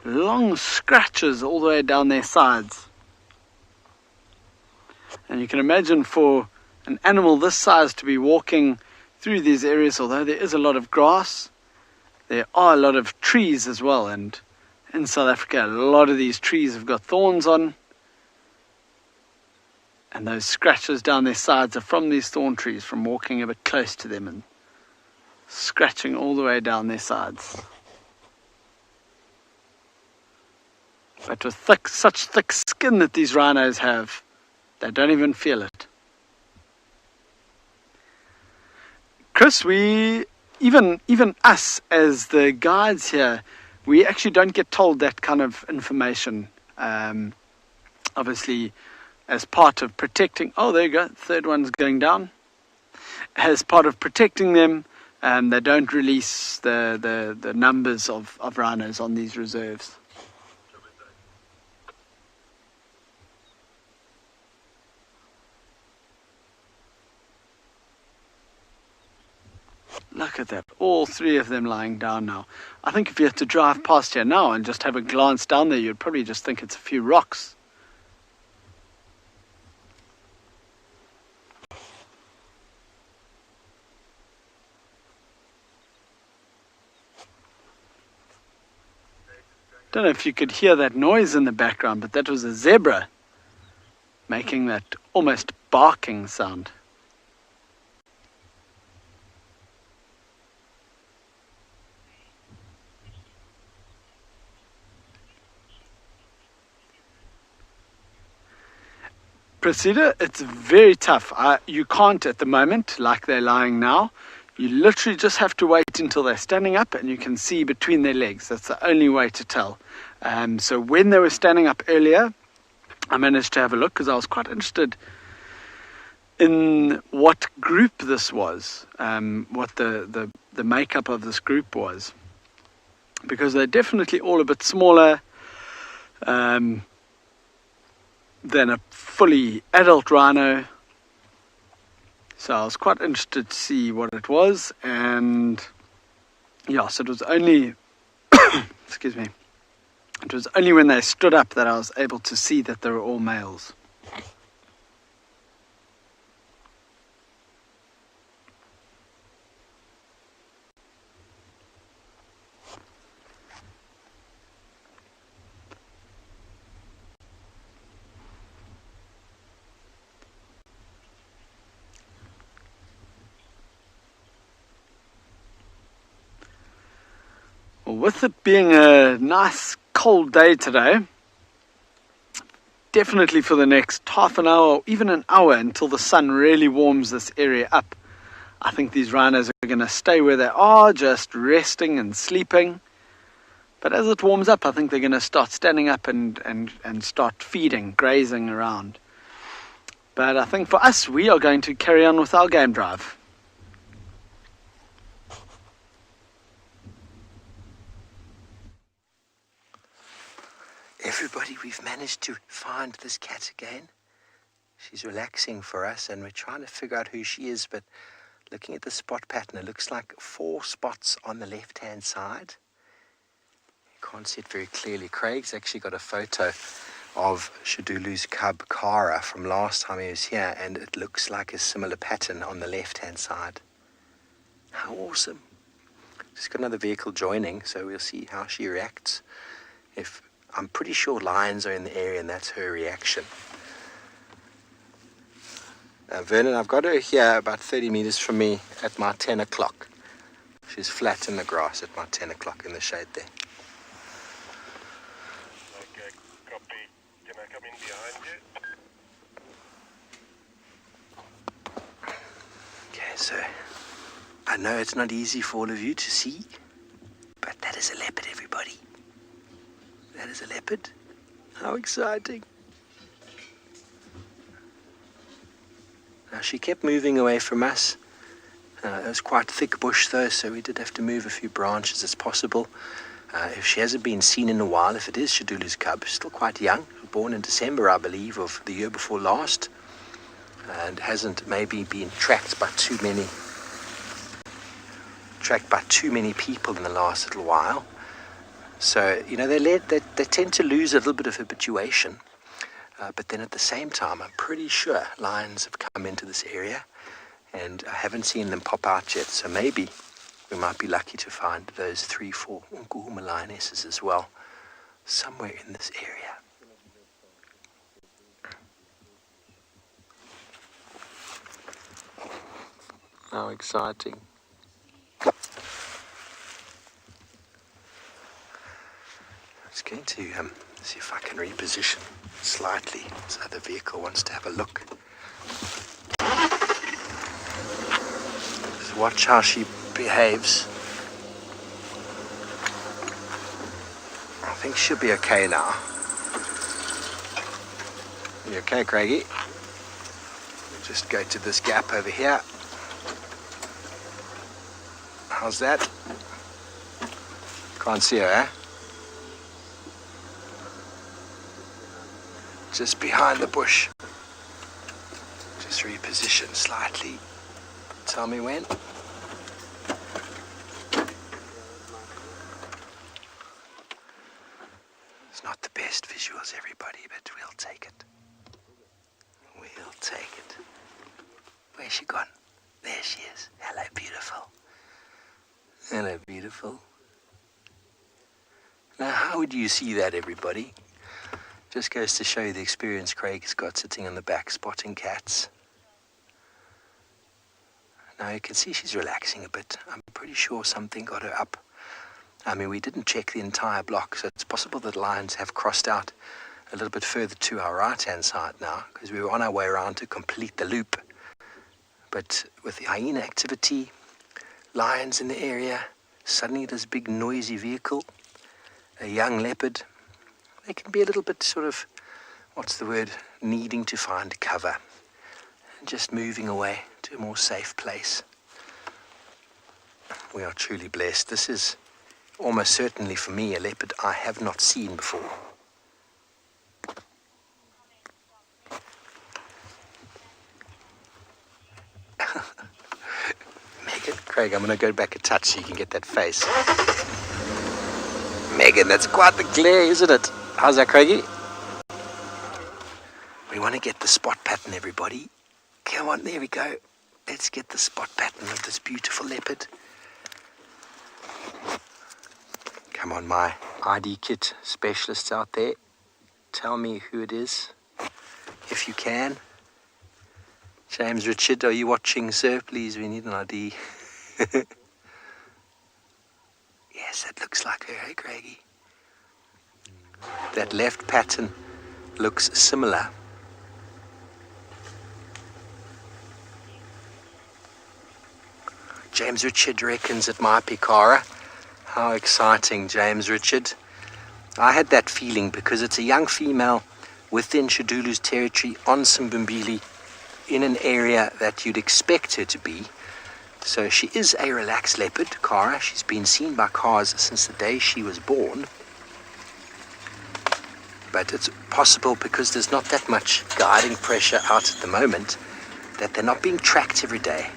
long scratches all the way down their sides. And you can imagine for an animal this size to be walking through these areas, although there is a lot of grass, there are a lot of trees as well. And in South Africa, a lot of these trees have got thorns on. And those scratches down their sides are from these thorn trees, from walking a bit close to them and scratching all the way down their sides. But with such thick skin that these rhinos have, they don't even feel it. Chris, even us as the guides here, we actually don't get told that kind of information. Obviously, as part of protecting, oh, there you go, third one's going down. As part of protecting them, they don't release the numbers of rhinos on these reserves. Look at that, all three of them lying down now. I think if you had to drive past here now and just have a glance down there, you'd probably just think it's a few rocks. Don't know if you could hear that noise in the background, but that was a zebra making that almost barking sound. Procedure, it's very tough. You can't at the moment, like they're lying now. You literally just have to wait until they're standing up and you can see between their legs. That's the only way to tell. So when they were standing up earlier, I managed to have a look because I was quite interested in what group this was, what the makeup of this group was. Because they're definitely all a bit smaller than a fully adult rhino. So I was quite interested to see what it was, and yeah, so it was only, excuse me, it was only when they stood up that I was able to see that they were all males. With it being a nice cold day today, definitely for the next half an hour or even an hour until the sun really warms this area up, I think these rhinos are going to stay where they are, just resting and sleeping. But as it warms up, I think they're going to start standing up and start feeding, grazing around. But I think for us, we are going to carry on with our game drive. Everybody, we've managed to find this cat again. She's relaxing for us and we're trying to figure out who she is, but looking at the spot pattern, it looks like 4 spots on the left-hand side. You can't see it very clearly. Craig's actually got a photo of Shadulu's cub, Kara, from last time he was here, and it looks like a similar pattern on the left-hand side. How awesome. She's got another vehicle joining, so we'll see how she reacts. I'm pretty sure lions are in the area and that's her reaction. Vernon, I've got her here about 30 meters from me at my 10 o'clock. She's flat in the grass at my 10 o'clock in the shade there. Okay, copy. Can I come in behind you? Okay, so I know it's not easy for all of you to see, but that is a leopard, everybody. That is a leopard. How exciting. Now she kept moving away from us. It was quite thick bush though, so we did have to move a few branches as possible. If she hasn't been seen in a while, if it is Shadulu's cub, still quite young, born in December, I believe, of the year before last, and hasn't maybe been tracked by too many people in the last little while. So, you know, they tend to lose a little bit of habituation. But then at the same time, I'm pretty sure lions have come into this area, and I haven't seen them pop out yet. So maybe we might be lucky to find those 3-4 Nkuhuma lionesses as well, somewhere in this area. How exciting. I'm just going to see if I can reposition slightly so the vehicle wants to have a look. Just watch how she behaves. I think she'll be okay now. You okay, Craigie? Just go to this gap over here. How's that? Can't see her, eh? Just behind the bush. Just reposition slightly. Tell me when. It's not the best visuals, everybody, but we'll take it. We'll take it. Where's she gone? There she is. Hello, beautiful. Hello, beautiful. Now, how would you see that, everybody? Just goes to show you the experience Craig's got sitting on the back spotting cats. Now you can see she's relaxing a bit. I'm pretty sure something got her up. I mean, we didn't check the entire block, so it's possible that lions have crossed out a little bit further to our right-hand side now, because we were on our way around to complete the loop. But with the hyena activity, lions in the area, suddenly this big noisy vehicle, a young leopard, they can be a little bit sort of, needing to find cover and just moving away to a more safe place. We are truly blessed. This is almost certainly for me a leopard I have not seen before. Megan, Craig, I'm going to go back a touch so you can get that face. Megan, that's quite the glare, isn't it? How's that, Craigie? We want to get the spot pattern, everybody. Come on, there we go. Let's get the spot pattern of this beautiful leopard. Come on, my ID kit specialists out there. Tell me who it is, if you can. James Richard, are you watching, sir? Please, we need an ID. Yes, that looks like her, hey, Craigie? That left pattern looks similar. James Richard reckons it might be Cara. How exciting, James Richard. I had that feeling because it's a young female within Shadulu's territory on Simbimbili in an area that you'd expect her to be. So she is a relaxed leopard, Cara. She's been seen by cars since the day she was born. But it's possible, because there's not that much guiding pressure out at the moment, that they're not being tracked every day.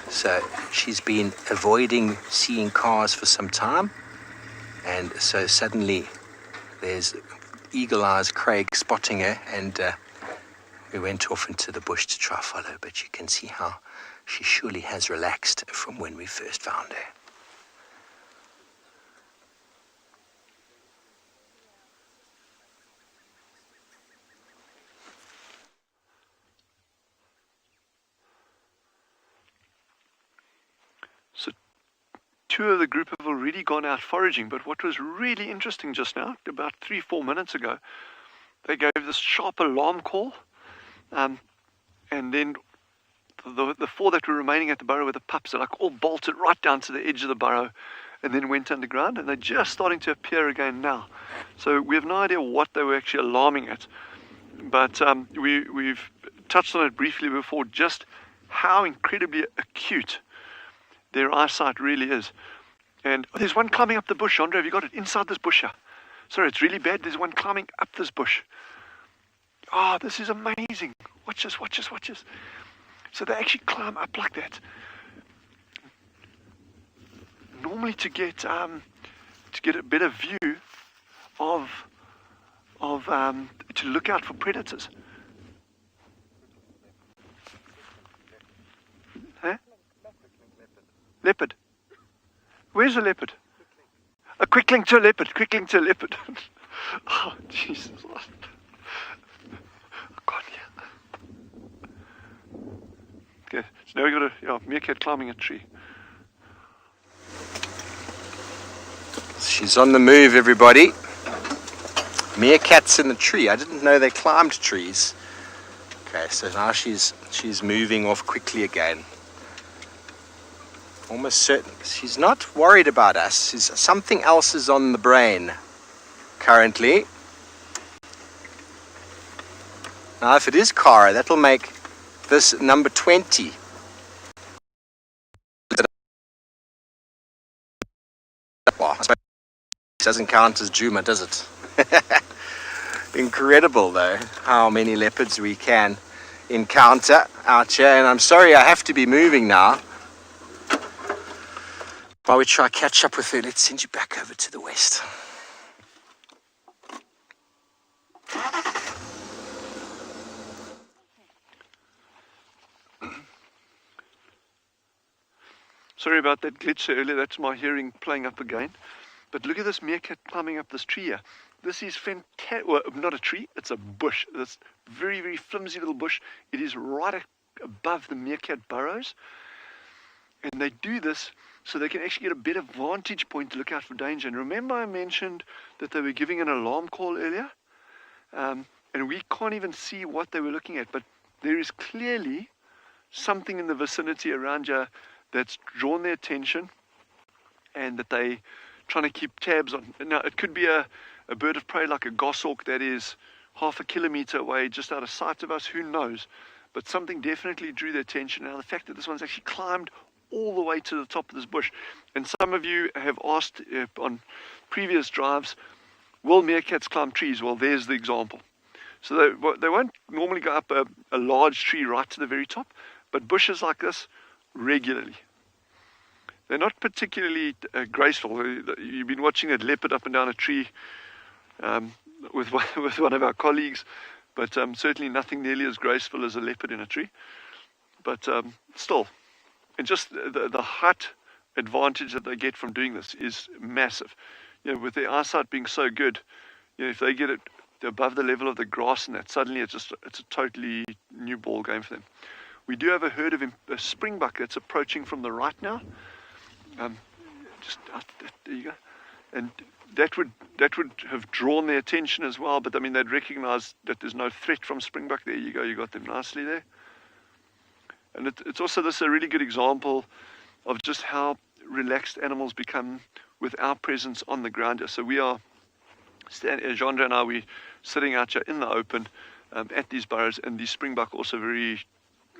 So she's been avoiding seeing cars for some time. And so suddenly there's Eagle Eyes Craig spotting her, and we went off into the bush to try follow. But you can see how she surely has relaxed from when we first found her. So 2 of the group have already gone out foraging, but what was really interesting just now, about 3-4 minutes ago, they gave this sharp alarm call, and then the four that were remaining at the burrow with the pups are like all bolted right down to the edge of the burrow and then went underground, and they're just starting to appear again now. So we have no idea what they were actually alarming at, but we've touched on it briefly before, just how incredibly acute their eyesight really is. And there's one climbing up the bush. Andre, have you got it? Inside this bush here. Sorry, it's really bad. There's one climbing up this bush. Oh, this is amazing. Watch this, watch this, watch this. So they actually climb up like that. Normally to get a better view of to look out for predators. Huh? Leopard. Where's a leopard? A quick link to a leopard. Quick link to a leopard. Oh, Jesus. Okay, so now we got a meerkat climbing a tree. She's on the move, everybody. Meerkats in the tree. I didn't know they climbed trees. Okay, so now she's moving off quickly again. Almost certain. She's not worried about us. Something else is on the brain currently. Now, if it is Cara, that'll make this number 20. Well, I suppose it doesn't count as Juma, does it? Incredible, though, how many leopards we can encounter out here. And I'm sorry I have to be moving now. While we try catch up with her, let's send you back over to the west. Sorry about that glitch earlier, that's my hearing playing up again. But look at this meerkat climbing up this tree here. This is fantastic. Well, not a tree, it's a bush. This very, very flimsy little bush. It is right above the meerkat burrows. And they do this so they can actually get a better vantage point to look out for danger. And remember I mentioned that they were giving an alarm call earlier? And we can't even see what they were looking at, but there is clearly something in the vicinity around here that's drawn their attention and that they trying to keep tabs on. Now, it could be a bird of prey like a goshawk that is half a kilometer away, just out of sight of us, who knows? But something definitely drew their attention. Now, the fact that this one's actually climbed all the way to the top of this bush. And some of you have asked on previous drives, will meerkats climb trees? Well, there's the example. So they won't normally go up a large tree right to the very top, but bushes like this, regularly. They're not particularly graceful. You've been watching that leopard up and down a tree with one of our colleagues, but certainly nothing nearly as graceful as a leopard in a tree. But still, and just the height advantage that they get from doing this is massive. You know, with their eyesight being so good, you know, if they get it above the level of the grass and that, suddenly it's a totally new ball game for them. We do have a herd of a springbuck that's approaching from the right now. There you go. And that would have drawn their attention as well, but I mean, they'd recognize that there's no threat from springbuck. There you go, you got them nicely there. And it's also this a really good example of just how relaxed animals become with our presence on the ground here. So we are, Jandra and I, we're sitting out here in the open at these burrows, and these springbuck also very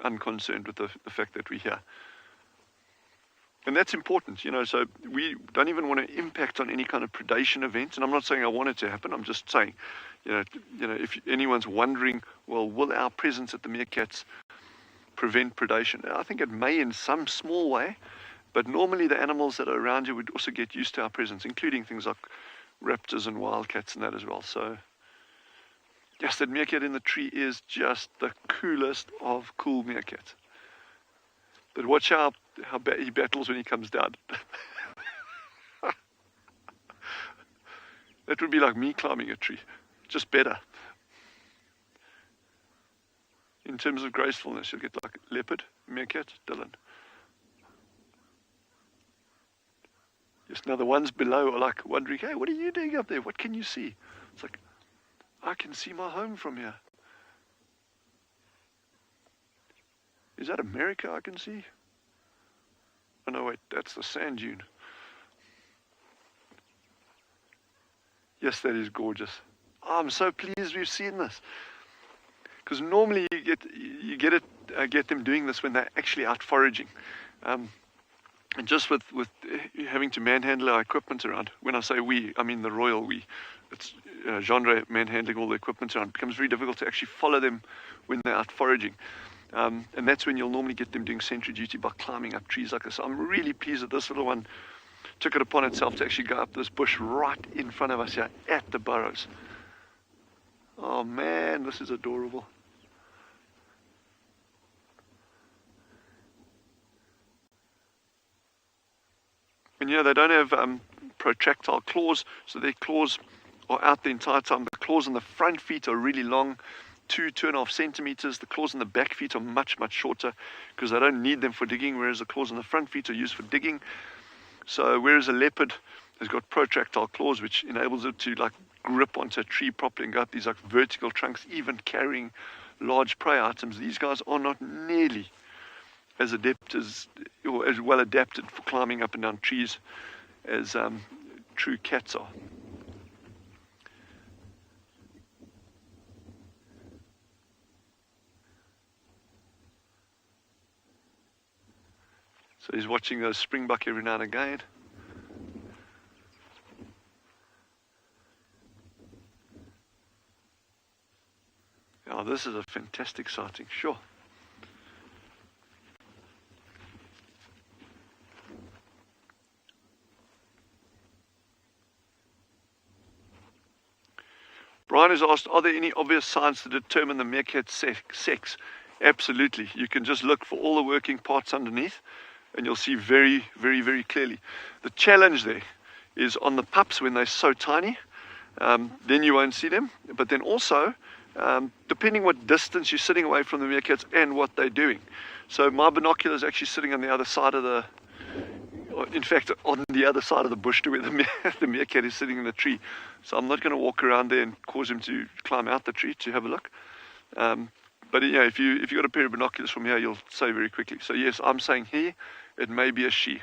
unconcerned with the fact that we're here. And that's important, you know, so we don't even want to impact on any kind of predation event. And I'm not saying I want it to happen, I'm just saying, you know, if anyone's wondering, well, will our presence at the meerkats prevent predation? I think it may in some small way, but normally the animals that are around you would also get used to our presence, including things like raptors and wildcats and that as well. So yes, that meerkat in the tree is just the coolest of cool meerkats. But watch how he battles when he comes down. That would be like me climbing a tree, just better. In terms of gracefulness, you'll get like leopard, meerkat, Dylan. Yes, now the ones below are like wondering, hey, what are you doing up there? What can you see? It's like, I can see my home from here. Is that America I can see? Oh no, wait, that's the sand dune. Yes, that is gorgeous. Oh, I'm so pleased we've seen this. Because normally you get them doing this when they're actually out foraging. And just with having to manhandle our equipment around, when I say we, I mean the royal we. It's Jeandre manhandling all the equipment around. It becomes very difficult to actually follow them when they're out foraging. And that's when you'll normally get them doing sentry duty by climbing up trees like this. So I'm really pleased that this little one took it upon itself to actually go up this bush right in front of us here at the burrows. Oh man, this is adorable. And you know, they don't have protractile claws, so their claws are out the entire time. The claws on the front feet are really long, 2.5 centimeters. The claws on the back feet are much, much shorter because they don't need them for digging, whereas the claws on the front feet are used for digging. So whereas a leopard has got protractile claws, which enables it to like grip onto a tree properly and go up these like vertical trunks, even carrying large prey items, these guys are not nearly as adept as, or as well adapted for climbing up and down trees as true cats are. So he's watching those springbuck every now and again. Oh, this is a fantastic sighting, sure. Brian has asked, are there any obvious signs to determine the meerkat's sex? Absolutely. You can just look for all the working parts underneath and you'll see very, very, very clearly. The challenge there is on the pups when they're so tiny, then you won't see them. But then also, depending what distance you're sitting away from the meerkats and what they're doing. So my binocular is actually sitting on the other side of the, in fact, on the other side of the bush to where the meerkat is sitting in the tree. So I'm not going to walk around there and cause him to climb out the tree to have a look. But yeah, if you've got a pair of binoculars from here, you'll say very quickly. So yes, I'm saying here, it may be a she.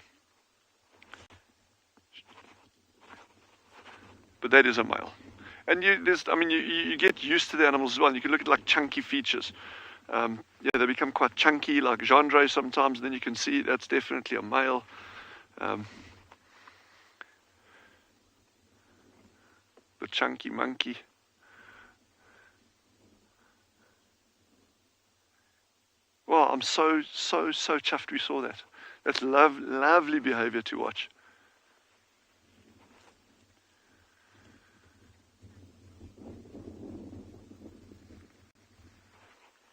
But that is a male. And you get used to the animals as well. You can look at like chunky features. Yeah, they become quite chunky, like Jeandre sometimes, and then you can see that's definitely a male. The chunky monkey. Well, I'm so chuffed we saw that. That's lovely behavior to watch.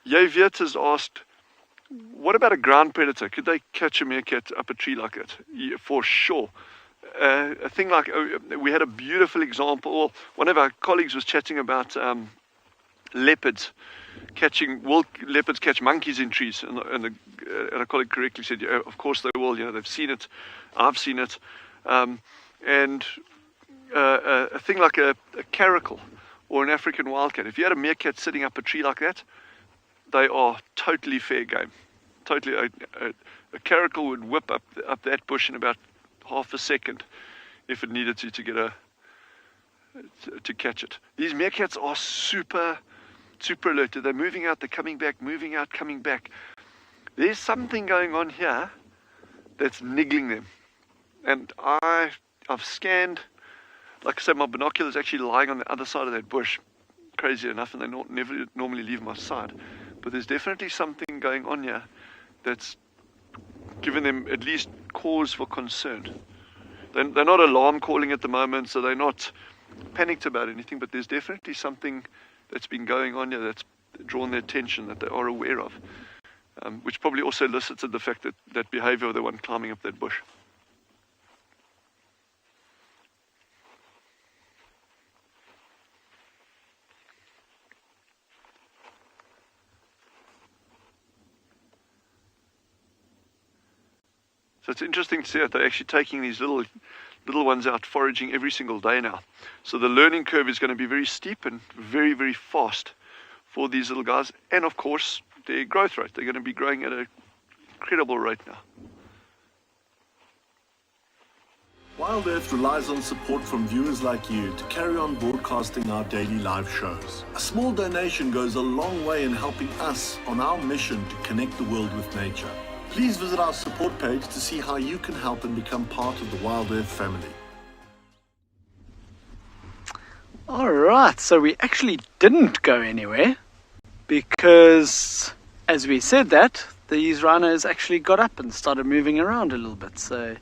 Javiet has asked, what about a ground predator? Could they catch a meerkat up a tree like that? Yeah, for sure. A thing like, we had a beautiful example, or one of our colleagues was chatting about leopards. Will leopards catch monkeys in trees? And a colleague correctly said, yeah, of course they will. You know, they've seen it. I've seen it. And a thing like a caracal or an African wildcat. If you had a meerkat sitting up a tree like that, they are totally fair game. Totally, a caracal would whip up that bush in about half a second if it needed to catch it. These meerkats are super alert. They're moving out, they're coming back, moving out, coming back. There's something going on here that's niggling them. And I've scanned, like I said, my binocular is actually lying on the other side of that bush. Crazy enough, and they never normally leave my side. But there's definitely something going on here that's given them at least cause for concern. They're not alarm calling at the moment, so they're not panicked about anything, but there's definitely something that's been going on here that's drawn their attention, that they are aware of, which probably also elicited the fact that behavior of the one climbing up that bush. So it's interesting to see that they're actually taking these little ones out foraging every single day now. So the learning curve is going to be very steep and very, very fast for these little guys. And of course, their growth rate. They're going to be growing at an incredible rate now. Wild Earth relies on support from viewers like you to carry on broadcasting our daily live shows. A small donation goes a long way in helping us on our mission to connect the world with nature. Please visit our support page to see how you can help and become part of the Wild Earth family. Alright, so we actually didn't go anywhere because, as we said that, these rhinos actually got up and started moving around a little bit. So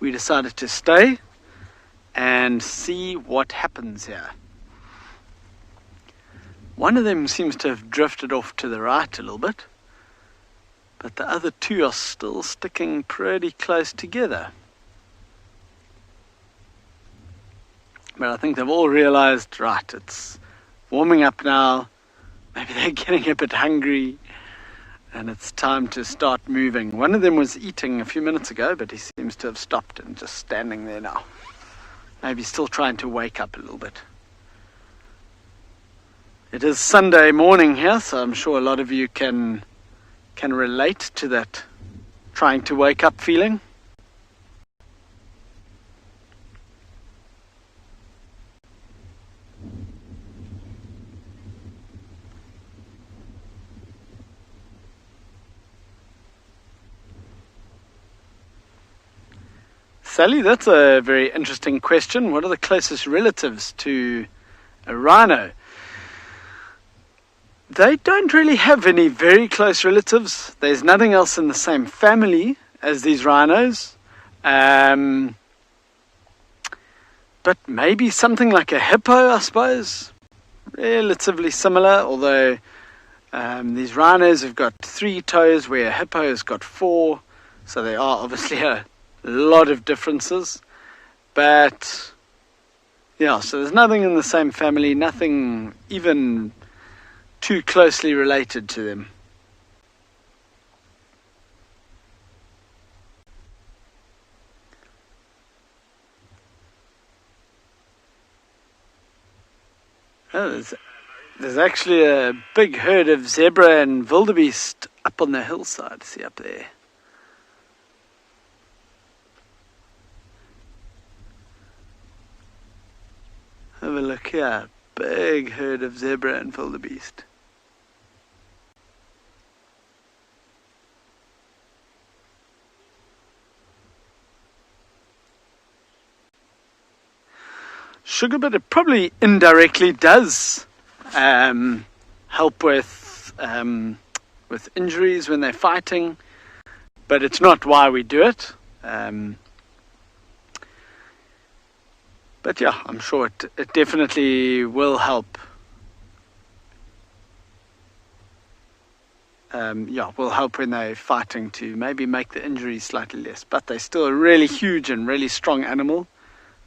we decided to stay and see what happens here. One of them seems to have drifted off to the right a little bit, but the other two are still sticking pretty close together. But I think they've all realized, right, it's warming up now, maybe they're getting a bit hungry, and it's time to start moving. One of them was eating a few minutes ago, but he seems to have stopped and just standing there now. Maybe still trying to wake up a little bit. It is Sunday morning here, so I'm sure a lot of you can relate to that trying to wake up feeling. Sally, that's a very interesting question. What are the closest relatives to a rhino? They don't really have any very close relatives. There's nothing else in the same family as these rhinos. But maybe something like a hippo, I suppose. Relatively similar, although these rhinos have got 3 toes where a hippo has got 4. So there are obviously a lot of differences. But yeah, so there's nothing in the same family, nothing even too closely related to them. Oh, there's actually a big herd of zebra and wildebeest up on the hillside. See up there. Have a look here. Big herd of zebra and wildebeest. Sugar, but it probably indirectly does help with injuries when they're fighting, but it's not why we do it. But yeah, I'm sure it definitely will help. Will help when they're fighting to maybe make the injuries slightly less. But they're still a really huge and really strong animal,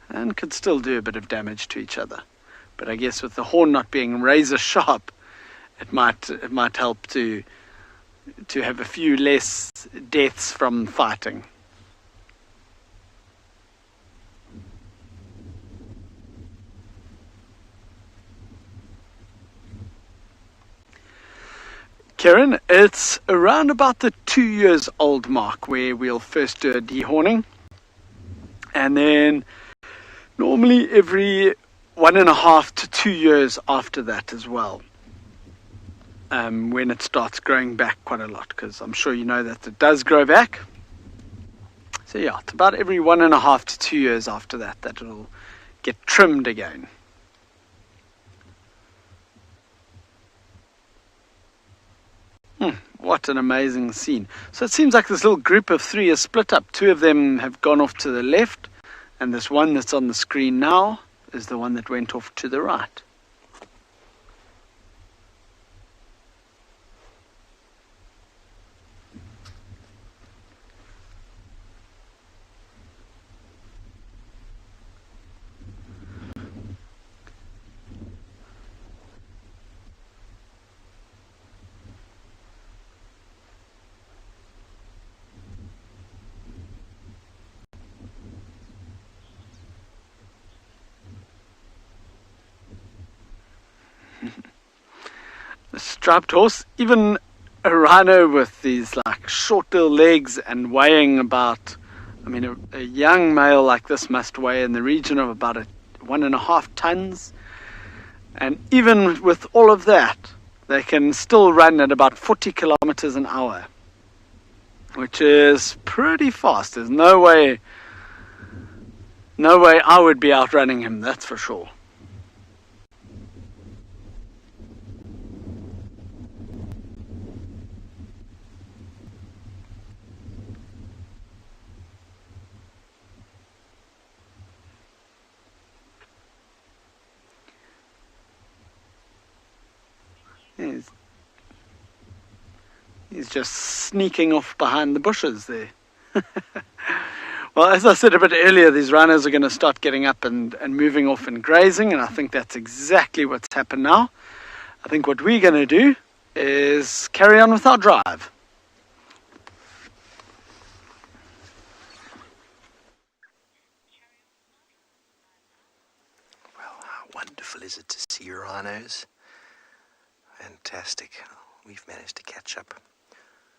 and could still do a bit of damage to each other. But I guess with the horn not being razor sharp, it might help to have a few less deaths from fighting. Karen, it's around about the 2 years old mark where we'll first do a dehorning, and then normally every 1.5 to 2 years after that as well, when it starts growing back quite a lot, because I'm sure you know that it does grow back. So yeah, it's about every 1.5 to 2 years after that it'll get trimmed again. What an amazing scene. So it seems like this little group of 3 is split up. 2 of them have gone off to the left, and this one that's on the screen now is the one that went off to the right. The striped horse, even a rhino with these like short little legs and weighing about, I mean, a young male like this must weigh in the region of about 1.5 tons. And even with all of that, they can still run at about 40 kilometers an hour, which is pretty fast. There's no way I would be outrunning him, that's for sure. He's just sneaking off behind the bushes there. Well, as I said a bit earlier, these rhinos are going to start getting up and moving off and grazing, and I think that's exactly what's happened now. I think what we're going to do is carry on with our drive. Well, how wonderful is it to see rhinos? Fantastic. We've managed to catch up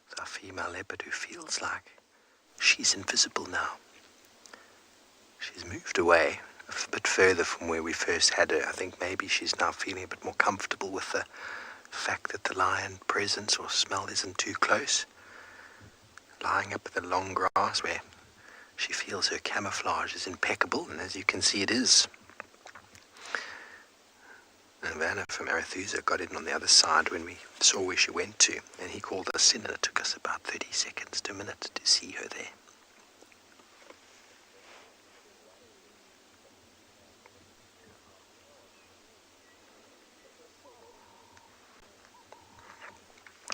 with our female leopard who feels like she's invisible now. She's moved away a bit further from where we first had her. I think maybe she's now feeling a bit more comfortable with the fact that the lion presence or smell isn't too close. Lying up in the long grass where she feels her camouflage is impeccable, and as you can see it is. And Werner from Arethusa got in on the other side when we saw where she went to, and he called us in, and it took us about 30 seconds to a minute to see her there.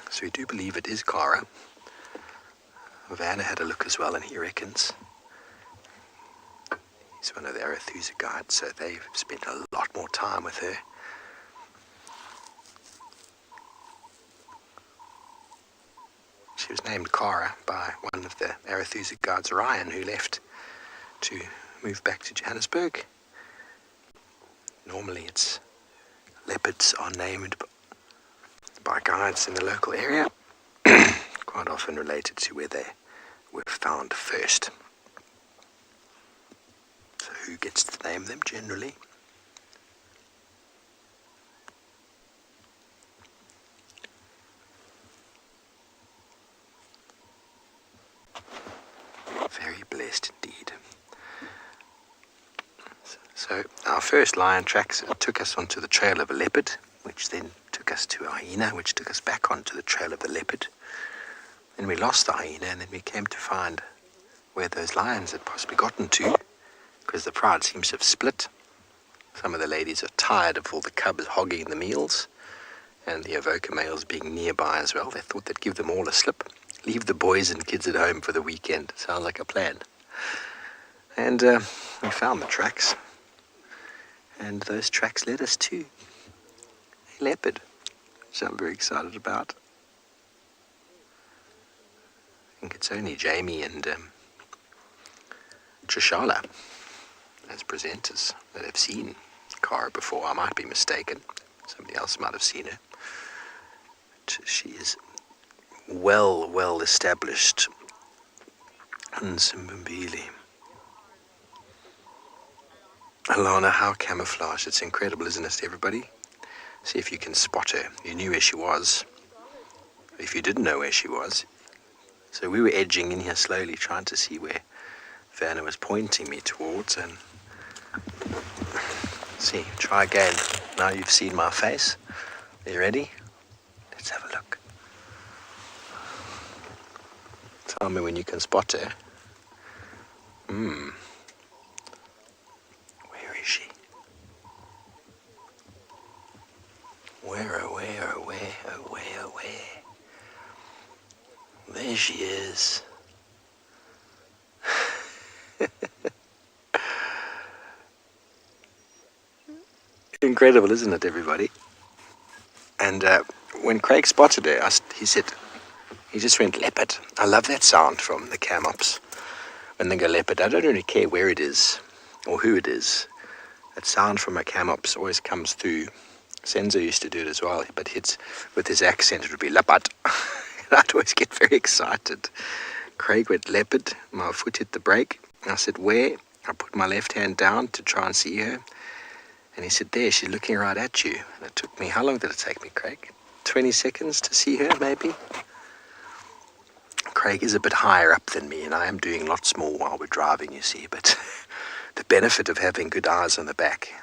So we do believe it is Cara. Werner had a look as well, and he reckons he's one of the Arethusa guides, so they've spent a lot more time with her. She was named Cara by one of the Arethusa guides, Ryan, who left to move back to Johannesburg. Normally it's leopards are named by guides in the local area, quite often related to where they were found first. So who gets to name them generally? Very blessed indeed. So our first lion tracks took us onto the trail of a leopard, which then took us to a hyena, which took us back onto the trail of the leopard. Then we lost the hyena, and then we came to find where those lions had possibly gotten to, because the pride seems to have split. Some of the ladies are tired of all the cubs hogging the meals, and the Avoca males being nearby as well. They thought they'd give them all a slip. Leave the boys and kids at home for the weekend. Sounds like a plan. And we found the tracks. And those tracks led us to a leopard, which I'm very excited about. I think it's only Jamie and Trishala as presenters that have seen Cara before. I might be mistaken. Somebody else might have seen her. But she is well established in Nsimbili. Alana, how camouflaged. It's incredible, isn't it, everybody? See if you can spot her. You knew where she was. If you didn't know where she was. So we were edging in here slowly, trying to see where Werner was pointing me towards. And see, try again. Now you've seen my face. Are you ready? Let's have a look. Tell me when you can spot her. Where is she? Where? There she is. Incredible, isn't it, everybody? And when Craig spotted her, he said, he just went leopard. I love that sound from the camops. When they go leopard, I don't really care where it is or who it is. That sound from a camops always comes through. Senzo used to do it as well, but with his accent it would be leopard. I'd always get very excited. Craig went leopard, my foot hit the brake. I said, where? I put my left hand down to try and see her. And he said, there, she's looking right at you. And it took me, how long did it take me, Craig? 20 seconds to see her, maybe? Craig is a bit higher up than me, and I am doing lots more while we're driving, you see. But the benefit of having good eyes on the back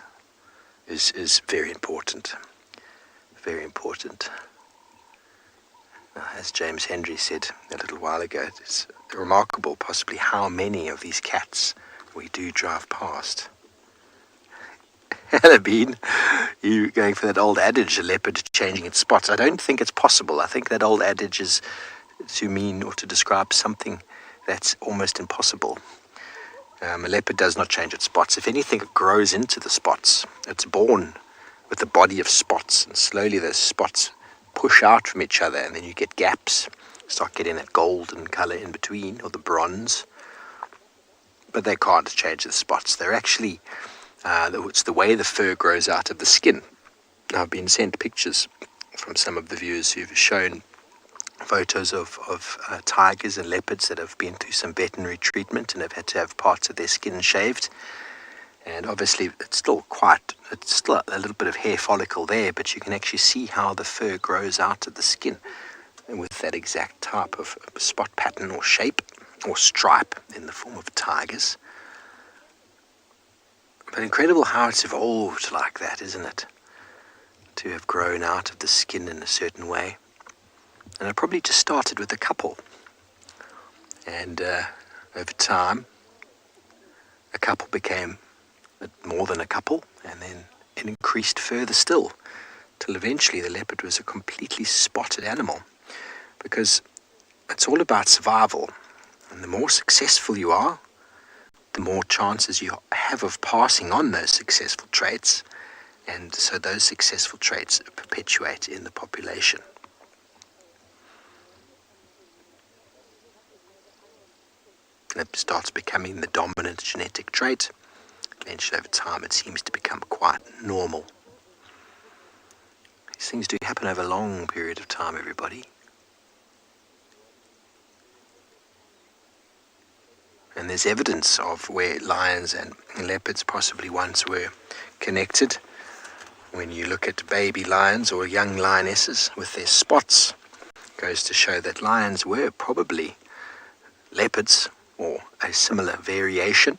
is very important. Very important. As James Hendry said a little while ago, it's remarkable possibly how many of these cats we do drive past. Hello, Bean. You going for that old adage, a leopard changing its spots? I don't think it's possible. I think that old adage is to mean or to describe something that's almost impossible. A leopard does not change its spots. If anything, it grows into the spots. It's born with a body of spots, and slowly those spots push out from each other, and then you get gaps. Start getting that golden color in between, or the bronze. But they can't change the spots. They're actually, it's the way the fur grows out of the skin. I've been sent pictures from some of the viewers who've shown photos of tigers and leopards that have been through some veterinary treatment and have had to have parts of their skin shaved. And obviously it's still a little bit of hair follicle there, but you can actually see how the fur grows out of the skin with that exact type of spot pattern or shape or stripe in the form of tigers. But incredible how it's evolved like that, isn't it? To have grown out of the skin in a certain way. And it probably just started with a couple. And over time, a couple became more than a couple, and then it increased further still, till eventually the leopard was a completely spotted animal. Because it's all about survival. And the more successful you are, the more chances you have of passing on those successful traits. And so those successful traits perpetuate in the population. And it starts becoming the dominant genetic trait. Eventually, over time, it seems to become quite normal. These things do happen over a long period of time, everybody. And there's evidence of where lions and leopards possibly once were connected. When you look at baby lions or young lionesses with their spots, it goes to show that lions were probably leopards or a similar variation.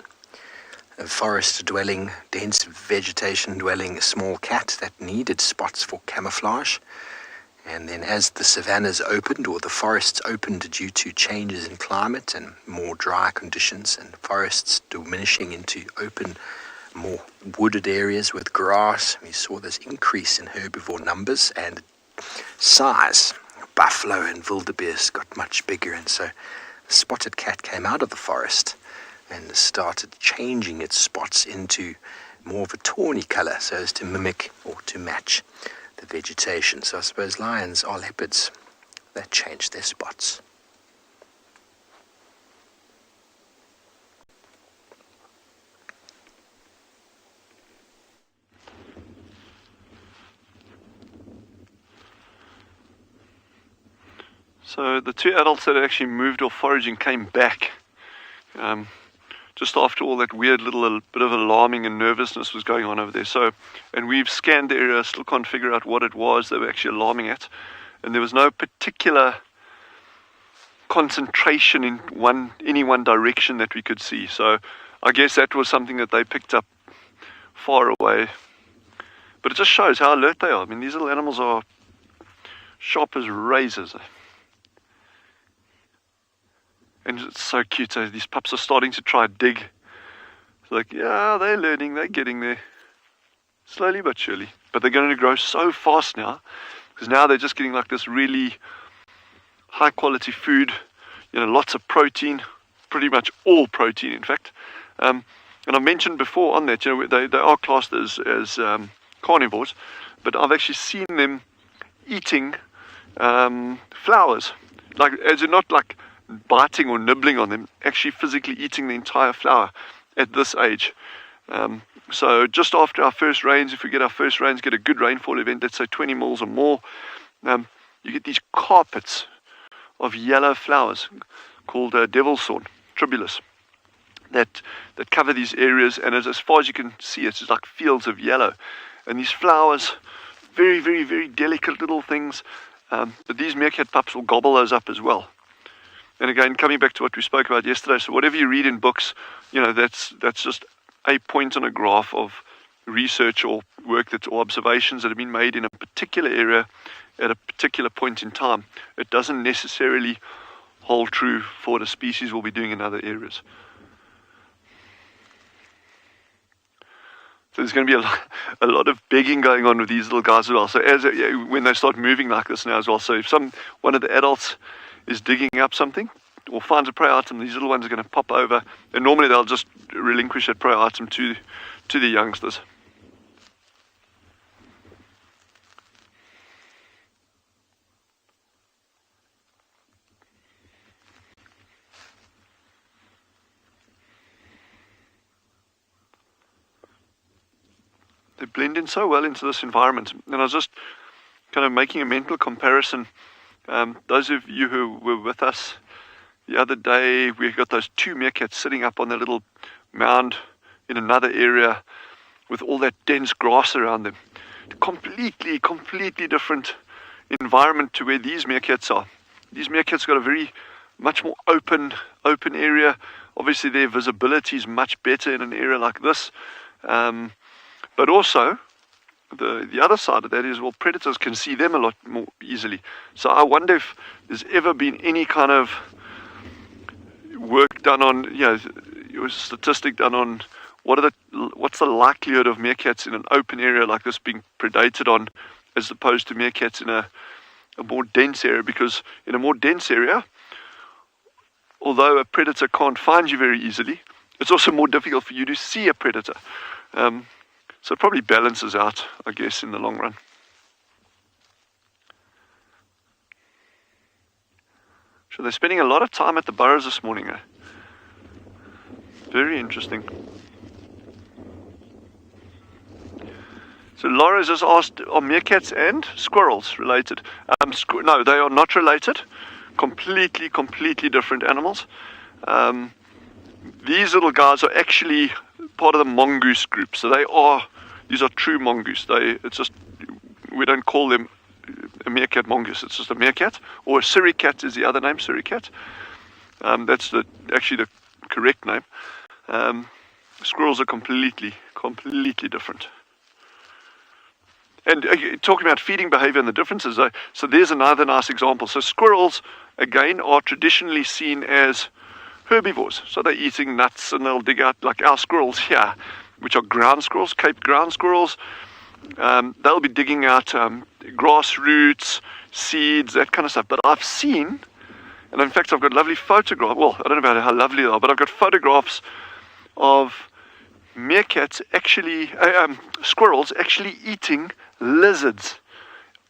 A forest-dwelling, dense vegetation-dwelling small cat that needed spots for camouflage. And then as the savannas opened, or the forests opened due to changes in climate and more dry conditions, and forests diminishing into open, more wooded areas with grass, we saw this increase in herbivore numbers and size. Buffalo and wildebeest got much bigger, and so the spotted cat came out of the forest and started changing its spots into more of a tawny color so as to mimic or to match the vegetation. So I suppose lions are leopards that change their spots. So the two adults that had actually moved off foraging came back just after all that weird little bit of alarming and nervousness was going on over there. So, and we've scanned the area, still can't figure out what it was they were actually alarming at. And there was no particular concentration in any one direction that we could see. So I guess that was something that they picked up far away. But it just shows how alert they are. I mean, these little animals are sharp as razors. And it's so cute. So these pups are starting to try and dig. It's like, yeah, they're learning. They're getting there. Slowly but surely. But they're going to grow so fast now. Because now they're just getting like this really high quality food. You know, lots of protein. Pretty much all protein, in fact. And I mentioned before on that, you know, they are classed as carnivores. But I've actually seen them eating flowers. Like, as in not like biting or nibbling on them, actually physically eating the entire flower at this age. So just after our first rains, if we get our first rains, get a good rainfall event, let's say 20 mils or more, you get these carpets of yellow flowers called devil's thorn, tribulus, that cover these areas, and as far as you can see, it's just like fields of yellow. And these flowers, very, very, very delicate little things, but these meerkat pups will gobble those up as well. And again, coming back to what we spoke about yesterday, so whatever you read in books, that's just a point on a graph of research or work or observations that have been made in a particular area at a particular point in time. It doesn't necessarily hold true for what a species will be doing in other areas. So there's going to be a lot of begging going on with these little guys as well. So when they start moving like this now as well, so if one of the adults is digging up something or finds a prey item, these little ones are going to pop over, and normally they'll just relinquish that prey item to the youngsters. They blend in so well into this environment. And I was just kind of making a mental comparison. Those of you who were with us the other day, we got those 2 meerkats sitting up on the little mound in another area with all that dense grass around them. Completely different environment to where these meerkats are. These meerkats got a much more open area. Obviously their visibility is much better in an area like this. But also, the other side of that is, well, predators can see them a lot more easily. So I wonder if there's ever been any kind of work done on, statistic done on what's the likelihood of meerkats in an open area like this being predated on, as opposed to meerkats in a more dense area. Because in a more dense area, although a predator can't find you very easily, it's also more difficult for you to see a predator. So it probably balances out, I guess, in the long run. So they're spending a lot of time at the burrows this morning. Very interesting. So Laura just asked, are meerkats and squirrels related? No, they are not related. Completely different animals. These little guys are actually part of the mongoose group. So these are true mongoose. We don't call them a meerkat mongoose. It's just a meerkat, or a suricate is the other name, suricate. That's actually the correct name. Squirrels are completely different. And talking about feeding behavior and the differences, so there's another nice example. So squirrels, again, are traditionally seen as herbivores. So they're eating nuts, and they'll dig out, like our squirrels here, which are ground squirrels, Cape ground squirrels. They'll be digging out grass roots, seeds, that kind of stuff. But I've seen, and in fact I've got lovely photographs, well, I don't know about how lovely they are, but I've got photographs of meerkats actually, squirrels actually eating lizards.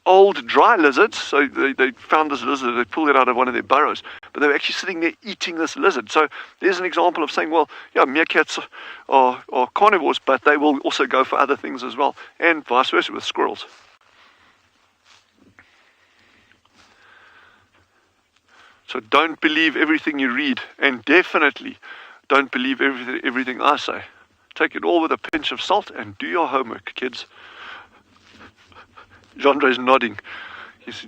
Old dry lizards. So they found this lizard, they pulled it out of one of their burrows, but they were actually sitting there eating this lizard. So there's an example of saying, well, yeah, meerkats are carnivores, but they will also go for other things as well, and vice versa with squirrels. So don't believe everything you read, and definitely don't believe everything I say. Take it all with a pinch of salt and do your homework, kids. Jandre's nodding. He's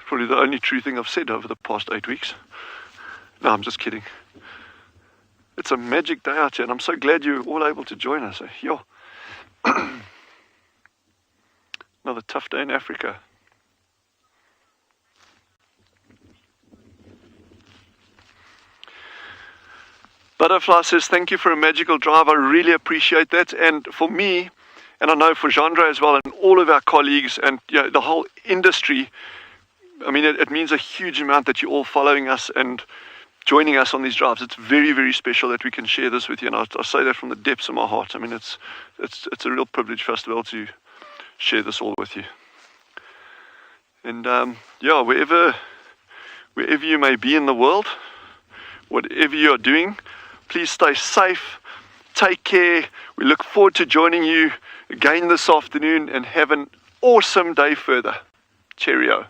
probably the only true thing I've said over the past 8 weeks. No, I'm just kidding. It's a magic day out here, and I'm so glad you're all able to join us. Yo. Another tough day in Africa. Butterfly says, thank you for a magical drive. I really appreciate that. And for me, and I know for Jandre as well, and all of our colleagues, and the whole industry, I mean, it means a huge amount that you're all following us and joining us on these drives. It's very special that we can share this with you, and I say that from the depths of my heart. I mean, it's a real privilege for us to be able to share this all with you. And wherever you may be in the world, whatever you are doing, please stay safe, take care. We look forward to joining you again this afternoon, and have an awesome day further. Cheerio.